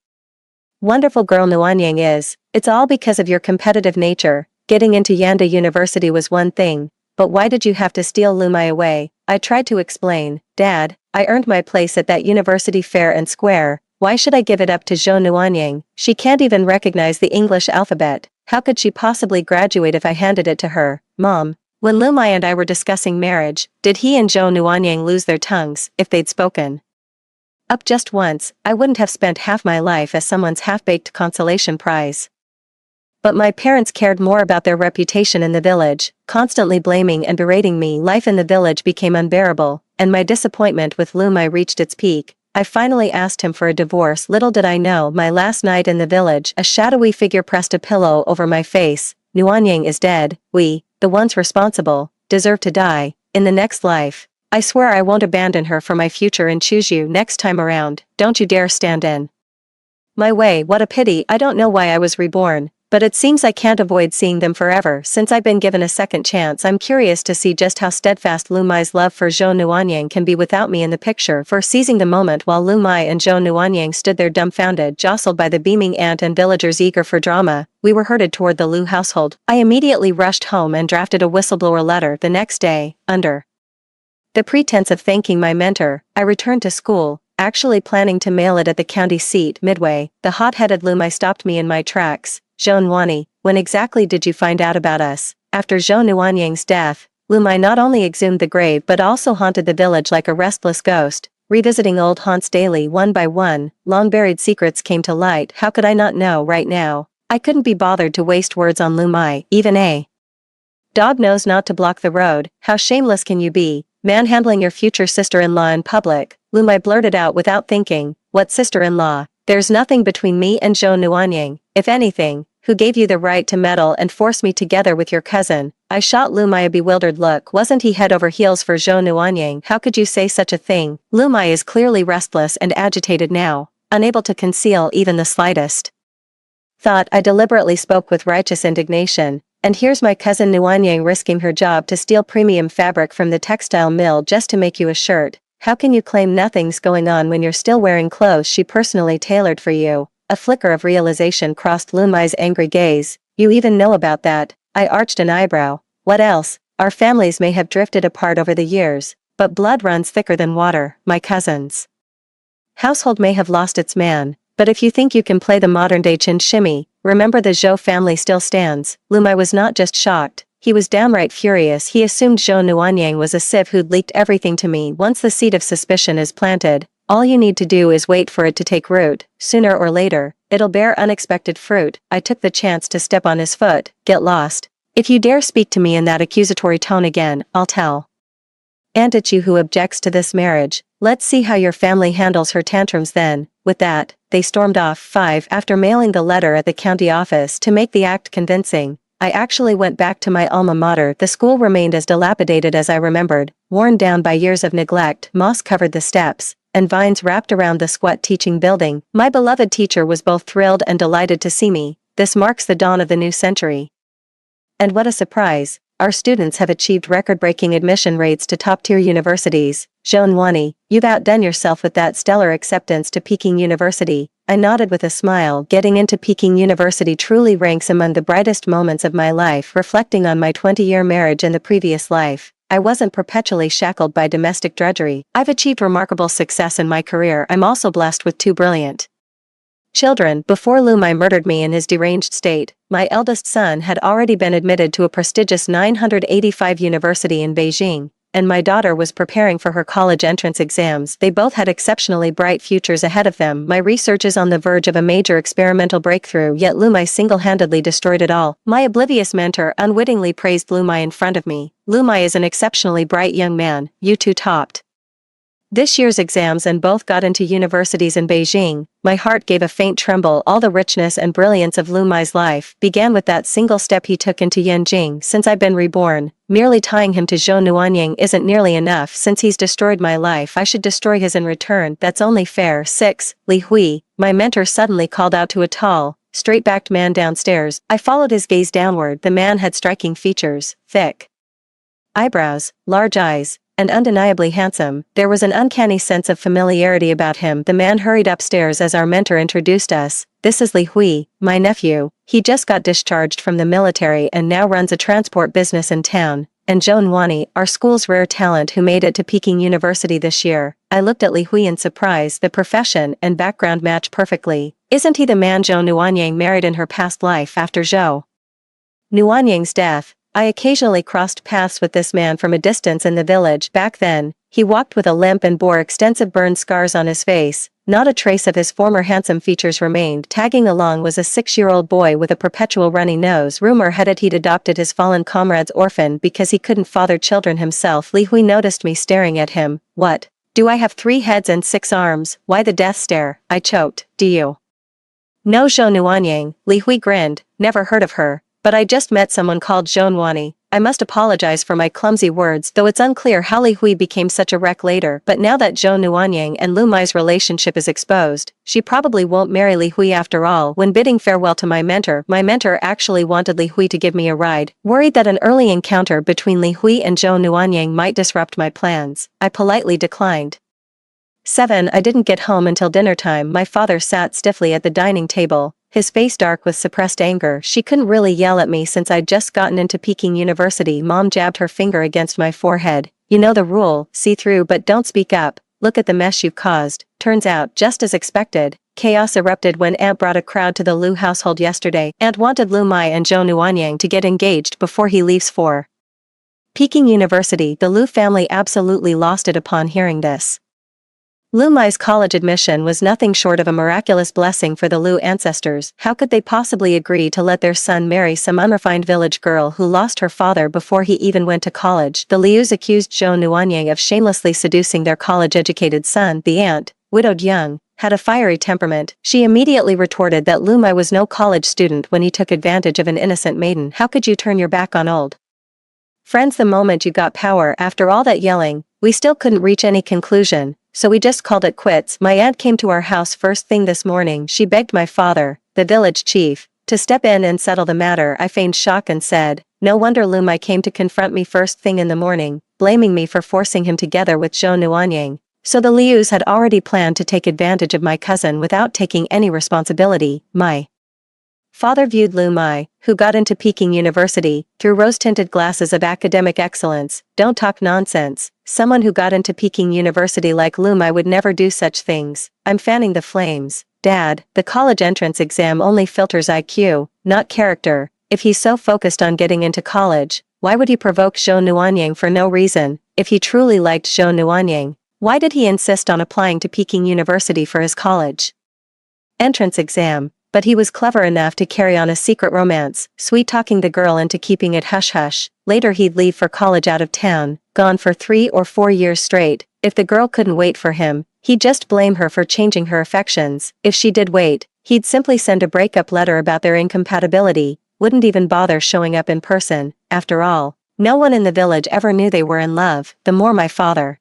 wonderful girl Nuanyang is. It's all because of your competitive nature. Getting into Yanda University was one thing, but why did you have to steal Lu Mai away? I tried to explain. Dad, I earned my place at that university fair and square. Why should I give it up to Zhou Nuanyang? She can't even recognize the English alphabet. How could she possibly graduate if I handed it to her? Mom, when Lu Mai and I were discussing marriage, did he and Zhou Nuanyang lose their tongues, if they'd spoken? Up just once, I wouldn't have spent half my life as someone's half-baked consolation prize. But my parents cared more about their reputation in the village, constantly blaming and berating me. Life in the village became unbearable, and my disappointment with Lumai reached its peak. I finally asked him for a divorce. Little did I know, my last night in the village, a shadowy figure pressed a pillow over my face. Nuanyang is dead. We, the ones responsible, deserve to die. In the next life. I swear I won't abandon her for my future and choose you next time around. Don't you dare stand in my way. What a pity. I don't know why I was reborn, but it seems I can't avoid seeing them forever. Since I've been given a second chance, I'm curious to see just how steadfast Lumai's love for Zhou Nuanyang can be without me in the picture. For seizing the moment while Lumai and Zhou Nuanyang stood there dumbfounded, jostled by the beaming aunt and villagers eager for drama, we were herded toward the Lu household. I immediately rushed home and drafted a whistleblower letter. The next day, under the pretense of thanking my mentor, I returned to school, actually planning to mail it at the county seat. Midway, the hot-headed Lumai stopped me in my tracks. Zhou Nuani, when exactly did you find out about us? After Zhou Nuanyang's death, Lumai not only exhumed the grave but also haunted the village like a restless ghost, revisiting old haunts daily. One by one, long-buried secrets came to light. How could I not know right now? I couldn't be bothered to waste words on Lumai. Even a dog knows not to block the road. How shameless can you be, manhandling your future sister-in-law in public? Lumai blurted out without thinking. What sister-in-law? There's nothing between me and Zhou Nuanyang. If anything, who gave you the right to meddle and force me together with your cousin? I shot Lumai a bewildered look. Wasn't he head over heels for Zhou Nuanyang? How could you say such a thing? Lumai is clearly restless and agitated now, unable to conceal even the slightest thought. I deliberately spoke with righteous indignation. And here's my cousin Nuanyang risking her job to steal premium fabric from the textile mill just to make you a shirt. How can you claim nothing's going on when you're still wearing clothes she personally tailored for you? A flicker of realization crossed Lumai's angry gaze. You even know about that? I arched an eyebrow. What else? Our families may have drifted apart over the years, but blood runs thicker than water. My cousin's household may have lost its man, but if you think you can play the modern-day chin shimmy, remember the Zhou family still stands. Lumai was not just shocked, he was downright furious. He assumed Zhou Nuanyang was a sieve who'd leaked everything to me. Once the seed of suspicion is planted, all you need to do is wait for it to take root. Sooner or later, it'll bear unexpected fruit. I took the chance to step on his foot. Get lost. If you dare speak to me in that accusatory tone again, I'll tell Aunt it's you who objects to this marriage. Let's see how your family handles her tantrums then. With that, they stormed off. 5. After mailing the letter at the county office to make the act convincing, I actually went back to my alma mater. The school remained as dilapidated as I remembered, worn down by years of neglect. Moss covered the steps, and vines wrapped around the squat teaching building. My beloved teacher was both thrilled and delighted to see me. This marks the dawn of the new century. And what a surprise, our students have achieved record-breaking admission rates to top-tier universities. Zhou Nuani, you've outdone yourself with that stellar acceptance to Peking University. I nodded with a smile. Getting into Peking University truly ranks among the brightest moments of my life. Reflecting on my 20-year marriage in the previous life, I wasn't perpetually shackled by domestic drudgery. I've achieved remarkable success in my career. I'm also blessed with 2 brilliant children. Before Lumai murdered me in his deranged state, my eldest son had already been admitted to a prestigious 985 university in Beijing, and my daughter was preparing for her college entrance exams. They both had exceptionally bright futures ahead of them. My research is on the verge of a major experimental breakthrough, yet Lumai single-handedly destroyed it all. My oblivious mentor unwittingly praised Lumai in front of me. Lumai is an exceptionally bright young man. You two topped this year's exams and both got into universities in Beijing. My heart gave a faint tremble. All the richness and brilliance of Lumai's life began with that single step he took into Yanjing. Since I've been reborn, merely tying him to Zhou Nuanyang isn't nearly enough. Since he's destroyed my life, I should destroy his in return. That's only fair. 6. Li Hui, my mentor suddenly called out to a tall, straight-backed man downstairs. I followed his gaze downward. The man had striking features, thick eyebrows, large eyes, and undeniably handsome. There was an uncanny sense of familiarity about him. The man hurried upstairs as our mentor introduced us. This is Li Hui, my nephew. He just got discharged from the military and now runs a transport business in town. And Zhou Nuani, our school's rare talent who made it to Peking University this year. I looked at Li Hui in surprise. The profession and background match perfectly. Isn't he the man Zhou Nuanyang married in her past life after Zhou Nuanyang's death? I occasionally crossed paths with this man from a distance in the village. Back then, He walked with a limp and bore extensive burn scars on his face. Not a trace of his former handsome features remained. Tagging along was a 6-year-old boy with a perpetual runny nose. Rumor had it he'd adopted his fallen comrade's orphan because he couldn't father children himself. Li Hui noticed me staring at him. What? Do I have 3 heads and 6 arms? Why the death stare? I choked. Do you know Zhou Nuanyang? Li Hui grinned. Never heard of her. But I just met someone called Zhou Nuani. I must apologize for my clumsy words, though it's unclear how Li Hui became such a wreck later. But now that Zhou Nuanyang and Lu Mai's relationship is exposed, she probably won't marry Li Hui after all. When bidding farewell to my mentor actually wanted Li Hui to give me a ride. Worried that an early encounter between Li Hui and Zhou Nuanyang might disrupt my plans, I politely declined. 7. I didn't get home until dinner time. My father sat stiffly at the dining table, his face dark with suppressed anger. She couldn't really yell at me since I'd just gotten into Peking University. Mom jabbed her finger against my forehead. You know the rule, see through but don't speak up. Look at the mess you've caused. Turns out, just as expected, chaos erupted when Aunt brought a crowd to the Lu household yesterday. Aunt wanted Lu Mai and Zhou Nuanyang to get engaged before he leaves for Peking University. The Lu family absolutely lost it upon hearing this. Lu Mai's college admission was nothing short of a miraculous blessing for the Lu ancestors. How could they possibly agree to let their son marry some unrefined village girl who lost her father before he even went to college? The Lius accused Zhou Nuanyang of shamelessly seducing their college-educated son. The aunt, widowed young, had a fiery temperament. She immediately retorted that Lu Mai was no college student when he took advantage of an innocent maiden. How could you turn your back on old friends the moment you got power? After all that yelling, we still couldn't reach any conclusion. So we just called it quits. My aunt came to our house first thing this morning. She begged my father, the village chief, to step in and settle the matter. I feigned shock and said, no wonder Lu Mai came to confront me first thing in the morning, blaming me for forcing him together with Zhou Nuanyang. So the Lius had already planned to take advantage of my cousin without taking any responsibility. My father viewed Lu Mai, who got into Peking University, through rose-tinted glasses of academic excellence. Don't talk nonsense. Someone who got into Peking University like Lu Mai would never do such things. I'm fanning the flames. Dad, the college entrance exam only filters IQ, not character. If he's so focused on getting into college, why would he provoke Zhou Nuanyang for no reason? If he truly liked Zhou Nuanyang, why did he insist on applying to Peking University for his college entrance exam? But he was clever enough to carry on a secret romance, sweet-talking the girl into keeping it hush-hush. Later he'd leave for college out of town, gone for 3 or 4 years straight. If the girl couldn't wait for him, he'd just blame her for changing her affections. If she did wait, he'd simply send a breakup letter about their incompatibility, wouldn't even bother showing up in person. After all, no one in the village ever knew they were in love. The more my father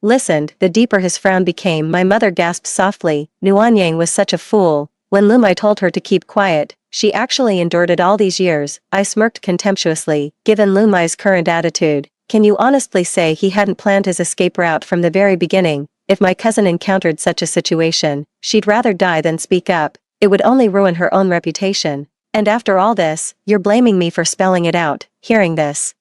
listened, the deeper his frown became. My mother gasped softly. Nuanyang was such a fool. When Lu Mai told her to keep quiet, she actually endured it all these years. I smirked contemptuously. Given Lu Mai's current attitude, can you honestly say he hadn't planned his escape route from the very beginning? If my cousin encountered such a situation, she'd rather die than speak up. It would only ruin her own reputation. And after all this, you're blaming me for spelling it out. Hearing this,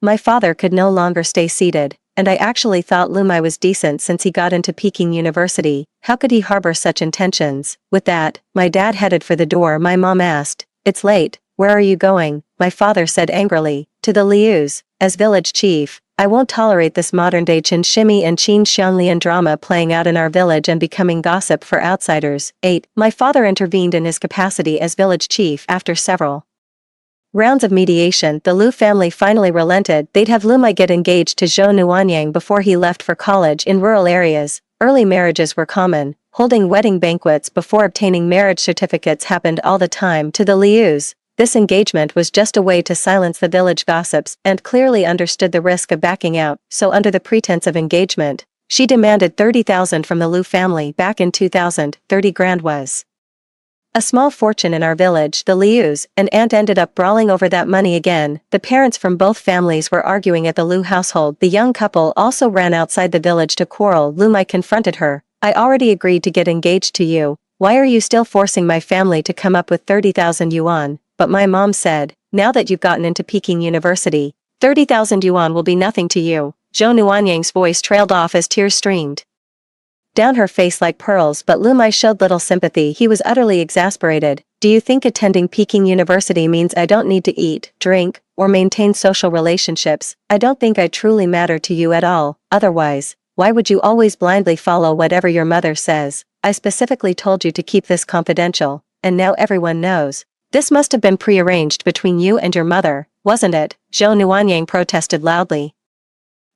my father could no longer stay seated. And I actually thought Lu Mai was decent since he got into Peking University. How could he harbor such intentions? With that, my dad headed for the door. My mom asked, it's late, where are you going? My father said angrily, to the Lius. As village chief, I won't tolerate this modern-day Qin Shimi and Qin Xianglian drama playing out in our village and becoming gossip for outsiders. 8. My father intervened in his capacity as village chief. After several rounds of mediation, the Lu family finally relented. They'd have Lu Mai get engaged to Zhou Nuanyang before he left for college. In rural areas, early marriages were common. Holding wedding banquets before obtaining marriage certificates happened all the time. To the Lius, this engagement was just a way to silence the village gossips, and clearly understood the risk of backing out. So under the pretense of engagement, she demanded 30,000 from the Lu family. Back in 2000, 30 grand was a small fortune in our village. The Lius and aunt ended up brawling over that money again. The parents from both families were arguing at the Lu household. The young couple also ran outside the village to quarrel. Lu Mai confronted her. I already agreed to get engaged to you. Why are you still forcing my family to come up with 30,000 yuan? But my mom said, now that you've gotten into Peking University, 30,000 yuan will be nothing to you. Zhou Nuanyang's voice trailed off as tears streamed down her face like pearls, but Lu Mai showed little sympathy. He was utterly exasperated. Do you think attending Peking University means I don't need to eat, drink, or maintain social relationships. I don't think I truly matter to you at all. Otherwise, why would you always blindly follow whatever your mother says? I specifically told you to keep this confidential, and now everyone knows. This must have been prearranged between you and your mother, wasn't it? Zhou Nuanyang protested loudly.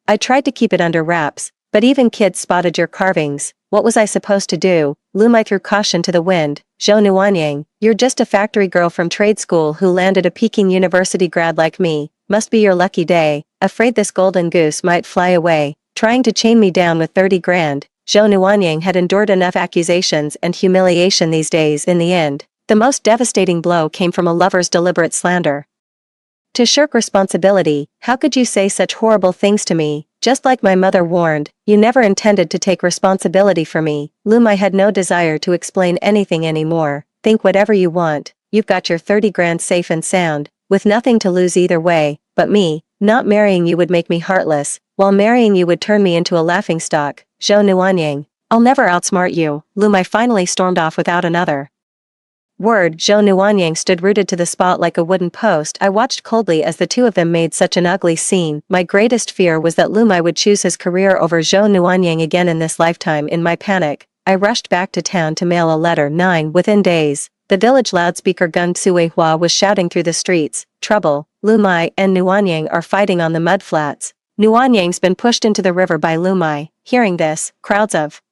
I tried to keep it under wraps, but even kids spotted your carvings. What was I supposed to do? Lu Mai threw caution to the wind. Zhou Nuanyang, you're just a factory girl from trade school who landed a Peking University grad like me. Must be your lucky day. Afraid this golden goose might fly away, trying to chain me down with 30 grand. Zhou Nuanyang had endured enough accusations and humiliation these days. In the end, the most devastating blow came from a lover's deliberate slander. To shirk responsibility, how could you say such horrible things to me? Just like my mother warned, you never intended to take responsibility for me. Lu Mai had no desire to explain anything anymore. Think whatever you want, you've got your 30 grand safe and sound, with nothing to lose either way. But me, not marrying you would make me heartless, while marrying you would turn me into a laughingstock. Zhou Nuanyang, I'll never outsmart you. Lu Mai finally stormed off without another word. Zhou Nuanyang stood rooted to the spot like a wooden post. I watched coldly as the two of them made such an ugly scene. My greatest fear was that Lu Mai would choose his career over Zhou Nuanyang again in this lifetime. In my panic, I rushed back to town to mail a letter. 9 Within days, the village loudspeaker Gung Tsuehua was shouting through the streets, "Trouble, Lu Mai and Nuanyang are fighting on the mudflats. Nuanyang's been pushed into the river by Lu Mai." Hearing this, crowds of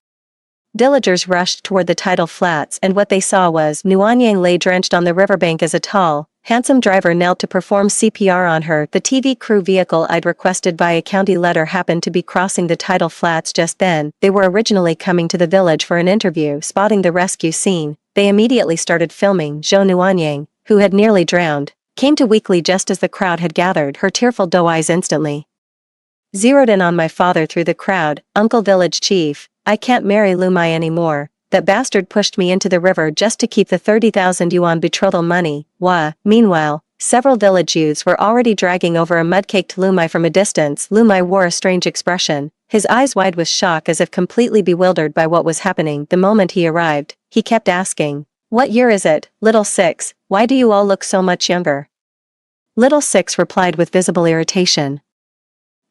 villagers rushed toward the tidal flats, and what they saw was Nuanyang lay drenched on the riverbank as a tall, handsome driver knelt to perform CPR on her. The TV crew vehicle I'd requested by a county letter happened to be crossing the tidal flats just then. They were originally coming to the village for an interview. Spotting the rescue scene, they immediately started filming. Zhou Nuanyang, who had nearly drowned, came to weakly just as the crowd had gathered. Her tearful doe eyes instantly zeroed in on my father through the crowd. "Uncle Village Chief, I can't marry Lu Mai anymore. That bastard pushed me into the river just to keep the 30,000 yuan betrothal money. Wah." Meanwhile, several village youths were already dragging over a mud-caked Lu Mai from a distance. Lu Mai wore a strange expression, his eyes wide with shock as if completely bewildered by what was happening. The moment he arrived, he kept asking, "What year is it, Little Six? Why do you all look so much younger?" Little Six replied with visible irritation.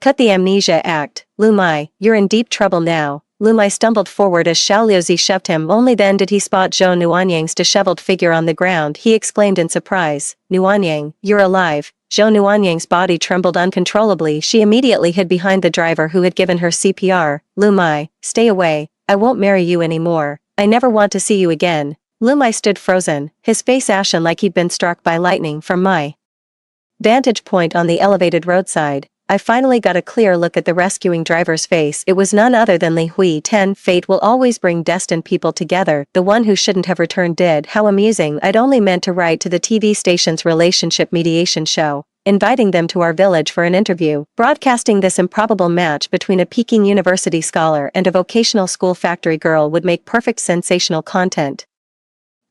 "Cut the amnesia act, Lu Mai, you're in deep trouble now." Lu Mai stumbled forward as Xiao Liuzi shoved him. Only then did he spot Zhou Nuanyang's disheveled figure on the ground. He exclaimed in surprise, "Nuanyang, you're alive." Zhou Nuanyang's body trembled uncontrollably. She immediately hid behind the driver who had given her CPR. "Lu Mai, stay away. I won't marry you anymore. I never want to see you again." Lu Mai stood frozen, his face ashen like he'd been struck by lightning. From my vantage point on the elevated roadside, I finally got a clear look at the rescuing driver's face. It was none other than Li Hui. 10 Fate will always bring destined people together. The one who shouldn't have returned did. How amusing. I'd only meant to write to the TV station's relationship mediation show, inviting them to our village for an interview. Broadcasting this improbable match between a Peking University scholar and a vocational school factory girl would make perfect sensational content.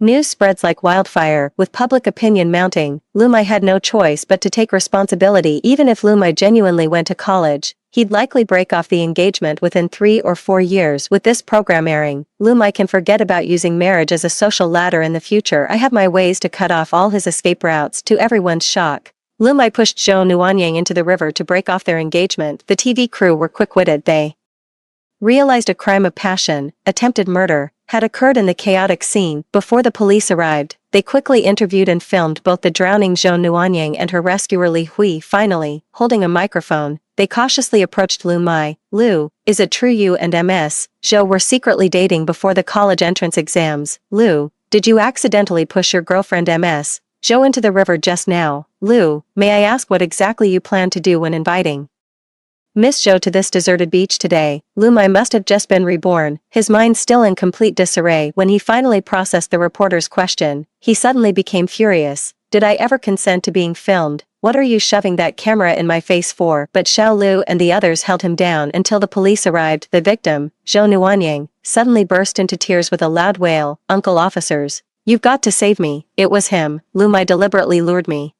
News spreads like wildfire. With public opinion mounting, Lu Mai had no choice but to take responsibility. Even if Lu Mai genuinely went to college, he'd likely break off the engagement within 3 or 4 years. With this program airing, Lu Mai can forget about using marriage as a social ladder in the future. I have my ways to cut off all his escape routes. To everyone's shock, Lu Mai pushed Zhou Nuanyang into the river to break off their engagement. The TV crew were quick-witted. They realized a crime of passion, attempted murder, had occurred in the chaotic scene. Before the police arrived, they quickly interviewed and filmed both the drowning Zhou Nuanyang and her rescuer Li Hui. Finally, holding a microphone, they cautiously approached Lu Mai. "Lu, is it true you and Ms. Zhou were secretly dating before the college entrance exams? Lu, did you accidentally push your girlfriend Ms. Zhou into the river just now? Lu, may I ask what exactly you plan to do when inviting Miss Zhou to this deserted beach today?" Lu Mai must have just been reborn, his mind still in complete disarray. When he finally processed the reporter's question, he suddenly became furious. "Did I ever consent to being filmed? What are you shoving that camera in my face for?" But Xiao Lu and the others held him down until the police arrived. The victim, Zhou Nuanyang, suddenly burst into tears with a loud wail. "Uncle officers, you've got to save me. It was him. Lu Mai deliberately lured me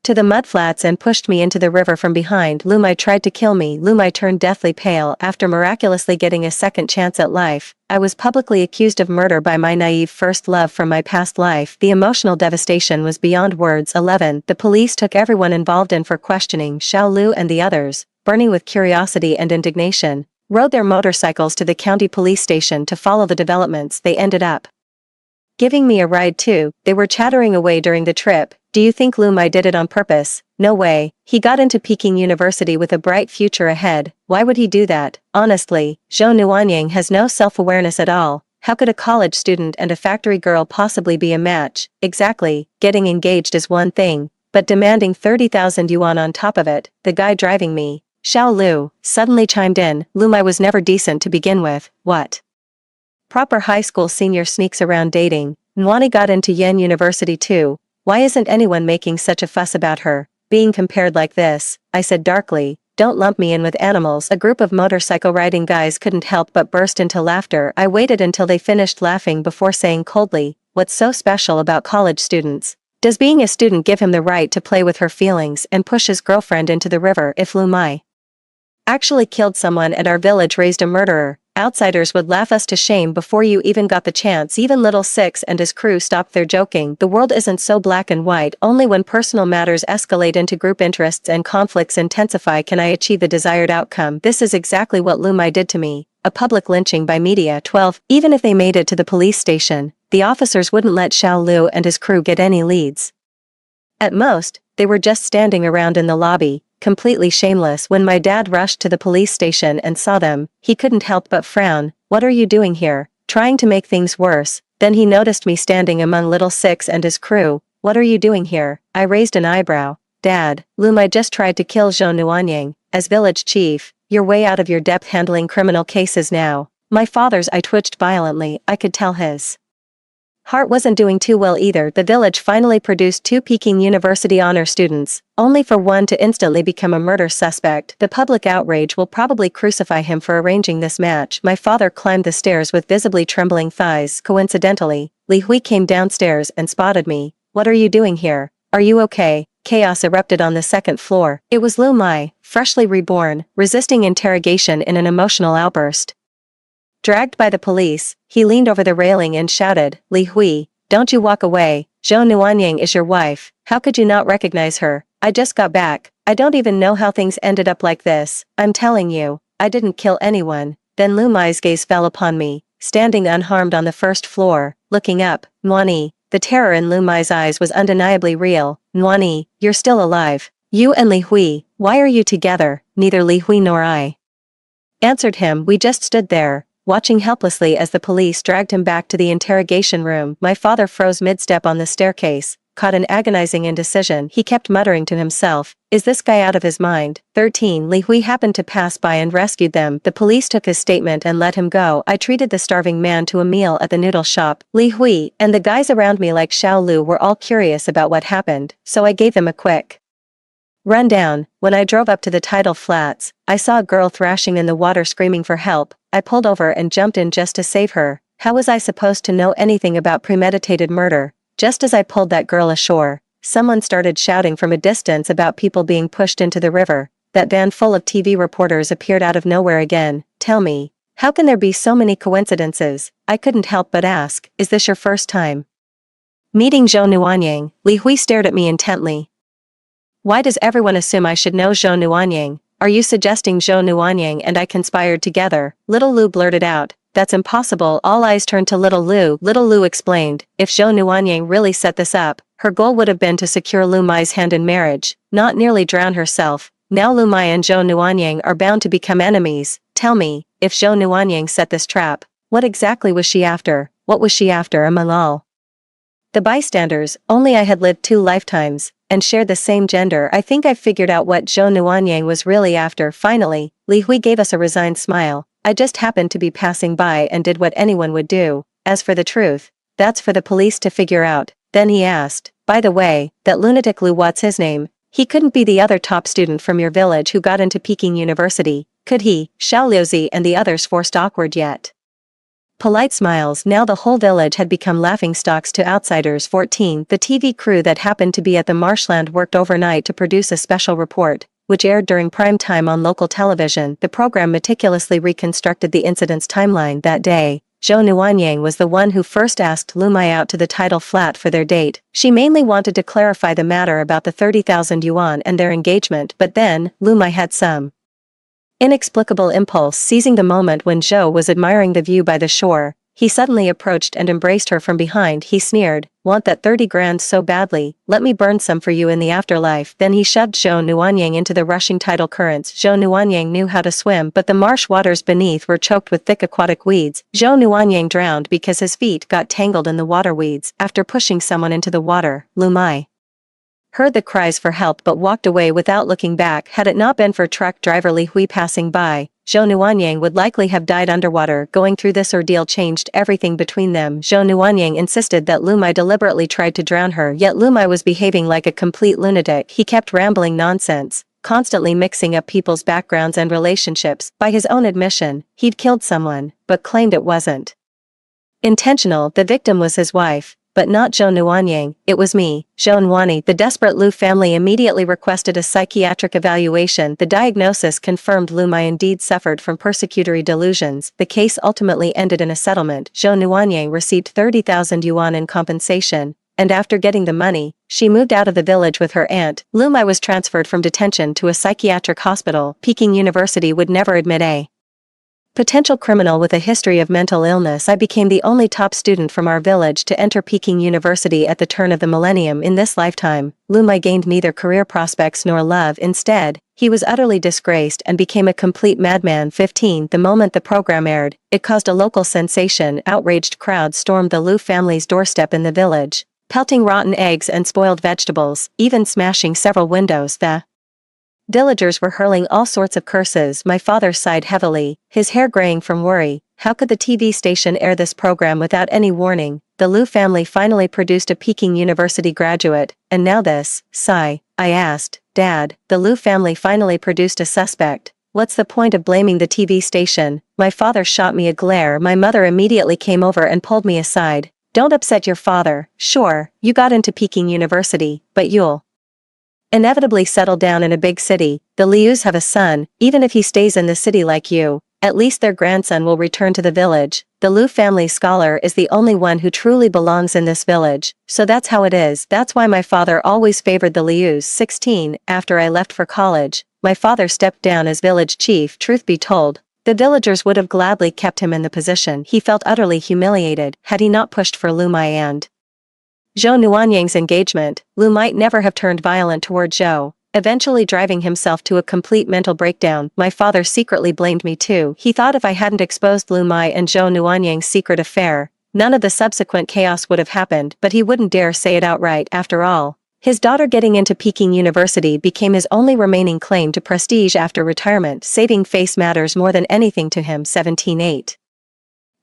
to the mudflats and pushed me into the river from behind. Lu Mai tried to kill me. Lu Mai turned deathly pale after miraculously getting a second chance at life. I was publicly accused of murder by my naive first love from my past life. The emotional devastation was beyond words. 11. The police took everyone involved in for questioning. Xiao Lu and the others, burning with curiosity and indignation, rode their motorcycles to the county police station to follow the developments. They ended up giving me a ride too. They were chattering away during the trip. Do you think Lu Mai did it on purpose? No way. He got into Peking University with a bright future ahead. Why would he do that? Honestly, Zhou Nuanying has no self-awareness at all. How could a college student and a factory girl possibly be a match? Exactly. Getting engaged is one thing, but demanding 30,000 yuan on top of it, the guy driving me. Xiao Lu suddenly chimed in. Lu Mai was never decent to begin with. What? Proper high school senior sneaks around dating. Nwani got into Yen University too. Why isn't anyone making such a fuss about her being compared like this? I said darkly. Don't lump me in with animals. A group of motorcycle riding guys couldn't help but burst into laughter. I waited until they finished laughing before saying coldly, what's so special about college students? Does being a student give him the right to play with her feelings and push his girlfriend into the river? If Lu Mai actually killed someone and our village raised a murderer, outsiders would laugh us to shame before you even got the chance. Even Little Six and his crew stopped their joking. The world isn't so black and white. Only when personal matters escalate into group interests and conflicts intensify can I achieve the desired outcome. This is exactly what Lu Mai did to me. A public lynching by media. 12. Even if they made it to the police station, the officers wouldn't let Xiao Lu and his crew get any leads. At most, they were just standing around in the lobby, completely shameless. When my dad rushed to the police station and saw them, he couldn't help but frown. What are you doing here? Trying to make things worse. Then he noticed me standing among Little Six and his crew. What are you doing here? I raised an eyebrow. Dad, Lu Mai just tried to kill Zhou Nuanying. As village chief, you're way out of your depth handling criminal cases now. My father's eye twitched violently. I could tell his heart wasn't doing too well either. The village finally produced 2 Peking University honor students, only for one to instantly become a murder suspect. The public outrage will probably crucify him for arranging this match. My father climbed the stairs with visibly trembling thighs. Coincidentally, Li Hui came downstairs and spotted me. What are you doing here? Are you okay? Chaos erupted on the second floor. It was Lu Mai, freshly reborn, resisting interrogation in an emotional outburst. Dragged by the police, he leaned over the railing and shouted, Li Hui, don't you walk away. Zhou Nuanying is your wife. How could you not recognize her? I just got back. I don't even know how things ended up like this. I'm telling you, I didn't kill anyone. Then Lu Mai's gaze fell upon me, standing unharmed on the first floor, looking up. Nwani, the terror in Lu Mai's eyes was undeniably real. Nwani, you're still alive. You and Li Hui, why are you together? Neither Li Hui nor I answered him. We just stood there, watching helplessly as the police dragged him back to the interrogation room. My father froze mid-step on the staircase, caught in agonizing indecision. He kept muttering to himself, is this guy out of his mind? 13. Li Hui happened to pass by and rescued them. The police took his statement and let him go. I treated the starving man to a meal at the noodle shop. Li Hui and the guys around me like Xiao Lu were all curious about what happened, so I gave them a quick rundown. When I drove up to the tidal flats, I saw a girl thrashing in the water screaming for help. I pulled over and jumped in just to save her. How was I supposed to know anything about premeditated murder? Just as I pulled that girl ashore, someone started shouting from a distance about people being pushed into the river. That van full of TV reporters appeared out of nowhere again. Tell me, how can there be so many coincidences? I couldn't help but ask, is this your first time meeting Zhou Nuanying? Li Hui stared at me intently. Why does everyone assume I should know Zhou Nuanying? Are you suggesting Zhou Nuanying and I conspired together? Little Lu blurted out. That's impossible. All eyes turned to Little Lu. Little Lu explained, if Zhou Nuanying really set this up, her goal would have been to secure Lu Mai's hand in marriage, not nearly drown herself. Now Lu Mai and Zhou Nuanying are bound to become enemies. Tell me, if Zhou Nuanying set this trap, what exactly was she after? What was she after among all the bystanders? Only I had lived 2 lifetimes and shared the same gender. I think I've figured out what Zhou Nuanying was really after. Finally, Li Hui gave us a resigned smile. I just happened to be passing by and did what anyone would do. As for the truth, that's for the police to figure out. Then he asked, by the way, that lunatic Lu, what's his name? He couldn't be the other top student from your village who got into Peking University, could he? Xiao Liuzi and the others forced awkward yet Polite smiles. Now the whole village had become laughingstocks to outsiders. 14. The TV crew that happened to be at the marshland worked overnight to produce a special report, which aired during prime time on local television. The program meticulously reconstructed the incident's timeline. That day, Zhou Nuanyang was the one who first asked Lu Mai out to the title flat for their date. She mainly wanted to clarify the matter about the 30,000 yuan and their engagement, but then, Lu Mai had some inexplicable impulse. Seizing the moment when Zhou was admiring the view by the shore, he suddenly approached and embraced her from behind. He sneered, "Want that 30 grand so badly? Let me burn some for you in the afterlife." Then he shoved Zhou Nuanyang into the rushing tidal currents. Zhou Nuanyang knew how to swim, but the marsh waters beneath were choked with thick aquatic weeds. Zhou Nuanyang drowned because his feet got tangled in the water weeds. After pushing someone into the water, Lu Mai heard the cries for help but walked away without looking back. Had it not been for truck driver Li Hui passing by, Zhou Nuanyang would likely have died underwater. Going through this ordeal changed everything between them. Zhou Nuanyang insisted that Lu Mai deliberately tried to drown her, yet Lu Mai was behaving like a complete lunatic. He kept rambling nonsense, constantly mixing up people's backgrounds and relationships. By his own admission, he'd killed someone, but claimed it wasn't intentional. The victim was his wife, but not Zhou Nuanyang. "It was me, Zhou Nuani." The desperate Lu family immediately requested a psychiatric evaluation. The diagnosis confirmed Lu Mai indeed suffered from persecutory delusions. The case ultimately ended in a settlement. Zhou Nuanyang received 30,000 yuan in compensation, and after getting the money, she moved out of the village with her aunt. Lu Mai was transferred from detention to a psychiatric hospital. Peking University would never admit a potential criminal with a history of mental illness. I became the only top student from our village to enter Peking University at the turn of the millennium. In this lifetime, Lu Mai gained neither career prospects nor love. Instead, he was utterly disgraced and became a complete madman. 15. The moment the program aired, it caused a local sensation. Outraged crowds stormed the Lu family's doorstep in the village, pelting rotten eggs and spoiled vegetables, even smashing several windows. The villagers were hurling all sorts of curses. My father sighed heavily, his hair graying from worry. How could the TV station air this program without any warning? The Lu family finally produced a Peking University graduate, and now this. Sigh. I asked, "Dad, the Lu family finally produced a suspect. What's the point of blaming the TV station?" My father shot me a glare. My mother immediately came over and pulled me aside. "Don't upset your father. Sure, you got into Peking University, but you'll inevitably settle down in a big city. The Lius have a son, even if he stays in the city like you, at least their grandson will return to the village. The Lu family scholar is the only one who truly belongs in this village, so that's how it is. That's why my father always favored the Lius." 16. After I left for college, my father stepped down as village chief. Truth be told, the villagers would have gladly kept him in the position. He felt utterly humiliated. Had he not pushed for Lu Mai and Zhou Nuanyang's engagement, Lu might never have turned violent toward Zhou, eventually driving himself to a complete mental breakdown. My father secretly blamed me too. He thought if I hadn't exposed Lu Mai and Zhou Nuanyang's secret affair, none of the subsequent chaos would have happened, but he wouldn't dare say it outright. After all, his daughter getting into Peking University became his only remaining claim to prestige after retirement. Saving face matters more than anything to him. 17.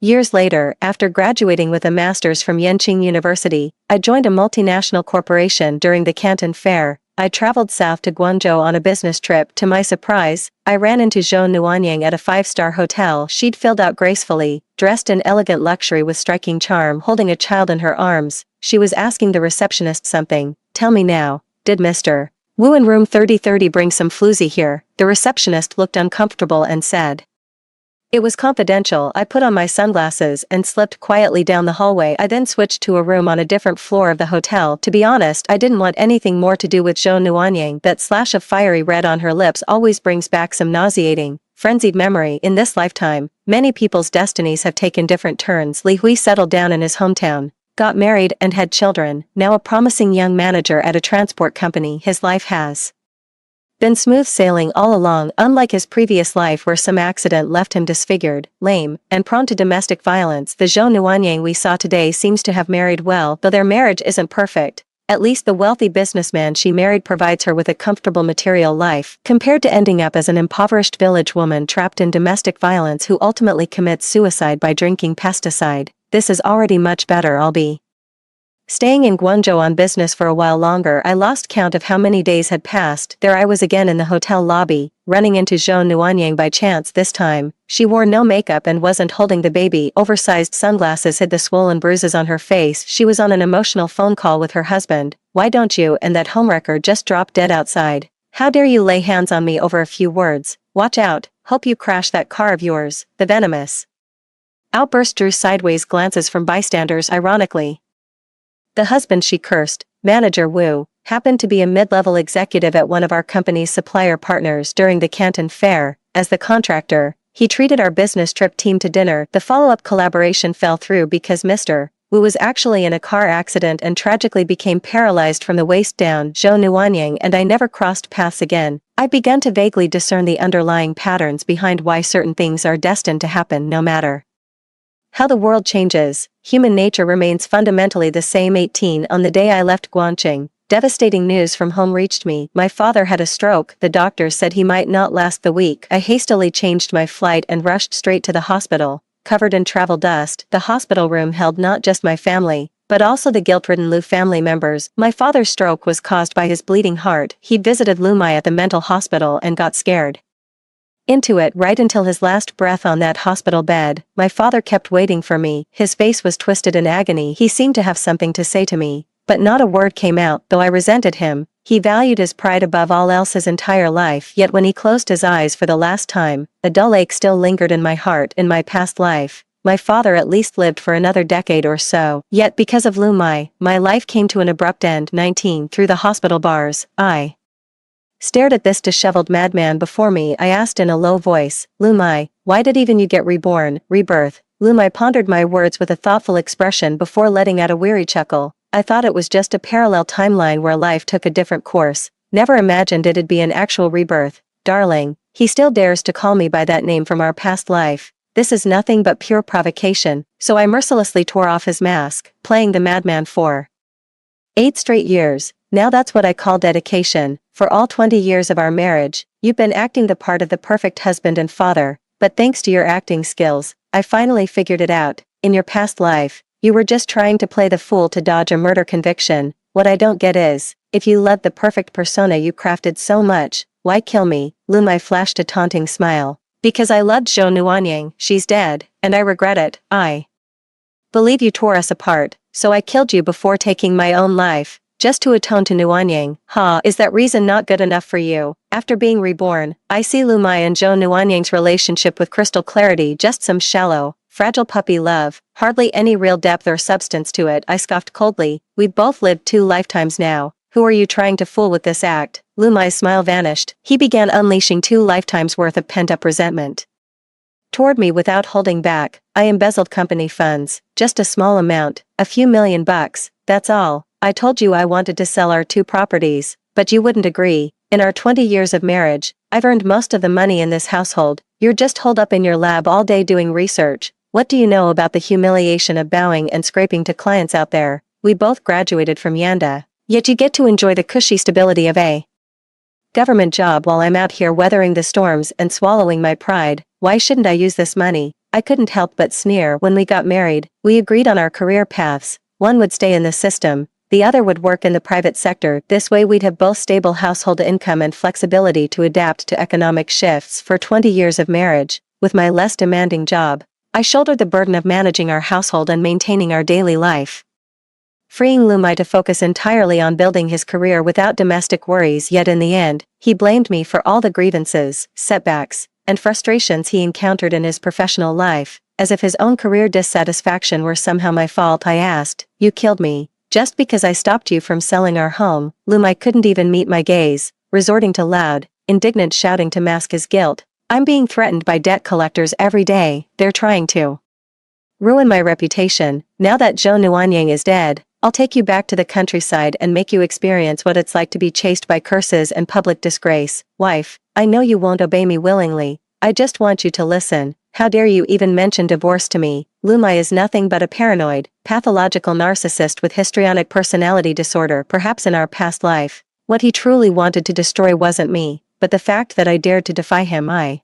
Years later, after graduating with a master's from Yenqing University, I joined a multinational corporation during the Canton Fair. I traveled south to Guangzhou on a business trip. To my surprise, I ran into Zhou Nuanyang at a 5-star hotel. She'd filled out gracefully, dressed in elegant luxury with striking charm, holding a child in her arms. She was asking the receptionist something. "Tell me now, did Mr. Wu in room 3030 bring some floozy here?" The receptionist looked uncomfortable and said it was confidential. I put on my sunglasses and slipped quietly down the hallway. I then switched to a room on a different floor of the hotel. To be honest, I didn't want anything more to do with Zhou Nuanyang. That slash of fiery red on her lips always brings back some nauseating, frenzied memory. In this lifetime, many people's destinies have taken different turns. Li Hui settled down in his hometown, got married and had children, now a promising young manager at a transport company. His life has been smooth sailing all along, unlike his previous life where some accident left him disfigured, lame, and prone to domestic violence. The Zhou Nuanyang we saw today seems to have married well, though their marriage isn't perfect. At least the wealthy businessman she married provides her with a comfortable material life, compared to ending up as an impoverished village woman trapped in domestic violence who ultimately commits suicide by drinking pesticide. This is already much better. I'll be staying in Guangzhou on business for a while longer. I lost count of how many days had passed. There I was again in the hotel lobby, running into Zhou Nuanyang by chance this time. She wore no makeup and wasn't holding the baby. Oversized sunglasses hid the swollen bruises on her face. She was on an emotional phone call with her husband. Why don't you and that homewrecker just drop dead outside? How dare you lay hands on me over a few words? Watch out, hope you crash that car of yours. The venomous outburst drew sideways glances from bystanders. Ironically, the husband she cursed, Manager Wu, happened to be a mid-level executive at one of our company's supplier partners during the Canton Fair. As the contractor, he treated our business trip team to dinner. The follow-up collaboration fell through because Mr. Wu was actually in a car accident and tragically became paralyzed from the waist down. Zhou Nuanyang and I never crossed paths again. I began to vaguely discern the underlying patterns behind why certain things are destined to happen no matter how the world changes. Human nature remains fundamentally the same. 18 On the day I left Guangqing, devastating news from home reached me. My father had a stroke. The doctors said he might not last the week. I hastily changed my flight and rushed straight to the hospital. Covered in travel dust, the hospital room held not just my family, but also the guilt-ridden Lu family members. My father's stroke was caused by his bleeding heart. He'd visited Lu Mai at the mental hospital and got scared into it right until his last breath on that hospital bed. My father kept waiting for me. His face was twisted in agony. He seemed to have something to say to me, but not a word came out. Though I resented him, he valued his pride above all else his entire life. Yet when he closed his eyes for the last time, a dull ache still lingered in my heart. In my past life, my father at least lived for another decade or so. Yet because of Lu Mai, my life came to an abrupt end. 19 Through the hospital bars, I stared at this disheveled madman before me. I asked in a low voice, Lu Mai, why did even you get reborn? Rebirth. Lu Mai pondered my words with a thoughtful expression before letting out a weary chuckle. I thought it was just a parallel timeline where life took a different course. Never imagined it'd be an actual rebirth. Darling, he still dares to call me by that name from our past life. This is nothing but pure provocation. So I mercilessly tore off his mask, playing the madman for 8 straight years. Now that's what I call dedication. For all 20 years of our marriage, you've been acting the part of the perfect husband and father, but thanks to your acting skills, I finally figured it out. In your past life, you were just trying to play the fool to dodge a murder conviction. What I don't get is, if you led the perfect persona you crafted so much, why kill me? Lu Mai flashed a taunting smile. Because I loved Zhou Nuanyang. She's dead, and I regret it. I believe you tore us apart, so I killed you before taking my own life, just to atone to Nuanyang. Is that reason not good enough for you? After being reborn, I see Lu Mai and Zhou Nuanyang's relationship with crystal clarity, just some shallow, fragile puppy love, hardly any real depth or substance to it. I scoffed coldly. We've both lived 2 lifetimes now. Who are you trying to fool with this act? Lu Mai's smile vanished. He began unleashing 2 lifetimes worth of pent-up resentment toward me without holding back. I embezzled company funds, just a small amount, a few $1,000,000, that's all. I told you I wanted to sell our 2 properties, but you wouldn't agree. In our 20 years of marriage, I've earned most of the money in this household. You're just holed up in your lab all day doing research. What do you know about the humiliation of bowing and scraping to clients out there? We both graduated from Yanda, yet you get to enjoy the cushy stability of a government job while I'm out here weathering the storms and swallowing my pride. Why shouldn't I use this money? I couldn't help but sneer. When we got married, we agreed on our career paths. One would stay in the system, the other would work in the private sector. This way we'd have both stable household income and flexibility to adapt to economic shifts. For 20 years of marriage, with my less demanding job, I shouldered the burden of managing our household and maintaining our daily life, freeing Lu Mai to focus entirely on building his career without domestic worries. Yet in the end, he blamed me for all the grievances, setbacks, and frustrations he encountered in his professional life, as if his own career dissatisfaction were somehow my fault. I asked, you killed me just because I stopped you from selling our home? Lu Mai couldn't even meet my gaze, resorting to loud, indignant shouting to mask his guilt. I'm being threatened by debt collectors every day. They're trying to ruin my reputation. Now that Zhou Nuanyang is dead, I'll take you back to the countryside and make you experience what it's like to be chased by curses and public disgrace. Wife, I know you won't obey me willingly. I just want you to listen. How dare you even mention divorce to me? Lu Mai is nothing but a paranoid, pathological narcissist with histrionic personality disorder. Perhaps in our past life, what he truly wanted to destroy wasn't me, but the fact that I dared to defy him. I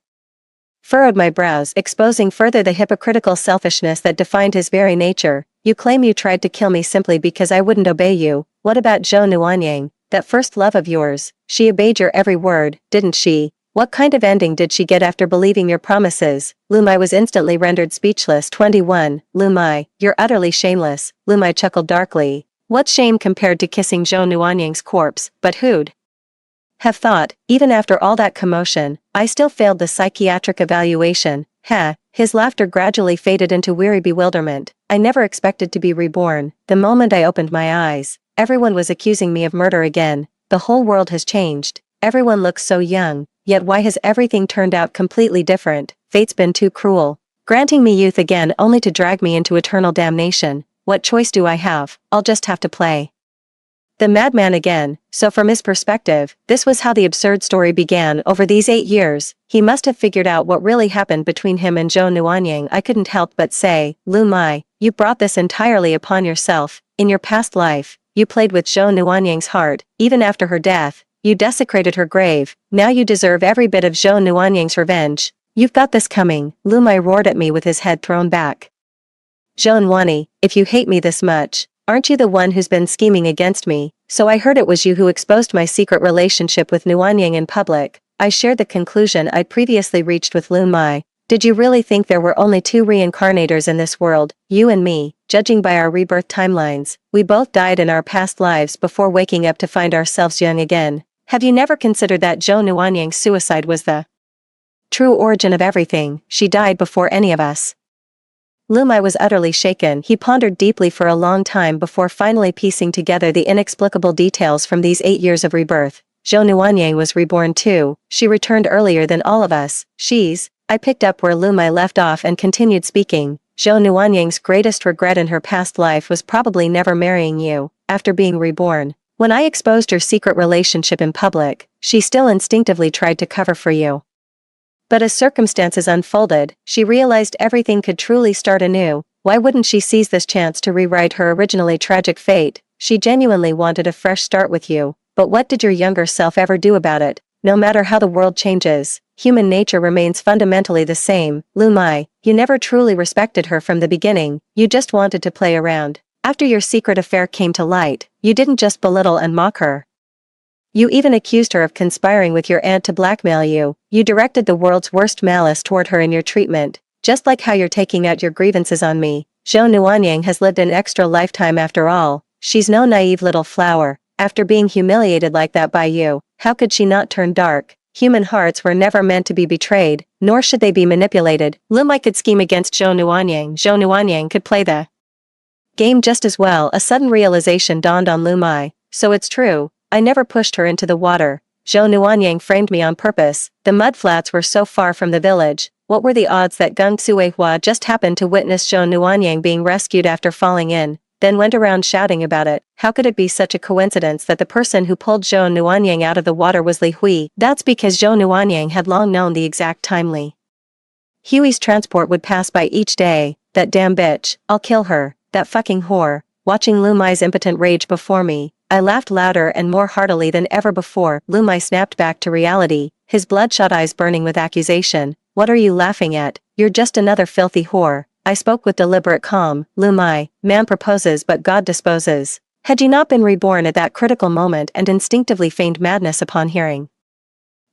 furrowed my brows, exposing further the hypocritical selfishness that defined his very nature. You claim you tried to kill me simply because I wouldn't obey you. What about Zhou Nuanyang, that first love of yours? She obeyed your every word, didn't she? What kind of ending did she get after believing your promises? Lumai was instantly rendered speechless. 21. Lumai, you're utterly shameless. Lumai chuckled darkly. What shame compared to kissing Zhou Nuanyang's corpse, but who'd have thought, even after all that commotion, I still failed the psychiatric evaluation. His laughter gradually faded into weary bewilderment. I never expected to be reborn. The moment I opened my eyes, everyone was accusing me of murder again. The whole world has changed. Everyone looks so young, yet why has everything turned out completely different? Fate's been too cruel, granting me youth again only to drag me into eternal damnation. What choice do I have? I'll just have to play the madman again. So from his perspective, this was how the absurd story began. Over these 8 years, he must have figured out what really happened between him and Zhou Nuanyang. I couldn't help but say, Lu Mai, you brought this entirely upon yourself. In your past life, you played with Zhou Nuanyang's heart. Even after her death, you desecrated her grave. Now you deserve every bit of Zhou Nuanyang's revenge. You've got this coming. Lu Mai roared at me with his head thrown back. Zhou Nuanyang, if you hate me this much, aren't you the one who's been scheming against me? So I heard it was you who exposed my secret relationship with Nuanyang in public. I shared the conclusion I'd previously reached with Lu Mai. Did you really think there were only 2 reincarnators in this world, you and me? Judging by our rebirth timelines, we both died in our past lives before waking up to find ourselves young again. Have you never considered that Zhou Nuanyang's suicide was the true origin of everything? She died before any of us. Lu Mai was utterly shaken. He pondered deeply for a long time before finally piecing together the inexplicable details from these 8 years of rebirth. Zhou Nuanyang was reborn too. She returned earlier than all of us. I picked up where Lu Mai left off and continued speaking. Zhou Nuanyang's greatest regret in her past life was probably never marrying you, after being reborn. When I exposed her secret relationship in public, she still instinctively tried to cover for you. But as circumstances unfolded, she realized everything could truly start anew. Why wouldn't she seize this chance to rewrite her originally tragic fate? She genuinely wanted a fresh start with you. But what did your younger self ever do about it? No matter how the world changes, human nature remains fundamentally the same. Lu Mai, you never truly respected her from the beginning. You just wanted to play around. After your secret affair came to light, you didn't just belittle and mock her. You even accused her of conspiring with your aunt to blackmail you. You directed the world's worst malice toward her in your treatment, just like how you're taking out your grievances on me. Zhou Nuanyang has lived an extra lifetime after all. She's no naive little flower. After being humiliated like that by you, how could she not turn dark? Human hearts were never meant to be betrayed, nor should they be manipulated. Lu Mai could scheme against Zhou Nuanyang. Zhou Nuanyang could play the game just as well. A sudden realization dawned on Lu Mai. So it's true. I never pushed her into the water. Zhou Nuanyang framed me on purpose. The mudflats were so far from the village. What were the odds that Geng Suihua just happened to witness Zhou Nuanyang being rescued after falling in, then went around shouting about it? How could it be such a coincidence that the person who pulled Zhou Nuanyang out of the water was Li Hui? That's because Zhou Nuanyang had long known the exact time Li Hui's transport would pass by each day. That damn bitch, I'll kill her, that fucking whore. Watching Lu Mai's impotent rage before me, I laughed louder and more heartily than ever before. Lu Mai snapped back to reality, his bloodshot eyes burning with accusation. What are you laughing at? You're just another filthy whore. I spoke with deliberate calm. Lu Mai, man proposes but God disposes. Had you not been reborn at that critical moment and instinctively feigned madness upon hearing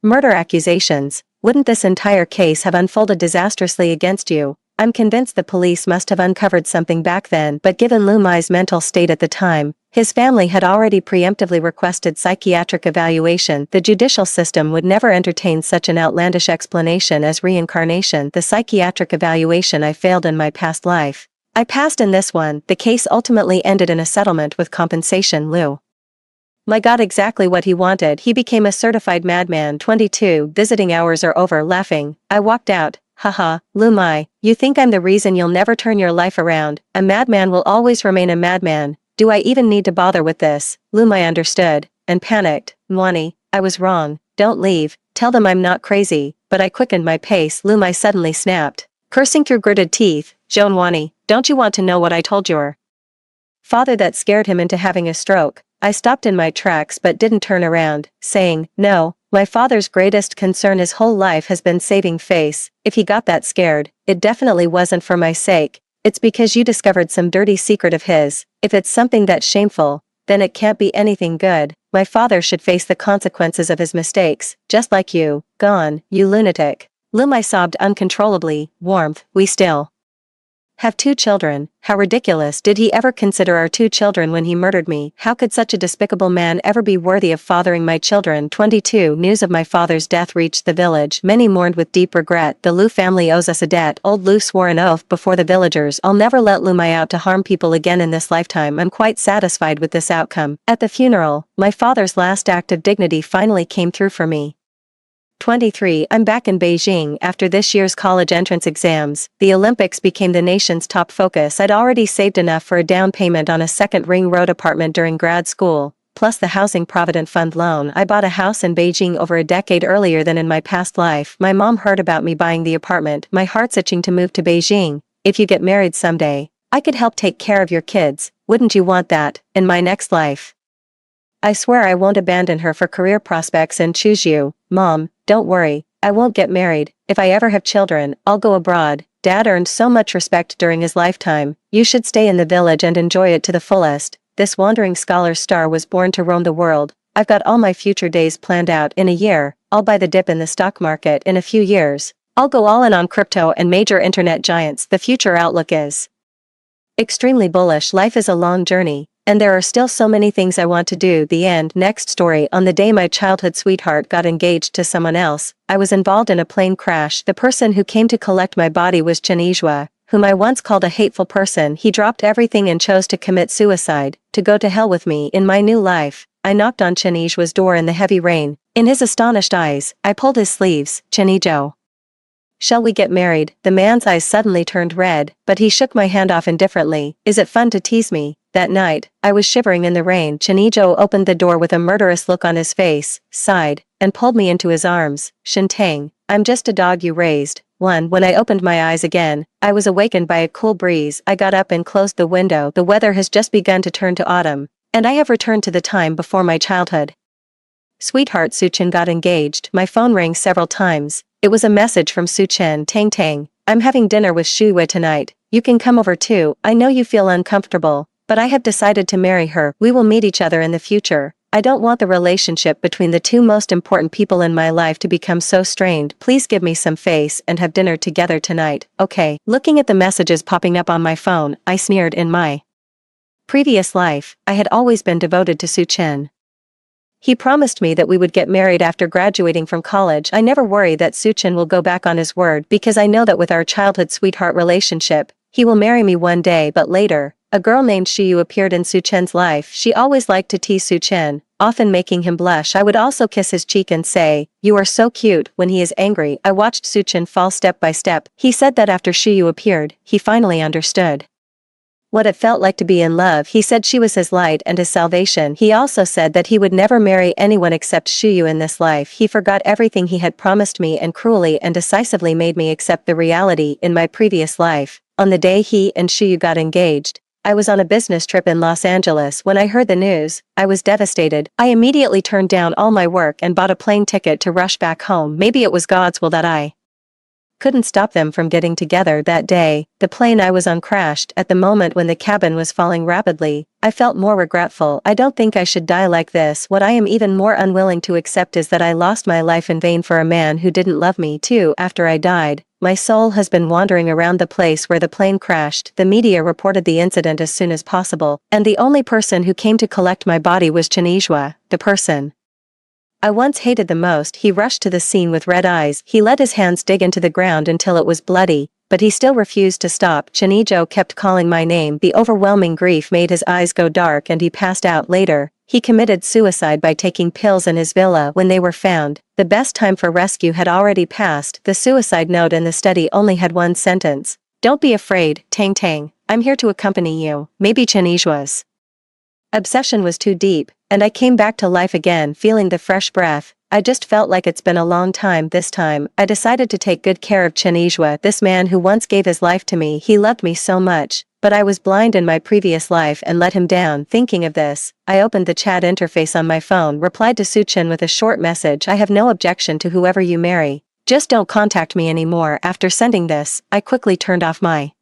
murder accusations, wouldn't this entire case have unfolded disastrously against you? I'm convinced the police must have uncovered something back then, but given Lu Mai's mental state at the time, his family had already preemptively requested psychiatric evaluation. The judicial system would never entertain such an outlandish explanation as reincarnation. The psychiatric evaluation I failed in my past life, I passed in this one. The case ultimately ended in a settlement with compensation. Lu Mai got exactly what he wanted. He became a certified madman. 22. Visiting hours are over. Laughing, I walked out. Haha, Lu Mai, you think I'm the reason you'll never turn your life around? A madman will always remain a madman. Do I even need to bother with this? Lu Mai understood, and panicked. Nuanyang, I was wrong. Don't leave. Tell them I'm not crazy. But I quickened my pace. Lu Mai suddenly snapped, cursing through gritted teeth. Zhou Nuanyang, don't you want to know what I told your father that scared him into having a stroke? I stopped in my tracks but didn't turn around, saying, no. My father's greatest concern his whole life has been saving face. If he got that scared, it definitely wasn't for my sake. It's because you discovered some dirty secret of his. If it's something that's shameful, then it can't be anything good. My father should face the consequences of his mistakes, just like you. Gone, you lunatic. Lum, I sobbed uncontrollably. Warmth, we still have 2 children. How ridiculous. Did he ever consider our 2 children when he murdered me? How could such a despicable man ever be worthy of fathering my children? 22. News of my father's death reached the village. Many mourned with deep regret. The Liu family owes us a debt. Old Liu swore an oath before the villagers. I'll never let Liu Mai out to harm people again in this lifetime. I'm quite satisfied with this outcome. At the funeral, my father's last act of dignity finally came through for me. 23. I'm back in Beijing after this year's college entrance exams. The Olympics became the nation's top focus. I'd already saved enough for a down payment on a second ring road apartment during grad school, plus the Housing Provident Fund loan. I bought a house in Beijing over a decade earlier than in my past life. My mom heard about me buying the apartment. My heart's itching to move to Beijing. If you get married someday, I could help take care of your kids. Wouldn't you want that, in my next life? I swear I won't abandon her for career prospects and choose you. Mom, don't worry, I won't get married. If I ever have children, I'll go abroad. Dad earned so much respect during his lifetime. You should stay in the village and enjoy it to the fullest. This wandering scholar star was born to roam the world. I've got all my future days planned out. In a year, I'll buy the dip in the stock market. In a few years, I'll go all in on crypto and major internet giants. The future outlook is extremely bullish. Life is a long journey, and there are still so many things I want to do. The end. Next story. On the day my childhood sweetheart got engaged to someone else, I was involved in a plane crash. The person who came to collect my body was Chen Yizhua, whom I once called a hateful person. He dropped everything and chose to commit suicide, to go to hell with me. In my new life, I knocked on Chen Yizhua's door in the heavy rain. In his astonished eyes, I pulled his sleeves. Chen Yizhou, shall we get married? The man's eyes suddenly turned red, but he shook my hand off indifferently. Is it fun to tease me? That night, I was shivering in the rain. Chen Yizhou opened the door with a murderous look on his face, sighed, and pulled me into his arms. Shintang, I'm just a dog you raised. When I opened my eyes again, I was awakened by a cool breeze. I got up and closed the window. The weather has just begun to turn to autumn, and I have returned to the time before my childhood. Sweetheart, Su Chen got engaged. My phone rang several times. It was a message from Su Chen. Tang Tang, I'm having dinner with Shu Yue tonight. You can come over too. I know you feel uncomfortable, but I have decided to marry her. We will meet each other in the future. I don't want the relationship between the 2 most important people in my life to become so strained. Please give me some face and have dinner together tonight, okay? Looking at the messages popping up on my phone, I sneered. In my previous life, I had always been devoted to Su Chen. He promised me that we would get married after graduating from college. I never worry that Su Chen will go back on his word because I know that with our childhood sweetheart relationship, he will marry me one day. But later, a girl named Shi Yu appeared in Su Chen's life. She always liked to tease Su Chen, often making him blush. I would also kiss his cheek and say, "You are so cute." When he is angry, I watched Su Chen fall step by step. He said that after Shi Yu appeared, he finally understood what it felt like to be in love. He said she was his light and his salvation. He also said that he would never marry anyone except Shu Yu in this life. He forgot everything he had promised me and cruelly and decisively made me accept the reality. In my previous life, on the day he and Shu Yu got engaged, I was on a business trip in Los Angeles. When I heard the news, I was devastated. I immediately turned down all my work and bought a plane ticket to rush back home. Maybe it was God's will that I couldn't stop them from getting together that day. The plane I was on crashed. At the moment when the cabin was falling rapidly, I felt more regretful. I don't think I should die like this. What I am even more unwilling to accept is that I lost my life in vain for a man who didn't love me too. After I died, my soul has been wandering around the place where the plane crashed. The media reported the incident as soon as possible, and the only person who came to collect my body was Chen Yizhua, the person I once hated the most. He rushed to the scene with red eyes. He let his hands dig into the ground until it was bloody, but he still refused to stop. Chen Yizhou kept calling my name. The overwhelming grief made his eyes go dark and he passed out. Later, he committed suicide by taking pills in his villa. When they were found, the best time for rescue had already passed. The suicide note in the study only had one sentence: "Don't be afraid, Tang Tang. I'm here to accompany you." Maybe Chen Yizhua's obsession was too deep, and I came back to life again feeling the fresh breath. I just felt like it's been a long time. This time, I decided to take good care of Chen Yizhua, this man who once gave his life to me. He loved me so much, but I was blind in my previous life and let him down. Thinking of this, I opened the chat interface on my phone, replied to Su Chen with a short message: "I have no objection to whoever you marry. Just don't contact me anymore." After sending this, I quickly turned off my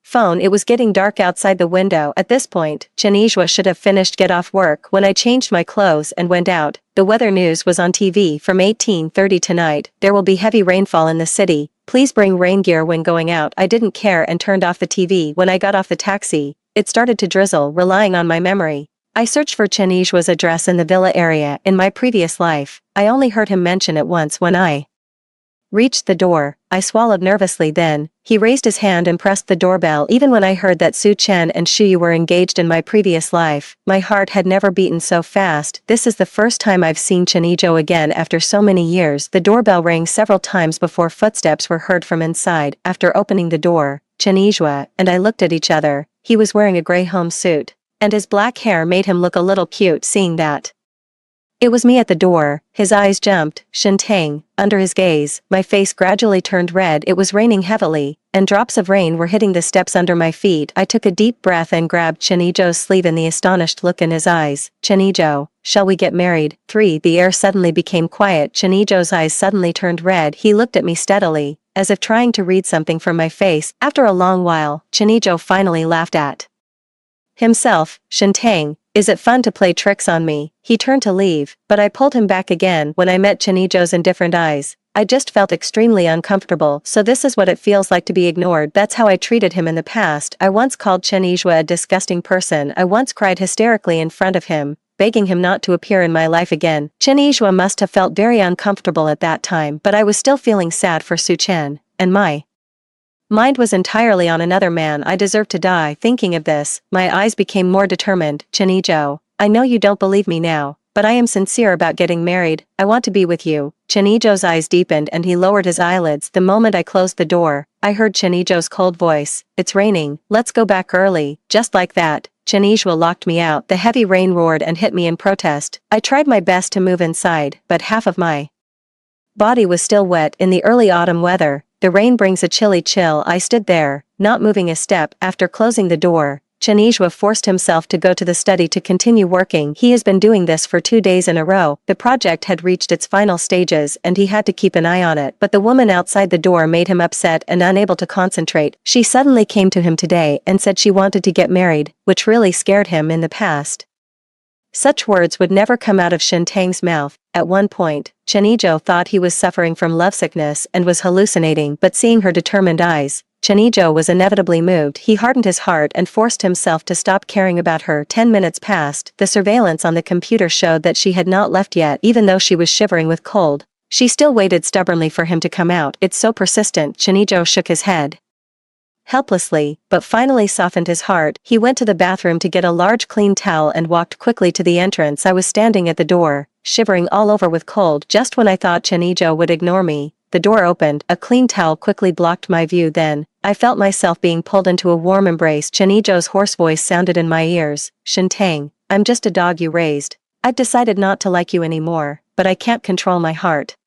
Phone. It was getting dark outside the window. At this point, Chinijua should have finished get off work when I changed my clothes and went out. The weather news was on TV from 18:30 tonight. There will be heavy rainfall in the city. Please bring rain gear when going out. I didn't care and turned off the TV when I got off the taxi. It started to drizzle, relying on my memory. I searched for Chinijua's address in the villa area in my previous life. I only heard him mention it once when I reached the door. I swallowed nervously. Then he raised his hand and pressed the doorbell. Even when I heard that Su Chen and Shuyu were engaged in my previous life, my heart had never beaten so fast. This is the first time I've seen Chinizhuo again after so many years. The doorbell rang several times before footsteps were heard from inside. After opening the door, Chinizhuo and I looked at each other. He was wearing a gray home suit, and his black hair made him look a little cute. Seeing that it was me at the door, his eyes jumped. Shintang. Under his gaze, my face gradually turned red. It was raining heavily, and drops of rain were hitting the steps under my feet. I took a deep breath and grabbed Chinizhuo's sleeve in the astonished look in his eyes. Chinizhuo, shall we get married? 3. The air suddenly became quiet. Chinizhuo's eyes suddenly turned red. He looked at me steadily, as if trying to read something from my face. After a long while, Chinizhuo finally laughed at himself. Shintang, is it fun to play tricks on me? He turned to leave, but I pulled him back again when I met Chinizhuo's indifferent eyes. I just felt extremely uncomfortable. So this is what it feels like to be ignored. That's how I treated him in the past. I once called Chinizhuo a disgusting person. I once cried hysterically in front of him, begging him not to appear in my life again. Chinizhuo must have felt very uncomfortable at that time, but I was still feeling sad for Su Chen, and my mind was entirely on another man. I deserved to die. Thinking of this, my eyes became more determined. Chinizhuo, I know you don't believe me now, but I am sincere about getting married. I want to be with you. Chinizhuo's eyes deepened and he lowered his eyelids. The moment I closed the door, I heard Chinizhuo's cold voice. It's raining. Let's go back early. Just like that, Chinizhuo locked me out. The heavy rain roared and hit me in protest. I tried my best to move inside, but half of my body was still wet. In the early autumn weather, the rain brings a chilly chill. I stood there, not moving a step. After closing the door, Chinizhuo forced himself to go to the study to continue working. He has been doing this for 2 days in a row. The project had reached its final stages and he had to keep an eye on it. But the woman outside the door made him upset and unable to concentrate. She suddenly came to him today and said she wanted to get married, which really scared him. In the past, such words would never come out of Shintang's mouth. At one point, Chinizhuo thought he was suffering from lovesickness and was hallucinating, but seeing her determined eyes, Chinizhuo was inevitably moved. He hardened his heart and forced himself to stop caring about her. 10 minutes passed. The surveillance on the computer showed that she had not left yet. Even though she was shivering with cold, she still waited stubbornly for him to come out. It's so persistent. Chinizhuo shook his head helplessly, but finally softened his heart. He went to the bathroom to get a large clean towel and walked quickly to the entrance. I was standing at the door, shivering all over with cold. Just when I thought Chinizhuo would ignore me, the door opened. A clean towel quickly blocked my view. Then, I felt myself being pulled into a warm embrace. Chinizhuo's hoarse voice sounded in my ears. Shintang, I'm just a dog you raised. I've decided not to like you anymore, but I can't control my heart.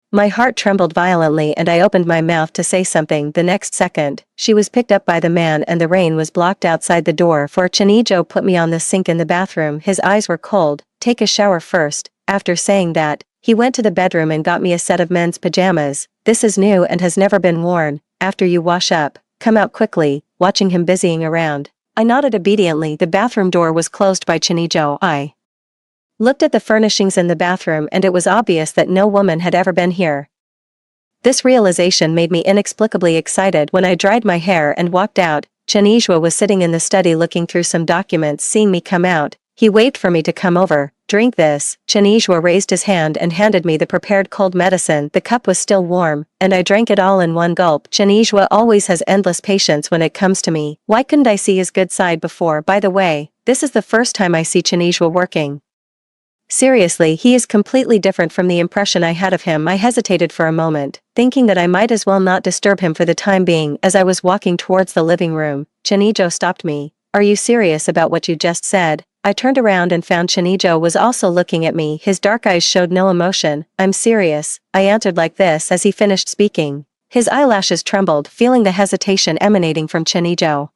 My heart trembled violently and I opened my mouth to say something. The next second, she was picked up by the man and the rain was blocked outside the door. For Chinizhuo put me on the sink in the bathroom. His eyes were cold. Take a shower first. After saying that, he went to the bedroom and got me a set of men's pajamas. This is new and has never been worn. After you wash up, come out quickly. Watching him busying around, I nodded obediently. The bathroom door was closed by Chinizhuo. I looked at the furnishings in the bathroom and it was obvious that no woman had ever been here. This realization made me inexplicably excited. When I dried my hair and walked out, Chinizhuo was sitting in the study looking through some documents. Seeing me come out, he waved for me to come over. Drink this. Chinizhuo raised his hand and handed me the prepared cold medicine. The cup was still warm, and I drank it all in one gulp. Chinizhuo always has endless patience when it comes to me. Why couldn't I see his good side before? By the way, this is the first time I see Chinizhuo working. Seriously, he is completely different from the impression I had of him. I hesitated for a moment, thinking that I might as well not disturb him for the time being. As I was walking towards the living room, Chinizhuo stopped me. Are you serious about what you just said? I turned around and found Chinizhuo was also looking at me. His dark eyes showed no emotion. I'm serious, I answered like this as he finished speaking. His eyelashes trembled, feeling the hesitation emanating from Chinizhuo.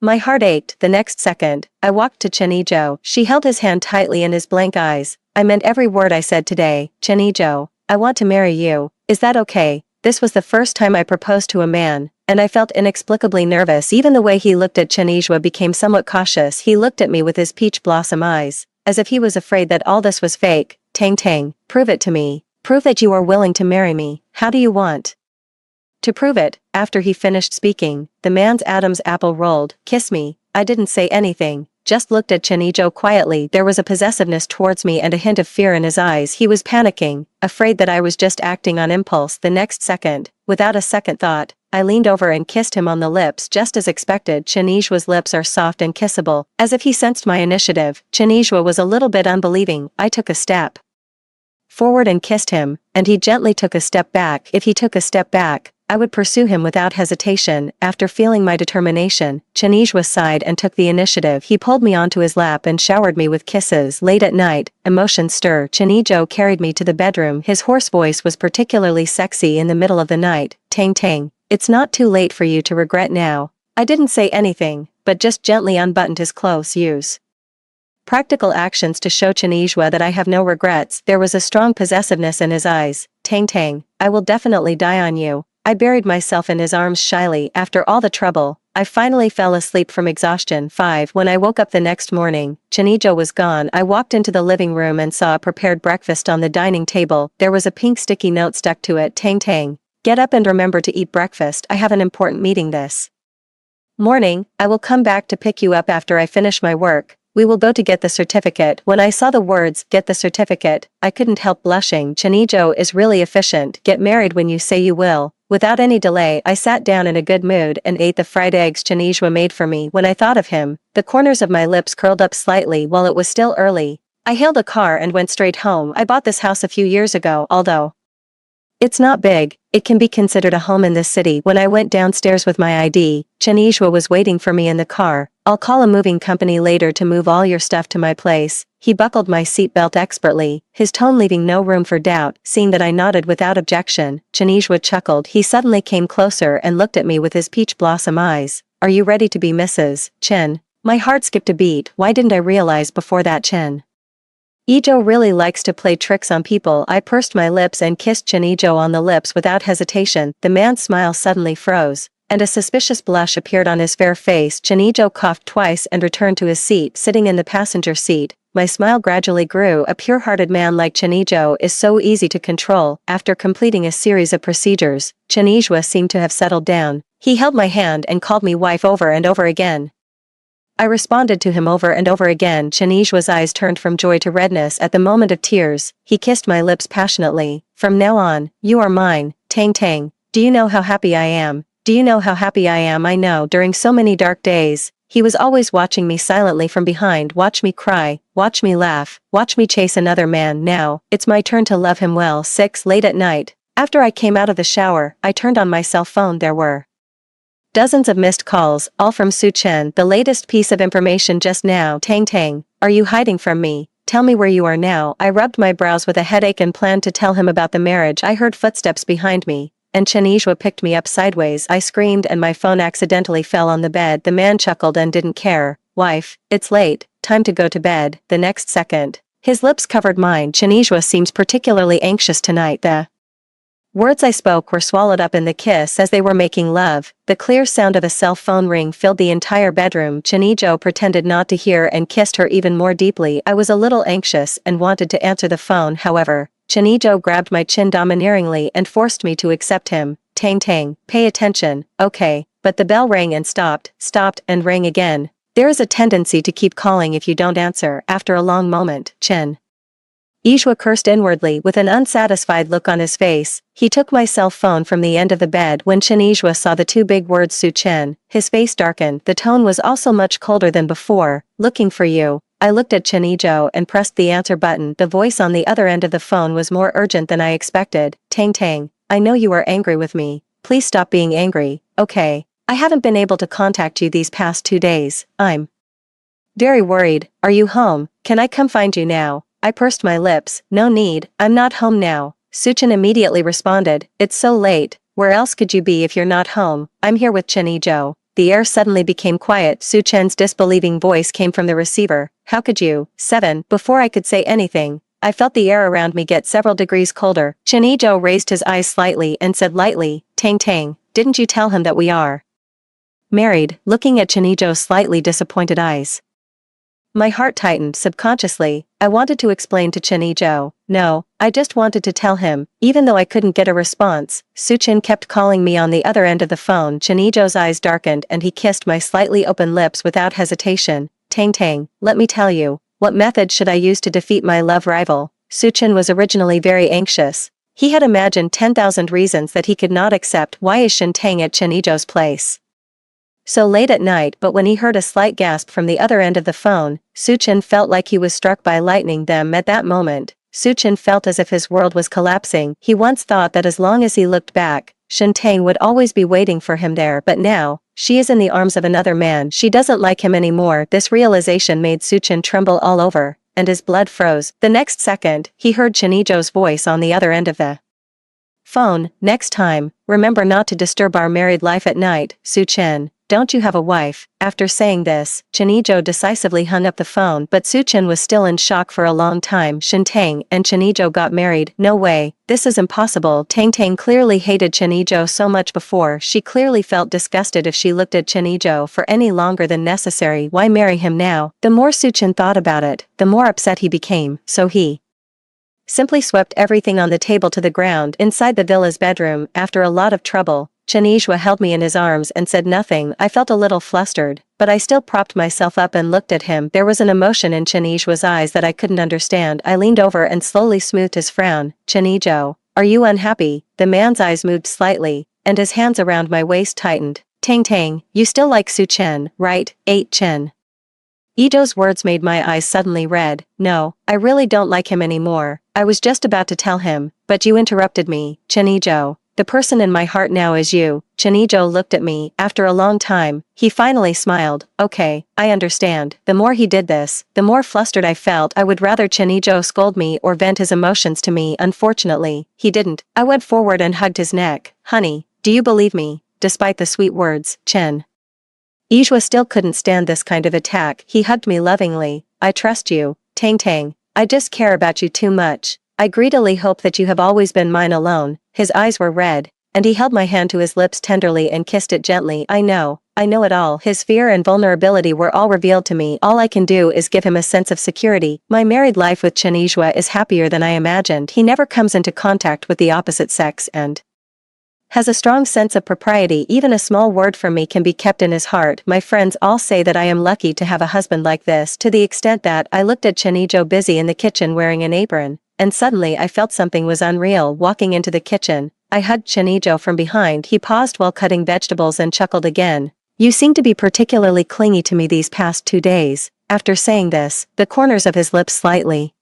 My heart ached. The next second, I walked to Chinizhuo. She held his hand tightly in his blank eyes. I meant every word I said today. Chinizhuo, I want to marry you. Is that okay? This was the first time I proposed to a man, and I felt inexplicably nervous. Even the way he looked at Chenizhwa became somewhat cautious. He looked at me with his peach blossom eyes, as if he was afraid that all this was fake. Tang Tang, prove it to me. Prove that you are willing to marry me. How do you want to prove it? After he finished speaking, the man's Adam's apple rolled. Kiss me. I didn't say anything, just looked at Chenizhwa quietly. There was a possessiveness towards me and a hint of fear in his eyes. He was panicking, afraid that I was just acting on impulse. The next second, without a second thought, I leaned over and kissed him on the lips. Just as expected, Chenizhwa's lips are soft and kissable. As if he sensed my initiative, Chenizhwa was a little bit unbelieving. I took a step forward and kissed him, and he gently took a step back. If he took a step back, I would pursue him without hesitation. After feeling my determination, Chenizhwa sighed and took the initiative. He pulled me onto his lap and showered me with kisses. Late at night, emotions stir. Chenizhwa carried me to the bedroom. His hoarse voice was particularly sexy in the middle of the night. Tang Tang, it's not too late for you to regret now. I didn't say anything, but just gently unbuttoned his clothes. Use practical actions to show Chenizhwa that I have no regrets. There was a strong possessiveness in his eyes. Tang Tang, I will definitely die on you. I buried myself in his arms shyly. After all the trouble, I finally fell asleep from exhaustion. 5. When I woke up the next morning, Chenizhwa was gone. I walked into the living room and saw a prepared breakfast on the dining table. There was a pink sticky note stuck to it. Tang Tang, get up and remember to eat breakfast. I have an important meeting this morning. I will come back to pick you up after I finish my work. We will go to get the certificate. When I saw the words, get the certificate, I couldn't help blushing. Chenizhwa is really efficient. Get married when you say you will. Without any delay, I sat down in a good mood and ate the fried eggs Chenizhwa made for me. When I thought of him, the corners of my lips curled up slightly. While it was still early, I hailed a car and went straight home. I bought this house a few years ago. Although it's not big, it can be considered a home in this city. When I went downstairs with my ID, Chenizhwa was waiting for me in the car. I'll call a moving company later to move all your stuff to my place. He buckled my seatbelt expertly, his tone leaving no room for doubt. Seeing that I nodded without objection, Chenizhwa chuckled. He suddenly came closer and looked at me with his peach blossom eyes. Are you ready to be Mrs. Chen? My heart skipped a beat. Why didn't I realize before that Chen Ijo really likes to play tricks on people? I pursed my lips and kissed Chenizhwa on the lips without hesitation. The man's smile suddenly froze, and a suspicious blush appeared on his fair face. Chenizhwa coughed twice and returned to his seat. Sitting in the passenger seat, my smile gradually grew. A pure-hearted man like Chenizhwa is so easy to control. After completing a series of procedures, Chenizhwa seemed to have settled down. He held my hand and called me wife over and over again. I responded to him over and over again. Chenizhwa's eyes turned from joy to redness. At the moment of tears, he kissed my lips passionately. From now on, you are mine. Tang Tang, do you know how happy I am? Do you know how happy I am? I know. During so many dark days, he was always watching me silently from behind. Watch me cry, watch me laugh, watch me chase another man. Now, it's my turn to love him well. 6. Late at night, after I came out of the shower, I turned on my cell phone. There were dozens of missed calls, all from Su Chen. The latest piece of information just now. Tang Tang, are you hiding from me? Tell me where you are now. I rubbed my brows with a headache and planned to tell him about the marriage. I heard footsteps behind me, and Chenizhwa picked me up sideways. I screamed and my phone accidentally fell on the bed. The man chuckled and didn't care. Wife, it's late, time to go to bed. The next second, his lips covered mine. Chenizhwa seems particularly anxious tonight. The words I spoke were swallowed up in the kiss as they were making love. The clear sound of a cell phone ring filled the entire bedroom. Chenizhwa pretended not to hear and kissed her even more deeply. I was a little anxious and wanted to answer the phone. However, Chenizhwa grabbed my chin domineeringly and forced me to accept him. Tang Tang, pay attention. Okay. But the bell rang and stopped and rang again. There is a tendency to keep calling if you don't answer. After a long moment, Ishwa cursed inwardly with an unsatisfied look on his face. He took my cell phone from the end of the bed. When Chenizhwa saw the two big words Su Chen, his face darkened. The tone was also much colder than before. Looking for you. I looked at Chenizhwa and pressed the answer button. The voice on the other end of the phone was more urgent than I expected. Tang Tang, I know you are angry with me. Please stop being angry, okay? I haven't been able to contact you these past 2 days. I'm very worried. Are you home? Can I come find you now? I pursed my lips. No need, I'm not home now. Su Chen immediately responded, it's so late. Where else could you be if you're not home? I'm here with Chenizhwa. The air suddenly became quiet. Su Chen's disbelieving voice came from the receiver. How could you? 7. Before I could say anything, I felt the air around me get several degrees colder. Chenizhwa raised his eyes slightly and said lightly, Tang Tang, didn't you tell him that we are married?" looking at Chinijo's slightly disappointed eyes. My heart tightened subconsciously. I wanted to explain to Chinijo. No, I just wanted to tell him, even though I couldn't get a response. Suchin kept calling me on the other end of the phone. Chinijo's eyes darkened and he kissed my slightly open lips without hesitation. "Tang Tang, let me tell you, what method should I use to defeat my love rival?" Suchin was originally very anxious. He had imagined 10,000 reasons that he could not accept why is Shin Tang at Chinijo's place so late at night, but when he heard a slight gasp from the other end of the phone, Suchin felt like he was struck by lightning. At that moment, Suchin felt as if his world was collapsing. He once thought that as long as he looked back, Shin Tang would always be waiting for him there, but now, she is in the arms of another man. She doesn't like him anymore. This realization made Suchin tremble all over, and his blood froze. The next second, he heard Chinijo's voice on the other end of the phone. "Next time, remember not to disturb our married life at night, Suchin. Don't you have a wife?" After saying this, Chinijo decisively hung up the phone, but Suchin was still in shock for a long time. Shin Tang and Chinijo got married? No way, this is impossible. Tang Tang clearly hated Chinijo so much before. She clearly felt disgusted if she looked at Chinijo for any longer than necessary. Why marry him now? The more Suchin thought about it, the more upset he became, so he simply swept everything on the table to the ground. Inside the villa's bedroom, after a lot of trouble, Chinijo held me in his arms and said nothing. I felt a little flustered, but I still propped myself up and looked at him. There was an emotion in Chinijo's eyes that I couldn't understand. I leaned over and slowly smoothed his frown. "Chinijo, are you unhappy?" The man's eyes moved slightly, and his hands around my waist tightened. "Tang Tang, you still like Suchin, right?" Chen. Ijo's words made my eyes suddenly red. "No, I really don't like him anymore. I was just about to tell him, but you interrupted me. Chinijo, the person in my heart now is you." Chinijo looked at me. After a long time, he finally smiled. "Okay, I understand." The more he did this, the more flustered I felt. I would rather Chinijo scold me or vent his emotions to me. Unfortunately, he didn't. I went forward and hugged his neck. "Honey, do you believe me?" Despite the sweet words, Ijwa still couldn't stand this kind of attack. He hugged me lovingly. "I trust you, Tang Tang. I just care about you too much. I greedily hope that you have always been mine alone." His eyes were red, and he held my hand to his lips tenderly and kissed it gently. I know it all. His fear and vulnerability were all revealed to me. All I can do is give him a sense of security. My married life with Chinijo is happier than I imagined. He never comes into contact with the opposite sex and has a strong sense of propriety. Even a small word from me can be kept in his heart. My friends all say that I am lucky to have a husband like this, to the extent that I looked at Chinijo busy in the kitchen wearing an apron, and suddenly I felt something was unreal. Walking into the kitchen, I hugged Chinijo from behind. He paused while cutting vegetables and chuckled again. "You seem to be particularly clingy to me these past 2 days." After saying this, the corners of his lips slightly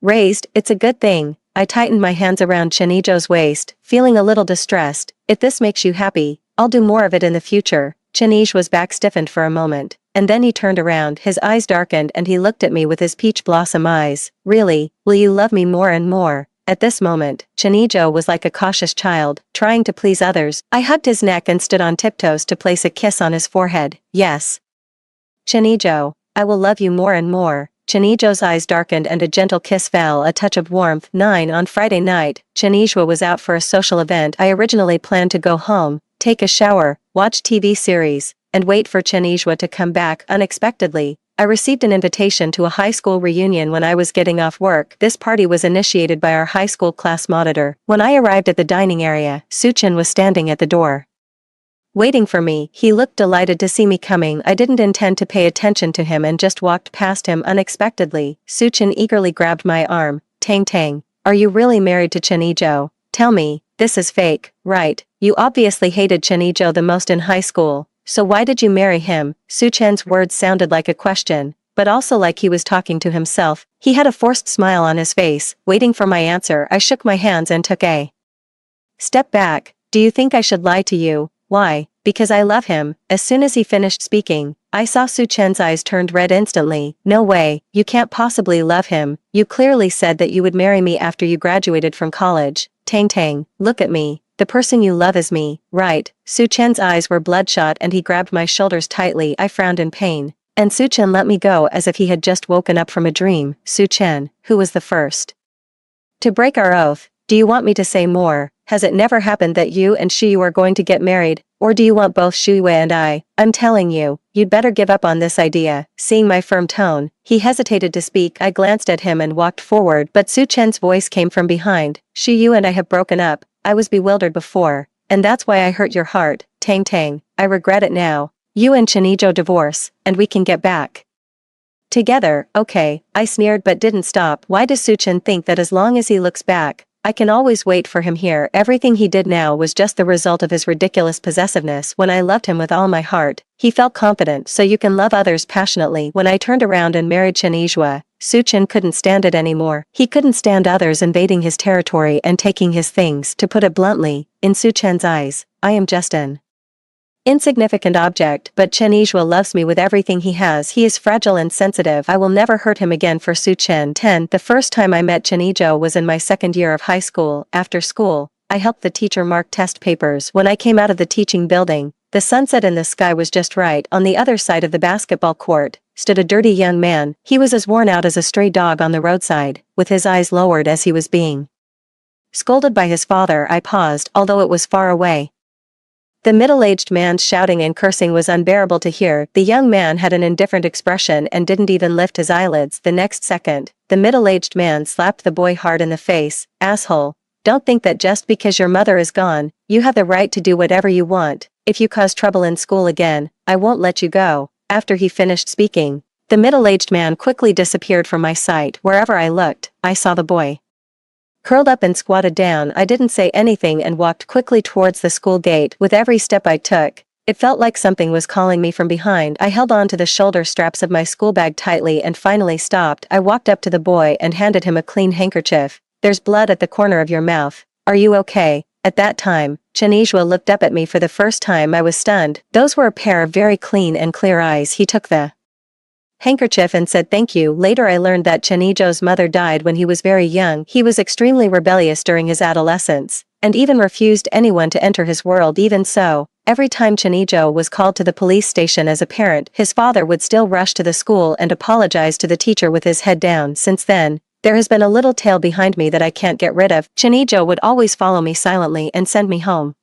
raised. "It's a good thing." I tightened my hands around Chinijo's waist, feeling a little distressed. "If this makes you happy, I'll do more of it in the future." Chinijo's back stiffened for a moment, and then he turned around. His eyes darkened and he looked at me with his peach blossom eyes. "Really, will you love me more and more?" At this moment, Chinijo was like a cautious child, trying to please others. I hugged his neck and stood on tiptoes to place a kiss on his forehead. "Yes, Chinijo, I will love you more and more." Chinijo's eyes darkened and a gentle kiss fell. A touch of warmth. 9 On Friday night, Chinijo was out for a social event. I originally planned to go home, take a shower, watch TV series, and wait for Chinijo to come back. Unexpectedly, I received an invitation to a high school reunion when I was getting off work. This party was initiated by our high school class monitor. When I arrived at the dining area, Suchin was standing at the door waiting for me. He looked delighted to see me coming. I didn't intend to pay attention to him and just walked past him unexpectedly. Suchin eagerly grabbed my arm. "Tang Tang, are you really married to Chinijo? Tell me, this is fake, right? You obviously hated Chinijo the most in high school, so why did you marry him?" Suchin's words sounded like a question, but also like he was talking to himself. He had a forced smile on his face, waiting for my answer. I shook my hands and took a step back. "Do you think I should lie to you?" "Why?" "Because I love him." As soon as he finished speaking, I saw Suchin's eyes turned red instantly. "No way, you can't possibly love him. You clearly said that you would marry me after you graduated from college." "Tang Tang, look at me. The person you love is me, right?" Suchin's eyes were bloodshot and he grabbed my shoulders tightly. I frowned in pain, and Suchin let me go as if he had just woken up from a dream. "Suchin, who was the first to break our oath? Do you want me to say more?" has it never happened that you and Shuyu are going to get married, or do you want both Shuyu and I? I'm telling you, you'd better give up on this idea." Seeing my firm tone, he hesitated to speak. I glanced at him and walked forward, but Su Chen's voice came from behind. "Shuyu and I have broken up." I was bewildered before, and that's why I hurt your heart. Tang Tang, I regret it now. You and Chenijo divorce, and we can get back together. Okay, I sneered but didn't stop. Why does Su Chen think that as long as he looks back, I can always wait for him here? Everything he did now was just the result of his ridiculous possessiveness. When I loved him with all my heart, he felt confident. So you can love others passionately. When I turned around and married Chenizhua, Su Chen couldn't stand it anymore. He couldn't stand others invading his territory and taking his things. To put it bluntly, in Su Chen's eyes, I am just an insignificant object, but Chenizhua loves me with everything he has. He is fragile and sensitive. I will never hurt him again. For Su Chen. 10. The first time I met Chenijo was in my second year of high school. After school, I helped the teacher mark test papers. When I came out of the teaching building, the sunset in the sky was just right. On the other side of the basketball court stood a dirty young man. He was as worn out as a stray dog on the roadside, with his eyes lowered as he was being scolded by his father. I paused, although it was far away. The middle-aged man's shouting and cursing was unbearable to hear. The young man had an indifferent expression and didn't even lift his eyelids. The next second, the middle-aged man slapped the boy hard in the face. "Asshole, don't think that just because your mother is gone, you have the right to do whatever you want. If you cause trouble in school again, I won't let you go." After he finished speaking, the middle-aged man quickly disappeared from my sight. Wherever I looked, I saw the boy curled up and squatted down. I didn't say anything and walked quickly towards the school gate. With every step I took, it felt like something was calling me from behind. I held on to the shoulder straps of my school bag tightly and finally stopped. I walked up to the boy and handed him a clean handkerchief. "There's blood at the corner of your mouth. Are you okay?" At that time, Chenizhua looked up at me for the first time. I was stunned. Those were a pair of very clean and clear eyes. He took the handkerchief and said thank you. Later I learned that Chenijo's mother died when he was very young. He was extremely rebellious during his adolescence, and even refused anyone to enter his world. Even so, every time Chenijo was called to the police station as a parent, his father would still rush to the school and apologize to the teacher with his head down. Since then, there has been a little tail behind me that I can't get rid of. Chenijo would always follow me silently and send me home.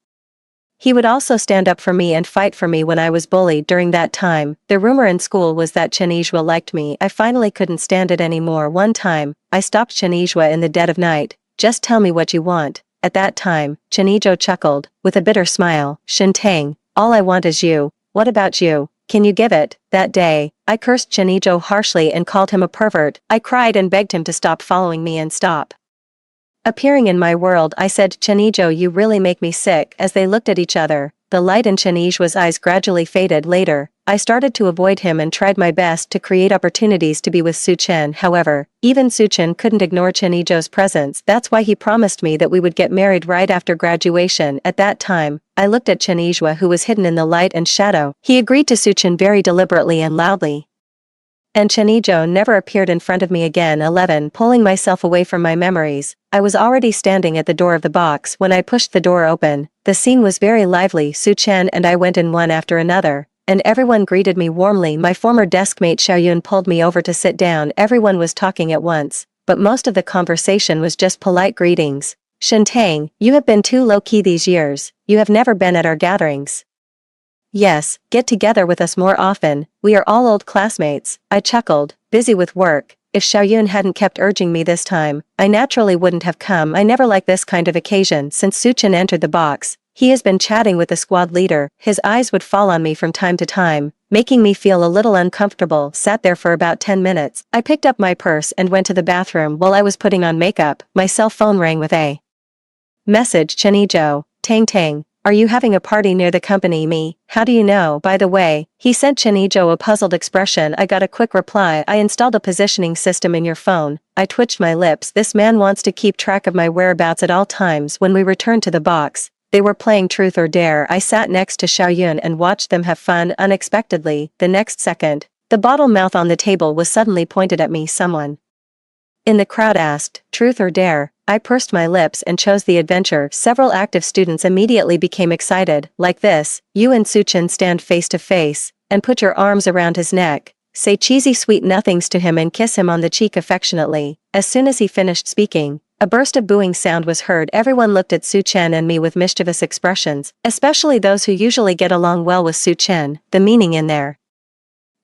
He would also stand up for me and fight for me when I was bullied. During that time, the rumor in school was that Chenizhua liked me. I finally couldn't stand it anymore. One time, I stopped Chenizhua in the dead of night. "Just tell me what you want." At that time, Chenijo chuckled, with a bitter smile. "Shintang, all I want is you. What about you? Can you give it?" That day, I cursed Chenijo harshly and called him a pervert. I cried and begged him to stop following me and stop appearing in my world. I said, "Chenijo, you really make me sick." As they looked at each other, the light in Chenizhua's eyes gradually faded. Later, I started to avoid him and tried my best to create opportunities to be with Su Chen. However, even Su Chen couldn't ignore Chenijo's presence. That's why he promised me that we would get married right after graduation. At that time, I looked at Chenizhua, who was hidden in the light and shadow. He agreed to Su Chen very deliberately and loudly, and Chenijo never appeared in front of me again. 11. Pulling myself away from my memories, I was already standing at the door of the box when I pushed the door open. The scene was very lively. Su Chen and I went in one after another, and everyone greeted me warmly. My former deskmate Xiaoyun pulled me over to sit down. Everyone was talking at once, but most of the conversation was just polite greetings. "Shintang, you have been too low-key these years. You have never been at our gatherings." "Yes, get together with us more often. We are all old classmates." I chuckled, busy with work. If Xiaoyun hadn't kept urging me this time, I naturally wouldn't have come. I never liked this kind of occasion. Since Su Chen entered the box, he has been chatting with the squad leader. His eyes would fall on me from time to time, making me feel a little uncomfortable. Sat there for about 10 minutes. I picked up my purse and went to the bathroom. While I was putting on makeup, my cell phone rang with a message. "Chenijo, Tang Tang, are you having a party near the company?" "Me? How do you know?" "By the way," he sent Chenijo a puzzled expression. I got a quick reply. "I installed a positioning system in your phone." I twitched my lips. This man wants to keep track of my whereabouts at all times. When we returned to the box, they were playing Truth or Dare. I sat next to Xiaoyun and watched them have fun. Unexpectedly, the next second, the bottle mouth on the table was suddenly pointed at me. Someone in the crowd asked, "Truth or Dare?" I pursed my lips and chose the adventure. Several active students immediately became excited. "Like this, you and Su Chen stand face to face, and put your arms around his neck. Say cheesy sweet nothings to him and kiss him on the cheek affectionately." As soon as he finished speaking, A burst of booing sound was heard. Everyone looked at Su Chen and me with mischievous expressions, especially those who usually get along well with Su Chen. The meaning in their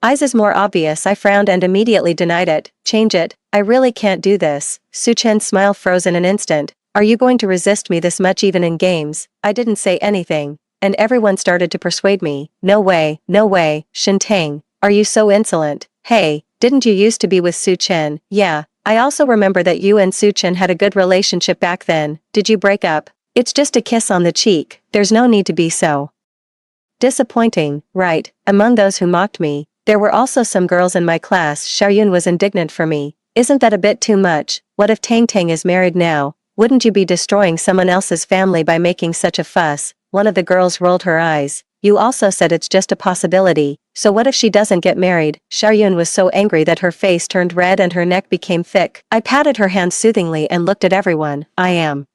eyes is more obvious. I frowned and immediately denied it. Change it. I really can't do this. Su Chen's smile froze in an instant. Are you going to resist me this much even in games? I didn't say anything, and everyone started to persuade me. No way, no way, Shintang. Are you so insolent? Hey, didn't you used to be with Su Chen? Yeah, I also remember that you and Su Chen had a good relationship back then. Did you break up? It's just a kiss on the cheek. There's no need to be so disappointing, right? Among those who mocked me, there were also some girls in my class. Xiaoyun was indignant for me. Isn't that a bit too much? What if Tang Tang is married now? Wouldn't you be destroying someone else's family by making such a fuss? One of the girls rolled her eyes. You also said it's just a possibility, so what if she doesn't get married? Xiaoyun was so angry that her face turned red and her neck became thick. I patted her hand soothingly and looked at everyone. I am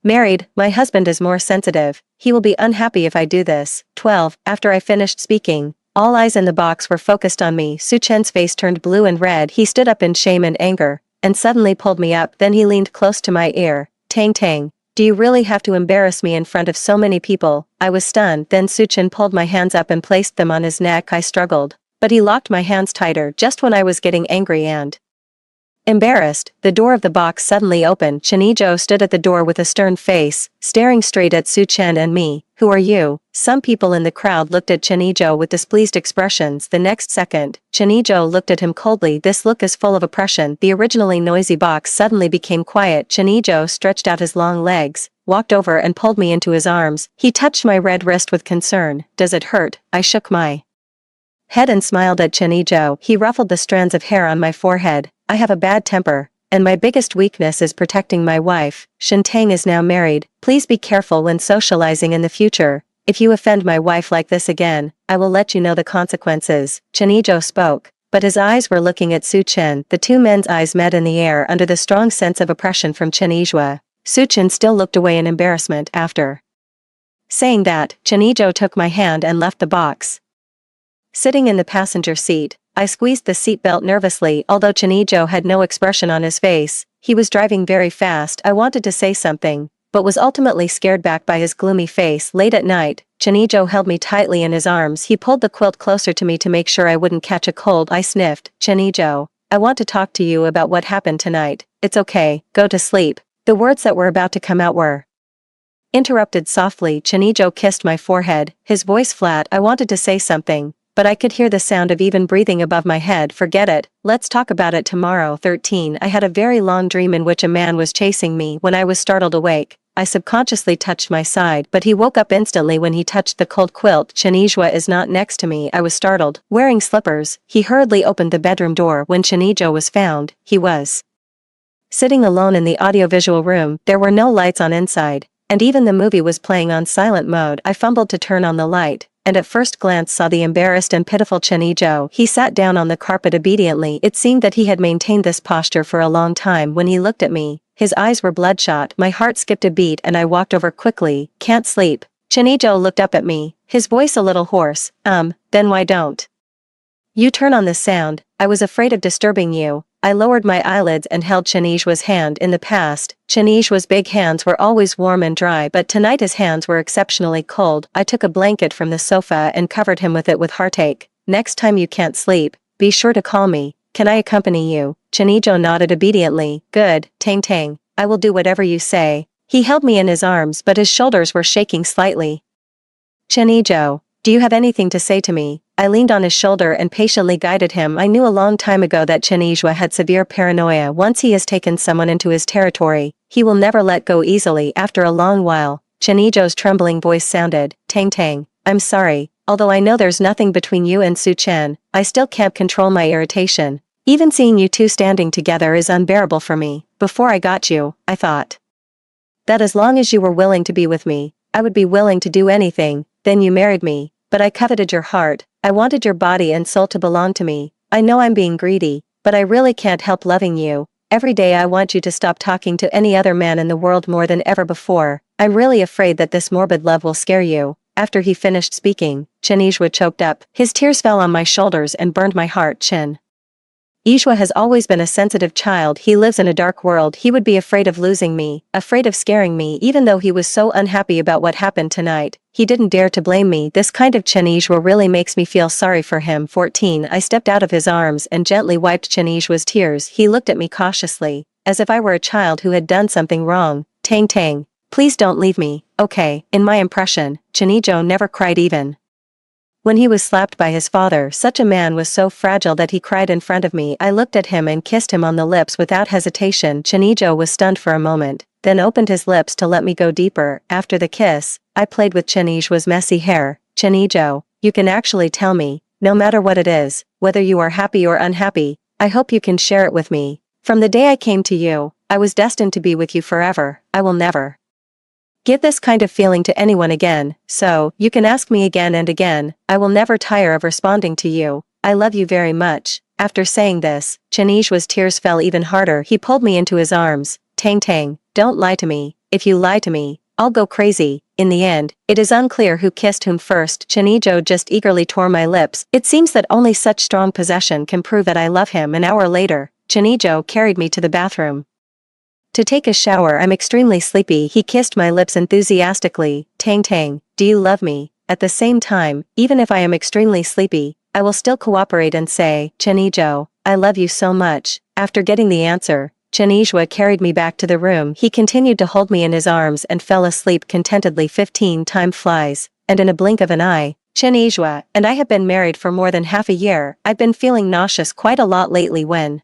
married. My husband is more sensitive. He will be unhappy if I do this. 12. After I finished speaking, all eyes in the box were focused on me. Su Chen's face turned blue and red. He stood up in shame and anger, and suddenly pulled me up. Then he leaned close to my ear. Tang Tang, do you really have to embarrass me in front of so many people? I was stunned. Then Su Chen pulled my hands up and placed them on his neck. I struggled, but he locked my hands tighter just when I was getting angry and embarrassed. The door of the box suddenly opened. Chen Yizhou stood at the door with a stern face, staring straight at Su Chen and me. Who are you? Some people in the crowd looked at Chen Yizhou with displeased expressions. The next second, Chen Yizhou looked at him coldly. This look is full of oppression. The originally noisy box suddenly became quiet. Chen Yizhou stretched out his long legs, walked over and pulled me into his arms. He touched my red wrist with concern. Does it hurt? I shook my head and smiled at Chen Yizhou. He ruffled the strands of hair on my forehead. I have a bad temper, and my biggest weakness is protecting my wife. Shintang is now married. Please be careful when socializing in the future. If you offend my wife like this again, I will let you know the consequences. Chen Yizhou spoke, but his eyes were looking at Su Chen. The two men's eyes met in the air under the strong sense of oppression from Chen Yizhou. Su Chen still looked away in embarrassment. After saying that, Chen Yizhou took my hand and left the box. Sitting in the passenger seat, I squeezed the seatbelt nervously. Although Chen Yizhou had no expression on his face, he was driving very fast. I wanted to say something, but was ultimately scared back by his gloomy face. Late at night, Chen Yizhou held me tightly in his arms. He pulled the quilt closer to me to make sure I wouldn't catch a cold. I sniffed. Chen Yizhou, I want to talk to you about what happened tonight. It's okay, go to sleep. The words that were about to come out were interrupted softly. Chen Yizhou kissed my forehead, his voice flat. I wanted to say something, but I could hear the sound of even breathing above my head. Forget it, let's talk about it tomorrow. 13. I had a very long dream in which a man was chasing me. When I was startled awake, I subconsciously touched my side, but he woke up instantly when he touched the cold quilt. Chen Yizhou is not next to me. I was startled. Wearing slippers, he hurriedly opened the bedroom door. When Chen Yizhou was found, he was sitting alone in the audiovisual room. There were no lights on inside, and even the movie was playing on silent mode. I fumbled to turn on the light, and at first glance saw the embarrassed and pitiful Chen Yizhou. He sat down on the carpet obediently. It seemed that he had maintained this posture for a long time. When he looked at me, his eyes were bloodshot. My heart skipped a beat and I walked over quickly. Can't sleep. Chen Yizhou looked up at me, his voice a little hoarse. Then why don't you turn on the sound? I was afraid of disturbing you. I lowered my eyelids and held Chen Yizhua's hand. In the past, Chen Yizhua's big hands were always warm and dry, but tonight his hands were exceptionally cold. I took a blanket from the sofa and covered him with it with heartache. Next time you can't sleep, be sure to call me. Can I accompany you? Chen Yizhou nodded obediently. Good, Tang Tang. I will do whatever you say. He held me in his arms, but his shoulders were shaking slightly. Chen Yizhou, do you have anything to say to me? I leaned on his shoulder and patiently guided him. I knew a long time ago that Chen Yizhou had severe paranoia. Once he has taken someone into his territory, he will never let go easily. After a long while, Chen Yizhou's trembling voice sounded. Tang Tang, I'm sorry. Although I know there's nothing between you and Su Chen, I still can't control my irritation. Even seeing you two standing together is unbearable for me. Before I got you, I thought that as long as you were willing to be with me, I would be willing to do anything. Then you married me, but I coveted your heart. I wanted your body and soul to belong to me. I know I'm being greedy, but I really can't help loving you. Every day I want you to stop talking to any other man in the world more than ever before. I'm really afraid that this morbid love will scare you. After he finished speaking, Chen Yizhou choked up. His tears fell on my shoulders and burned my heart. Chen Ishwa has always been a sensitive child. He lives in a dark world. He would be afraid of losing me, afraid of scaring me. Even though he was so unhappy about what happened tonight, he didn't dare to blame me. This kind of Chanishwa really makes me feel sorry for him. 14. I stepped out of his arms and gently wiped Chanishwa's tears. He looked at me cautiously, as if I were a child who had done something wrong. Tang Tang, please don't leave me, okay? In my impression, Chanijo never cried even when he was slapped by his father. Such a man was so fragile that he cried in front of me. I looked at him and kissed him on the lips without hesitation. Chanijo was stunned for a moment, then opened his lips to let me go deeper. After the kiss, I played with Chanishwa's messy hair. Chanijo, you can actually tell me, no matter what it is, whether you are happy or unhappy, I hope you can share it with me. From the day I came to you, I was destined to be with you forever. I will never give this kind of feeling to anyone again, so, you can ask me again and again, I will never tire of responding to you. I love you very much. After saying this, Chanishwa's tears fell even harder. He pulled me into his arms. Tang Tang, don't lie to me. If you lie to me, I'll go crazy. In the end, it is unclear who kissed whom first. Chanijo just eagerly tore my lips. It seems that only such strong possession can prove that I love him. An hour later, Chanijo carried me to the bathroom to take a shower. I'm extremely sleepy. He kissed my lips enthusiastically. Tang Tang, do you love me? At the same time, even if I am extremely sleepy, I will still cooperate and say, Chanijo, I love you so much. After getting the answer, Chanishwa carried me back to the room. He continued to hold me in his arms and fell asleep contentedly. 15. Time flies, and in a blink of an eye, Chanishwa and I have been married for more than half a year. I've been feeling nauseous quite a lot lately. When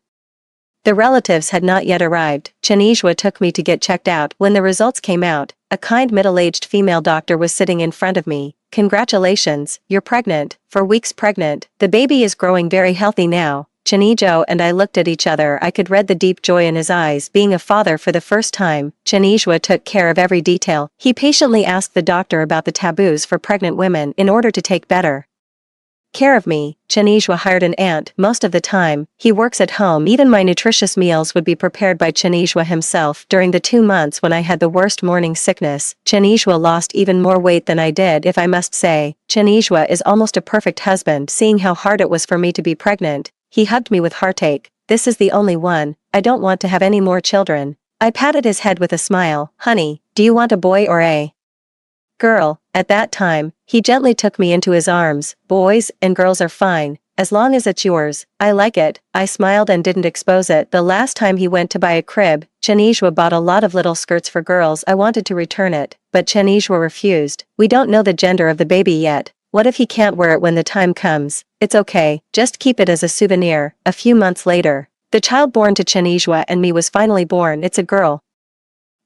the relatives had not yet arrived, Chanishwa took me to get checked out. When the results came out, a kind middle-aged female doctor was sitting in front of me. Congratulations, you're pregnant, 4 weeks pregnant. The baby is growing very healthy now. Chanijo and I looked at each other. I could read the deep joy in his eyes. Being a father for the first time, Chanishwa took care of every detail. He patiently asked the doctor about the taboos for pregnant women in order to take better care of me. Chanishwa hired an aunt. Most of the time, he works at home. Even my nutritious meals would be prepared by Chanishwa himself. During the 2 months when I had the worst morning sickness, Chanishwa lost even more weight than I did. If I must say, Chanishwa is almost a perfect husband. Seeing how hard it was for me to be pregnant, he hugged me with heartache. This is the only one. I don't want to have any more children. I patted his head with a smile. Honey, do you want a boy or a girl? At that time, he gently took me into his arms. Boys and girls are fine, as long as it's yours. I like it. I smiled and didn't expose it. The last time he went to buy a crib, Chanishwa bought a lot of little skirts for girls. I wanted to return it, but Chanishwa refused. We don't know the gender of the baby yet. What if he can't wear it when the time comes? It's okay, just keep it as a souvenir. A few months later, the child born to Chanishwa and me was finally born. It's a girl.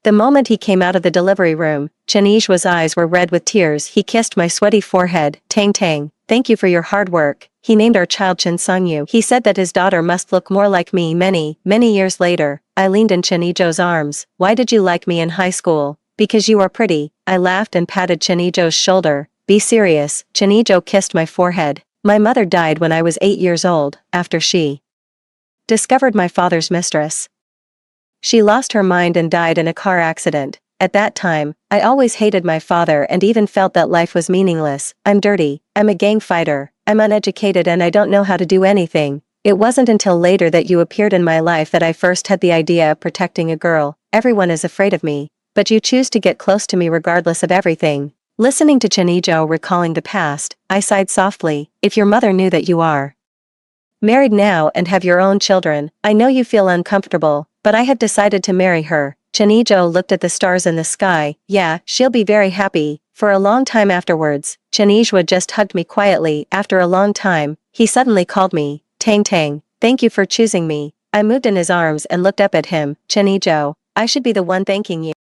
The moment he came out of the delivery room, Chanishwa's eyes were red with tears. He kissed my sweaty forehead. Tang Tang, thank you for your hard work. He named our child Chin Sungyu. He said that his daughter must look more like me. Many years later, I leaned in Chanijo's arms. Why did you like me in high school? Because you are pretty. I laughed and patted Chanijo's shoulder. Be serious. Chanijo kissed my forehead. My mother died when I was 8 years old, after she discovered my father's mistress. She lost her mind and died in a car accident. At that time, I always hated my father and even felt that life was meaningless. I'm dirty, I'm a gang fighter, I'm uneducated and I don't know how to do anything. It wasn't until later that you appeared in my life that I first had the idea of protecting a girl. Everyone is afraid of me, but you choose to get close to me regardless of everything. Listening to Chanijo recalling the past, I sighed softly. If your mother knew that you are married now and have your own children, I know you feel uncomfortable, but I have decided to marry her. Chanijo looked at the stars in the sky. Yeah, she'll be very happy. For a long time afterwards, Chanishwa just hugged me quietly. After a long time, he suddenly called me. Tang Tang, thank you for choosing me. I moved in his arms and looked up at him. Chanijo, I should be the one thanking you.